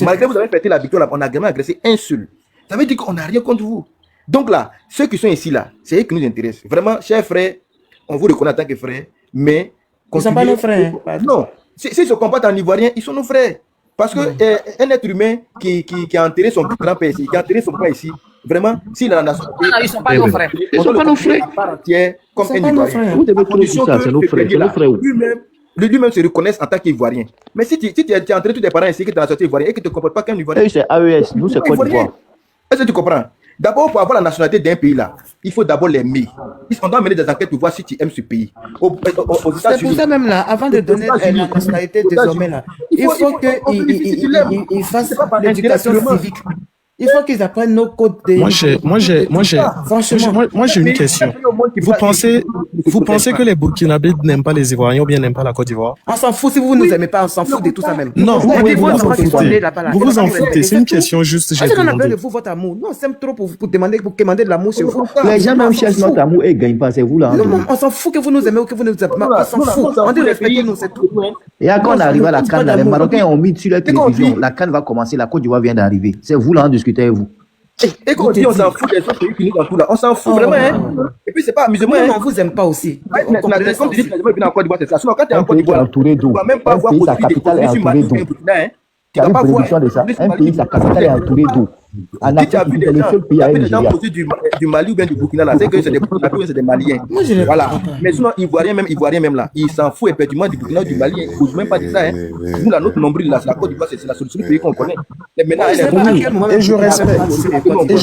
Malgré que vous avez fêté la victoire, on n'a jamais agressé un seul. Ça veut dire qu'on n'a rien contre vous. Donc là, ceux qui sont ici là, c'est eux qui nous intéressent. Vraiment, chers frères, on vous reconnaît en tant que frères, mais... Ils ne sont pas nos frères. Non. S'ils se comportent en Ivoirien, ils sont nos frères. Parce que un être humain qui a enterré son grand-père ici, qui a enterré son père ici, vraiment, s'il a la nationalité, ils ne sont pas nos frères. Ils ne sont pas nos frères. Comme un Ivoirien. Vous devez condition que c'est nos frères. Lui-même se reconnaisse en tant qu'Ivoirien. Mais si tu as enterré tous tes parents ici, que tu as la nationalité ivoirienne et que tu ne te comportes pas qu'un Ivoirien. C'est AES, nous c'est Côte d'Ivoire. Est-ce que tu comprends? D'abord, pour avoir la nationalité d'un pays là, il faut d'abord l'aimer. On doit mener des enquêtes pour voir si tu aimes ce pays. C'est pour ça même là, avant de donner la nationalité désormais là, il faut qu'ils fassent l'éducation civique. Il faut qu'ils apprennent nos codes. Moi j'ai une question. Vous pensez que les Burkinabés n'aiment pas les Ivoiriens ou bien n'aiment pas la Côte d'Ivoire? On s'en fout. Si vous ne nous aimez pas, on s'en fout de tout ça même. Non, vous vous en foutez. C'est une question juste. Parce qu'on a besoin de vous votre amour. Nous on s'aime trop pour demander de l'amour sur vous. Les gens même cherchent notre amour et ne gagnent pas. C'est vous là. On s'en fout que vous nous aimez ou que vous ne nous aimez pas. On s'en fout. On dit respecter nous, c'est tout. Et quand on arrive à la CAN, les Marocains ont mis sur la télévision. La CAN va commencer. La Côte d'Ivoire vient d'arriver. C'est vous là, discutez avec vous. Et quand on dit on s'en fout des autres pays qui nous dans tout là, on s'en fout vraiment. Et puis c'est pas amusement. On vous aime pas aussi. Comme tu dis, en Côte d'Ivoire, c'est ça. Sinon quand tu es en Côte d'Ivoire, entouré d'eau. Tu vas même pas voir sa capitale est entourée d'eau. Tu as une prédiction de ça. Un pays, sa capitale est entourée d'eau. En Afrique, c'est le seul pays avec Nigeria. Du Mali ou bien du Burkina là, c'est que c'est des Burkinabés ou c'est des Maliens. Voilà. Mais sinon, Ivoiriens même là, ils s'en foutent effectivement du Burkina ou du Mali. Ils n'osent même pas dire ça. Nous, là, notre nombril là, c'est la Côte d'Ivoire, c'est la solution du pays qu'on connaît. Et je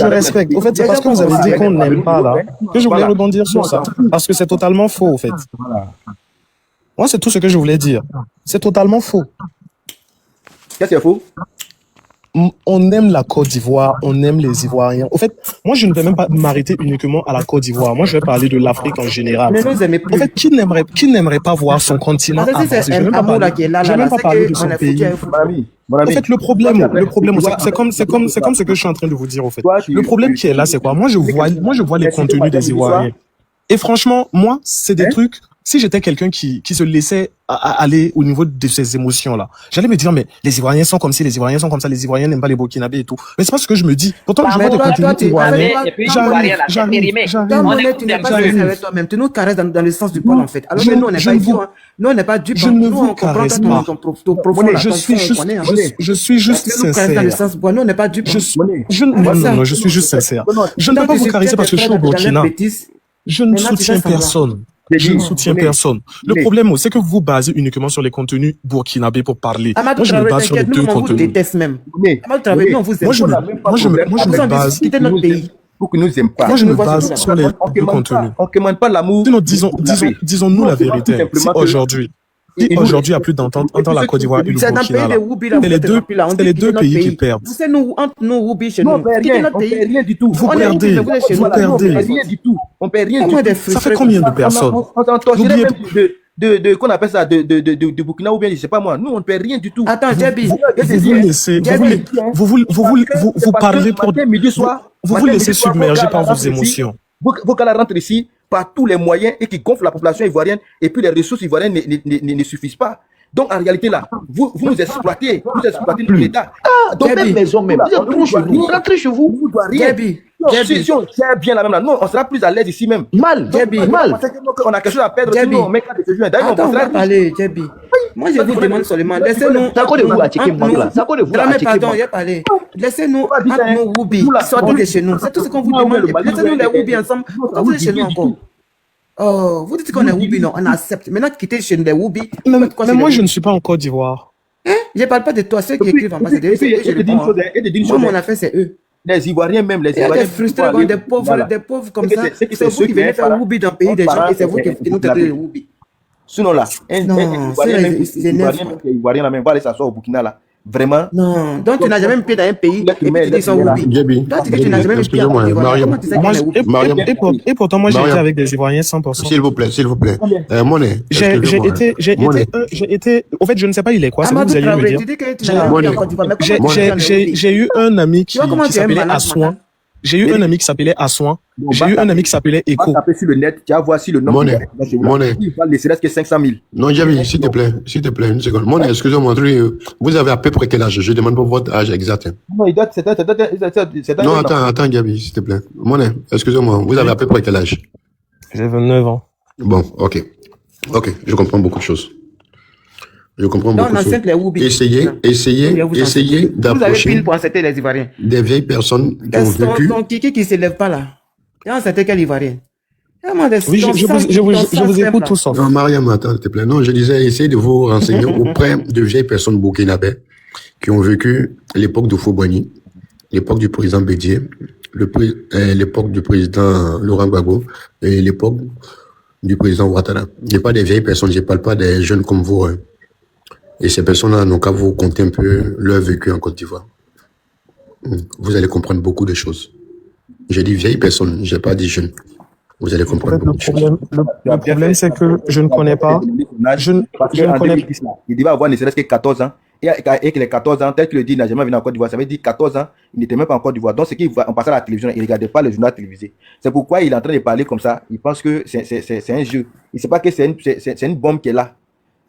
respecte. Au fait, c'est parce que vous avez dit qu'on n'aime pas là que je voulais rebondir sur ça. Parce que c'est totalement faux, au fait. Moi, c'est tout ce que je voulais dire. C'est totalement faux. Qu'est-ce qui est faux? On aime la Côte d'Ivoire, on aime les Ivoiriens. Au fait, moi, je ne vais même pas m'arrêter uniquement à la Côte d'Ivoire. Moi, je vais parler de l'Afrique en général. Mais vous aimez plus. En fait, qui n'aimerait pas voir son continent avancer? Je ne vais même pas parler de son pays. En fait, le problème, c'est comme ce que je suis en train de vous dire, au fait. Le problème qui est là, c'est quoi? Moi, je vois les contenus des Ivoiriens. Et franchement, moi, c'est des trucs si j'étais quelqu'un qui se laissait aller au niveau de ses émotions-là, j'allais me dire, mais les Ivoiriens sont comme ci, les Ivoiriens sont comme ça, les Ivoiriens n'aiment pas les Burkinabés et tout. Mais c'est pas ce que je me dis. Pourtant, je vois des contenus ivoiriens. J'arrive. Tu nous caresses dans le sens du poil, en fait. Alors que nous, on n'est pas idiot. Nous, on n'est pas dupes. Je ne vous caresse pas. Je suis juste sincère. Nous, on n'est pas dupes. Non, je suis juste sincère. Je ne peux pas vous caresser parce que je suis au Burkina. Je ne soutiens personne. Je ne soutiens personne. Le problème, c'est que vous basez uniquement sur les contenus burkinabés pour parler. Moi, je me base sur les deux contenus. Moi, je me base. Pour que nous aiment pas. Moi, je me base sur les deux contenus. On ne commande pas l'amour. Sinon, disons-nous la vérité. Si aujourd'hui, il n'y a plus d'entente entre la Côte d'Ivoire et le Burkina, c'est les deux pays qui perdent. Vous savez, entre nous, Roubi, chez nous, on ne perd rien du tout. Vous perdez. On ne perd rien du tout. On perd rien du tout. Ça fait combien de personnes? On s'entorcherait même de qu'on appelle ça, de Burkina ou bien, je sais pas moi. Nous, on ne perd rien du tout. Attends, Djabi. Vous parlez pour... Vous vous laissez submerger par vos émotions. Vos gars rentrent ici par tous les moyens et qui gonflent la population ivoirienne et puis les ressources ivoiriennes ne suffisent pas. Donc en réalité là, vous nous exploitez, notre État. Ah, dans même maison même. Vous êtes trop chez vous. Rentrez chez vous. Vous ne doit rien. Si on gère bien la même là, non, on sera plus à l'aise ici même. Mal. On a quelque chose à perdre. Sinon on met qu'à des juin. Attends, on va parler, Djabi. Moi, je vous demande seulement, laissez-nous... C'est à cause de vous à checker moi là. C'est à cause de vous à checker moi. Pardon, il a parlé. Laissez-nous nos Roubi sortir de chez nous. C'est tout ce qu'on vous demande. Laissez-nous les Roubi ensemble. Sortez de chez nous encore. Oh, vous dites qu'on est Roubi, non, on accepte. Maintenant, quittez chez nous les Roubi. Mais moi, je ne suis pas en Côte d'Ivoire. Je ne parle pas de toi, ceux qui écrivent en bas, c'est eux. Moi, mon affaire, c'est eux. Les Ivoiriens même, les Ivoiriens. Des frustrés, des pauvres comme ça. C'est vous qui venez faire Roubi dans le pays des gens et c'est vous qui nous traitez de Roubi. Sinon là, un Ivoirien là même va aller s'asseoir au Burkina là. Vraiment. Non, donc tu n'as jamais mis pied dans un pays et tu dis qu'ils sont Roubi. Toi, tu n'as jamais mis pied dans un pays. Et pourtant, moi, j'ai été avec des Ivoiriens 100%. S'il vous plaît. Monnaie. J'ai été, au fait, je ne sais pas il est quoi, c'est vous allez me dire. J'ai eu un ami qui s'appelait Assouan. J'ai eu un ami qui s'appelait Assouan. J'ai eu un ami qui s'appelait Echo. Tu vas taper sur le net, tu vas voir si le nombre Monnaie. Il va laisser que 500 000. Non, Djabi, s'il te plaît, une seconde. Monnaie, excusez-moi, vous avez à peu près quel âge? Je demande pas votre âge exact. Non, il date, non, attends, Djabi, s'il te plaît. Monnaie, excusez-moi, vous avez à peu près quel âge? J'ai 29 ans. Bon, ok, je comprends beaucoup de choses. Essayez d'approcher. Vous avez pile pour accepter les Ivoiriens. Des vieilles personnes qui ont vécu. Ton kiki qui ne s'élève pas là. Et on c'était quel Ivoirien? Oui, je vous écoute tout ça. Non, Mariam, attends, s'il te plaît. Non, je disais, essayez de vous renseigner auprès de vieilles personnes burkinabées qui ont vécu l'époque de Fouboigny, l'époque du président Bédié, l'époque du président Laurent Gbagbo et l'époque du président Ouattara. Je ne parle pas des vieilles personnes, je ne parle pas des jeunes comme vous. Hein. Et ces personnes-là n'ont qu'à vous conter un peu leur vécu en Côte d'Ivoire. Vous allez comprendre beaucoup de choses. J'ai dit vieilles personnes, je n'ai pas dit jeunes. Vous allez comprendre beaucoup de choses. Le problème, c'est que je ne connais pas. Je ne connais pas. Il devait avoir ne serait-ce que 14 ans. Et que les 14 ans, tel qu'il le dit, il n'a jamais venu en Côte d'Ivoire. Ça veut dire 14 ans, il n'était même pas en Côte d'Ivoire. Donc, c'est qu'il passait à la télévision, il ne regardait pas le journal télévisé. C'est pourquoi il est en train de parler comme ça. Il pense que c'est un jeu. Il ne sait pas que c'est une bombe qui est là.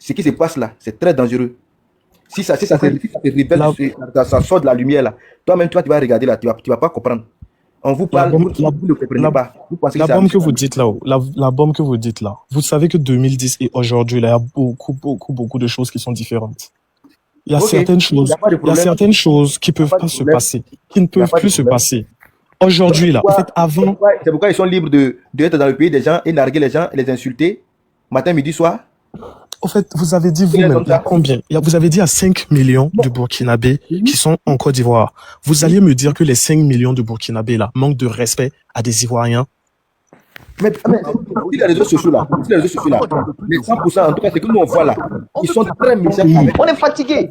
Ce qui se passe là, c'est très dangereux. Si ça se révèle, ça sort de la lumière là. Toi-même, tu vas regarder là, tu vas pas comprendre. On vous parle, vous ne comprenez pas. La bombe que vous dites là, la bombe que vous dites là, vous savez que 2010 et aujourd'hui, là, il y a beaucoup de choses qui sont différentes. Il y a certaines choses qui peuvent pas se passer, qui ne peuvent plus se passer. Aujourd'hui là, en fait, avant. C'est pourquoi ils sont libres d'être dans le pays des gens et narguer les gens, et les insulter, matin, midi, soir. En fait, vous avez dit vous-même, il y a combien? Vous avez dit à 5 millions de Burkinabés qui sont en Côte d'Ivoire. Vous alliez me dire que les 5 millions de Burkinabés là manquent de respect à des Ivoiriens? Mais les réseaux sociaux là, mais 100%, en tout cas, c'est que nous on voit là, ils sont très méchants. On est fatigué.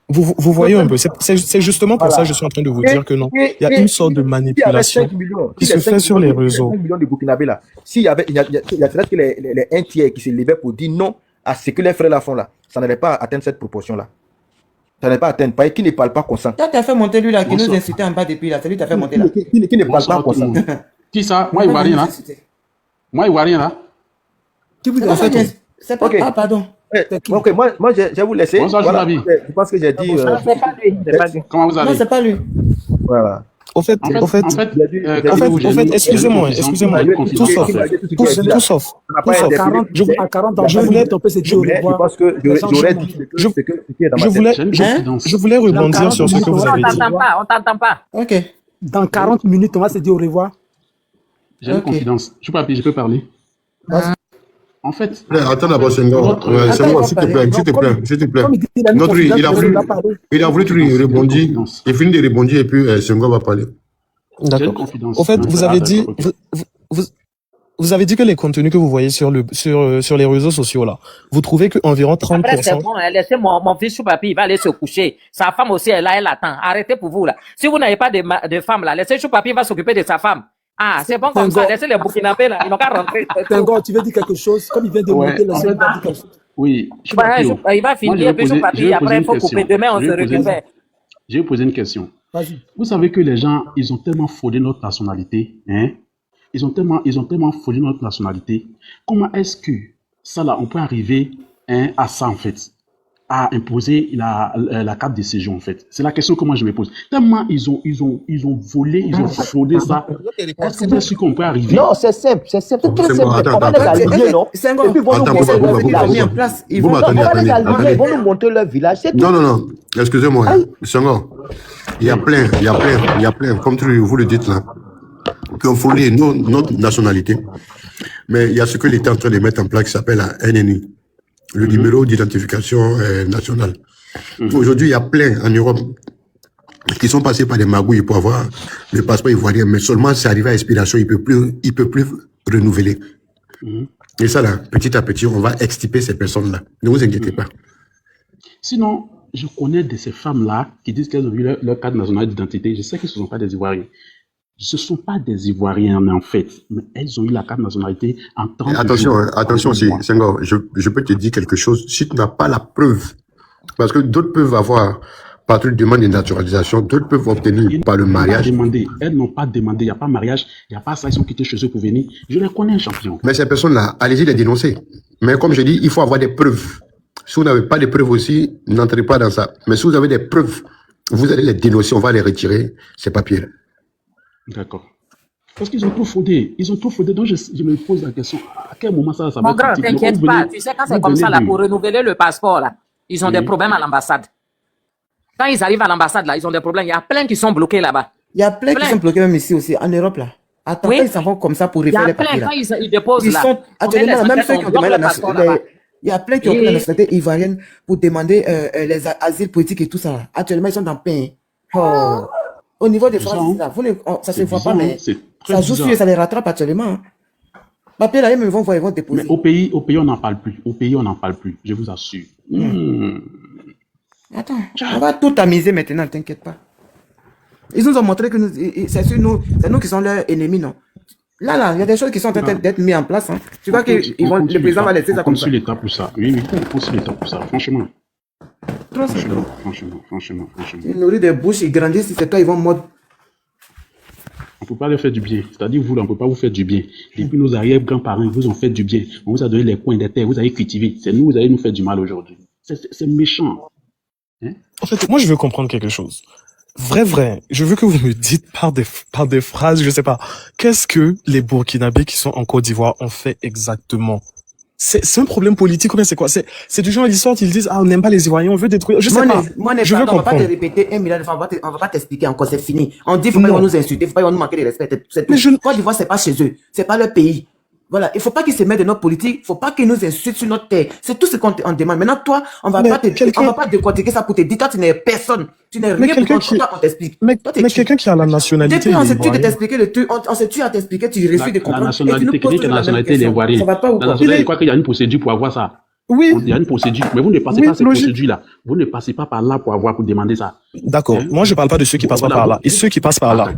Vous voyez un peu, c'est justement pour ça que je suis en train de vous dire que non. Il y a une sorte de manipulation qui se fait sur les réseaux. 5 millions de Burkinabés là, s'il y avait, il y a peut-être que les un tiers qui se levaient pour dire non à ce que les frères là font là, ça n'allait pas atteindre cette proportion là. Ça n'allait pas atteindre, qui ne parle pas consent. Tu as fait monter lui là, qui nous insultait en bas depuis là, c'est lui qui t'a fait monter là. Qui ne parle pas consent. Qui ça? Moi, il voit rien là. Moi, il voit rien là. Qui vous En fait, c'est pas... Ok. Ah, pardon. Ok, moi je vais vous laisser. Bonsoir, Voilà. Julabi. Je pense que j'ai dit. C'est pas lui, c'est pas lui. Comment vous allez? Non, c'est pas lui. Voilà. Au fait, excusez-moi, tout sauf. À 40 ans, je voulais tomber cette au revoir. Parce que j'aurais dit ce qui est dans ma tête. Je voulais rebondir sur ce que vous avez dit. On t'entend pas. Ok. Dans 40 minutes, on va se dire au revoir. J'ai une confidence. Je peux parler. En fait... Attends d'abord, Senghor. C'est moi, s'il te plaît. Notre, il a voulu tout rebondir. Il finit de rebondir et puis Senghor va parler. D'accord. Au fait, vous avez dit... Vous avez dit que les contenus que vous voyez sur les réseaux sociaux, là, vous trouvez qu'environ 30%... Après, c'est bon, laissez mon fils Choupapi, il va aller se coucher. Sa femme aussi, elle attend. Arrêtez pour vous, là. Si vous n'avez pas de femme, là, laissez Choupapi, il va s'occuper de sa femme. Ah, c'est bon comme ça. Laissez les Burkinabés, là. Ils n'ont qu'à rentrer. Tengo, tu veux dire quelque chose? Comme il vient de monter, laissez lui dire quelque chose. Oui. Il va finir, puis Choupapi, après, il faut couper. Demain, on se récupère. Je vais poser une question. Vas-y. Vous savez que les gens, ils ont tellement fraudé notre nationalité, hein? Ils ont tellement fraudé notre nationalité. Comment est-ce que ça, là, on peut arriver à ça, en fait? À imposer la carte de séjour, en fait. C'est la question que moi je me pose. Tellement ils ont volé, ils ont fraudé ça. Est-ce que bien sûr qu'on peut arriver? Non, c'est simple, c'est très simple. On va les aligner, non? Et puis ils vont nous montrer leur village. Ils vont nous montrer leur village. Non. Excusez-moi. Senghor. Il y a plein, comme vous le dites là, qui ont volé notre nationalité. Mais il y a ce que l'État est en train de mettre en place qui s'appelle un NNI. Le numéro d'identification nationale. Aujourd'hui, il y a plein en Europe qui sont passés par des magouilles pour avoir le passeport ivoirien, mais seulement c'est arrivé à expiration, il peut plus renouveler. Et ça, là, petit à petit, on va extirper ces personnes-là. Ne vous inquiétez pas. Sinon, je connais de ces femmes-là qui disent qu'elles ont eu leur carte nationale d'identité. Je sais que ce ne sont pas des Ivoiriens. Ce ne sont pas des Ivoiriens, en fait, mais elles ont eu la carte de nationalité en tant que... Attention aussi, Senghor, je peux te dire quelque chose. Si tu n'as pas la preuve, parce que d'autres peuvent avoir, par une demande de naturalisation, d'autres peuvent obtenir par le mariage. Elles n'ont pas demandé, il n'y a pas mariage, il n'y a pas ça, ils sont quittés chez eux pour venir. Je les connais, champion. Mais ces personnes-là, allez-y les dénoncer. Mais comme je dis, il faut avoir des preuves. Si vous n'avez pas de preuves aussi, n'entrez pas dans ça. Mais si vous avez des preuves, vous allez les dénoncer, on va les retirer, ces papiers-là. D'accord. Parce qu'ils ont tout fraudé. Ils ont tout fraudé. Donc, je me pose la question, à quel moment ça va Mon grand, être t'inquiète pas. Tu sais, quand c'est comme ça, là, pour renouveler le passeport, là, ils ont des problèmes à l'ambassade. Quand ils arrivent à l'ambassade, là, ils ont des problèmes. Il y a plein qui sont bloqués là-bas. Il y a plein qui sont bloqués même ici aussi, en Europe, là. Attends, quand ils s'en vont comme ça pour refaire les papiers, là. Il y a plein, quand ils déposent, là. Sont actuellement, même ceux qui ont demandé la nationalité. Il y a plein qui ont pris la nationalité ivoirienne pour demander les asiles politiques et tout ça, là. Actuellement, ils sont dans pain. Oh. Au niveau des Français, ça ne se voit pas, mais ça joue sur, ça les rattrape actuellement. Papier là, ils vont voir, ils vont déposer. Mais au pays, on n'en parle plus. Au pays, on n'en parle plus, je vous assure. Attends, on va tout tamiser maintenant, t'inquiète pas. Ils nous ont montré que c'est nous qui sommes leurs ennemis, non? Là, il y a des choses qui sont en train d'être mises en place. Hein. Tu vois que le président va laisser ça comme ça. On l'État pour ça. Oui, on construit l'État pour ça, franchement. Franchement. Ils nourrissent des bouches, ils grandissent, c'est toi, ils vont mordre. On ne peut pas leur faire du bien. C'est-à-dire, vous, là, on ne peut pas vous faire du bien. Depuis nos arrière-grands-parents, vous ont fait du bien. On vous a donné les coins des terres, vous avez cultivé. C'est nous, vous allez nous faire du mal aujourd'hui. C'est méchant. Hein? En fait, moi, je veux comprendre quelque chose. Vrai, je veux que vous me dites par des phrases, je sais pas, qu'est-ce que les Burkinabés qui sont en Côte d'Ivoire ont fait exactement? C'est un problème politique ou bien c'est quoi? C'est du genre, ils sortent, ils disent, on n'aime pas les Ivoiriens, on veut détruire, je sais pas. Je veux comprendre. On va pas te répéter 1 milliard de fois, on va pas t'expliquer encore, c'est fini. On dit, faut pas nous insulter, faut pas nous manquer de respect, c'est tout. Côte d'Ivoire, c'est pas chez eux, c'est pas leur pays. Voilà, il faut pas qu'ils se mettent de notre politique, il faut pas qu'ils nous insultent sur notre terre. C'est tout ce qu'on demande. Maintenant, toi, on va pas décortiquer ça pour te dire, toi, tu n'es personne. Tu n'es rien pour toi, on t'explique. Mais quelqu'un qui a la nationalité. Depuis, on s'est tué de t'expliquer le truc, on s'est tué à t'expliquer, tu refuses de comprendre. La nationalité, quelqu'un qui a la nationalité, les Ivoiriens. Ça va pas ou quoi? La nationalité, je crois qu'il y a une procédure pour avoir ça. Oui. Il y a une procédure, mais vous ne passez pas cette procédure-là. Vous ne passez pas par là pour demander ça. D'accord. Moi, je parle pas de ceux qui passent pas par là. Et ceux qui passent par là.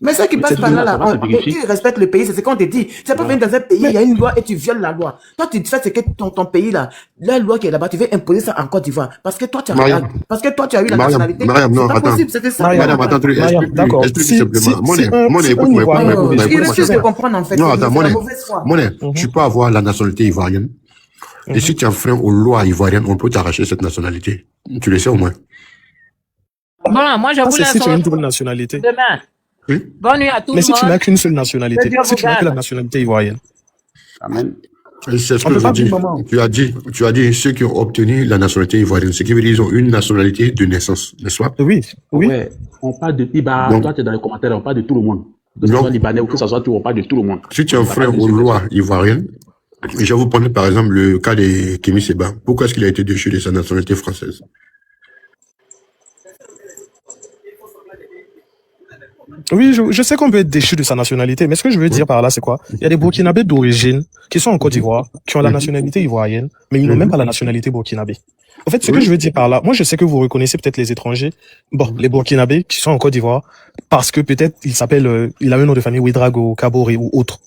Mais ce qui passe par là, tu respectes le pays, c'est ce qu'on te dit. Tu n'es pas venu dans un pays, il y a une loi et tu violes la loi. Toi, tu fais ce que ton pays là, la loi qui est là-bas, tu veux imposer ça en Côte d'Ivoire. Parce que toi, tu as eu la nationalité. Non, c'est pas possible, c'était ça. Madame, attends, explique simplement. Monet, écoute-moi. Il refuse de comprendre en fait. Non, attends, Monet, tu peux avoir la nationalité ivoirienne. Et si tu enfreins aux lois ivoiriennes, on peut t'arracher cette nationalité. Tu le sais au moins. Bon, moi, je voulais si tu as une double nationalité. Demain. Oui. Bonne nuit à tout le monde. Mais si tu n'as qu'une seule nationalité, si tu n'as que la nationalité ivoirienne. Amen. C'est ce que je dis. Tu as dit ceux qui ont obtenu la nationalité ivoirienne, ce qui veut dire qu'ils ont une nationalité de naissance, n'est-ce pas? Oui. Ouais, on parle de Iba. Toi, tu es dans les commentaires, on parle de tout le monde. Que ce soit libanais ou que ce soit tout, on parle de tout le monde. Si tu enfreins aux lois ivoiriennes, je vais vous prendre par exemple le cas de Kémy Séba. Pourquoi est-ce qu'il a été déchu de sa nationalité française? Oui, je sais qu'on peut être déchu de sa nationalité, mais ce que je veux dire par là, c'est quoi? Il y a des Burkinabés d'origine qui sont en Côte d'Ivoire, qui ont la nationalité ivoirienne, mais ils n'ont même pas la nationalité burkinabé. En fait, ce que je veux dire par là, moi je sais que vous reconnaissez peut-être les étrangers, bon, les Burkinabés qui sont en Côte d'Ivoire, parce que peut-être il a un nom de famille Ouedraogo, Kaboré ou autre.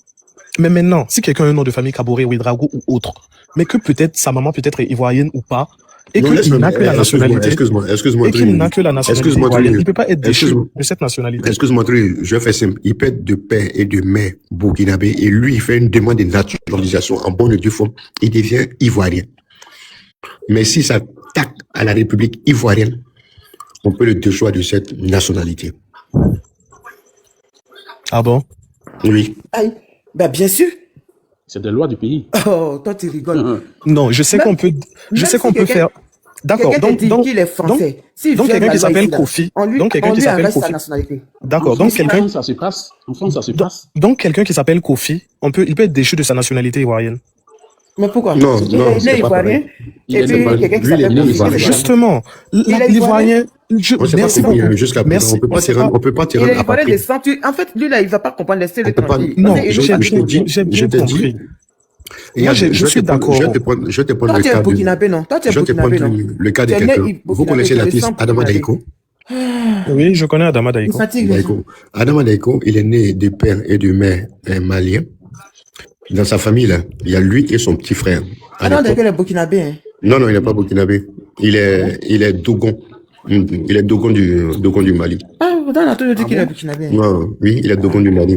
Mais maintenant, si quelqu'un a un nom de famille Kaboré, Ouedraogo ou autre, mais que peut-être sa maman peut-être est ivoirienne ou pas, et qu'il n'a que la nationalité. Excuse-moi, et qu'il n'a que la nationalité ivoirienne. Il ne peut pas être déchu de cette nationalité. Excuse-moi, je fais simple. Il peut être de père et de mère burkinabé et lui, il fait une demande de naturalisation en bonne et due forme. Il devient ivoirien. Mais si ça tape à la République ivoirienne, on peut le déchoir de cette nationalité. Ah bon? Oui. Aïe. Ben, bien sûr. C'est des lois du pays. Oh, toi, tu rigoles. Non, je sais qu'on peut faire. D'accord. Donc, qu'il est français. Donc, quelqu'un qui s'appelle Kofi. Donc, quelqu'un qui s'appelle Kofi. D'accord. Donc, quelqu'un. Ça se passe. En France, ça se passe. Donc, quelqu'un qui s'appelle Kofi, il peut être déchu de sa nationalité ivoirienne. Mais pourquoi? Non, il est ivoirien. Et puis, quelqu'un qui s'appelle Kofi. Justement, l'ivoirien. Merci beaucoup. Jusqu'à présent, on peut pas tirer à partir. En fait, lui, là, il va pas comprendre. Laissez-le tranquille. Non, j'ai compris. Moi, je suis d'accord. Je te prendre le cas le cas de quelqu'un. Vous connaissez l'artiste Adama Daiko? Oui, je connais Adama Daiko. Adama Daiko, il est né de père et de mère malien. Dans sa famille, là, il y a lui et son petit frère. Adama Daiko est burkinabé, hein? Non, il n'est pas burkinabé. Il est Dogon. Il est Dogon du Mali. Ah, on a toujours dit qu'il est burkinabé. Oui, il est Dogon du Mali.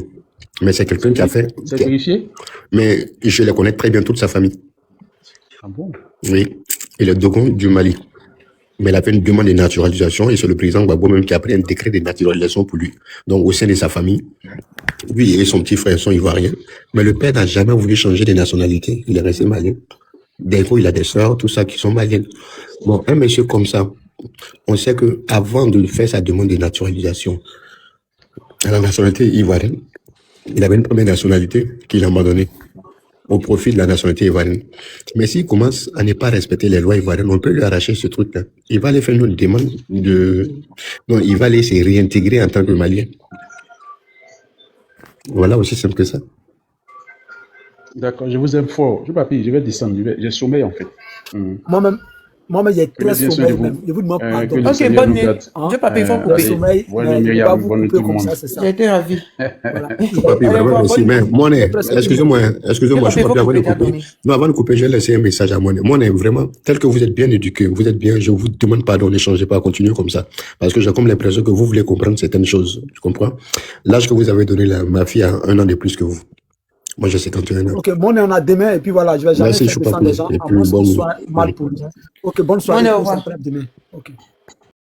Mais c'est quelqu'un qui a fait. C'est vérifié? Mais je les connais très bien, toute sa famille. Ah bon? Oui, il est Dogon du Mali. Mais il a fait une demande de naturalisation et c'est le président Gbagbo même qui a pris un décret de naturalisation pour lui. Donc au sein de sa famille, lui et son petit frère sont ivoiriens. Mais le père n'a jamais voulu changer de nationalité. Il est resté malien. D'un coup, il a des sœurs, tout ça, qui sont maliennes. Bon, un monsieur comme ça, on sait que avant de faire sa demande de naturalisation à la nationalité ivoirienne, il avait une première nationalité qu'il a abandonnée au profit de la nationalité ivoirienne. Mais s'il commence à ne pas respecter les lois ivoiriennes, on peut lui arracher ce truc-là. Il va aller faire une demande non, il va aller se réintégrer en tant que Malien. Voilà, aussi simple que ça. D'accord, je vous aime fort. Je vais descendre, j'ai sommeil en fait. Moi-même, j'ai très sommeil. Je vous demande pardon. Ok, bonne nuit. Je papi, il faut couper. Sommeil, bonne nuit tout le monde. J'ai été ravi. Papi, vraiment merci. Mais Monet, excusez-moi, je peux avant de couper. Non, avant de couper, je vais laisser un message à Monet. Monet, vraiment, tel que vous êtes bien éduqué, vous êtes bien, je vous demande pardon, n'échangez pas, continuez comme ça. Parce que j'ai comme l'impression que vous voulez comprendre certaines choses. Tu comprends? L'âge que vous avez donné là, ma fille a 1 an de plus que vous. Moi, j'ai 51 ans. Ok, bon, on a demain, et puis voilà, je vais jamais faire descendre les gens, à moins que ce soit mal pour nous. Ok, bonne soirée. Au revoir. Demain. Ok.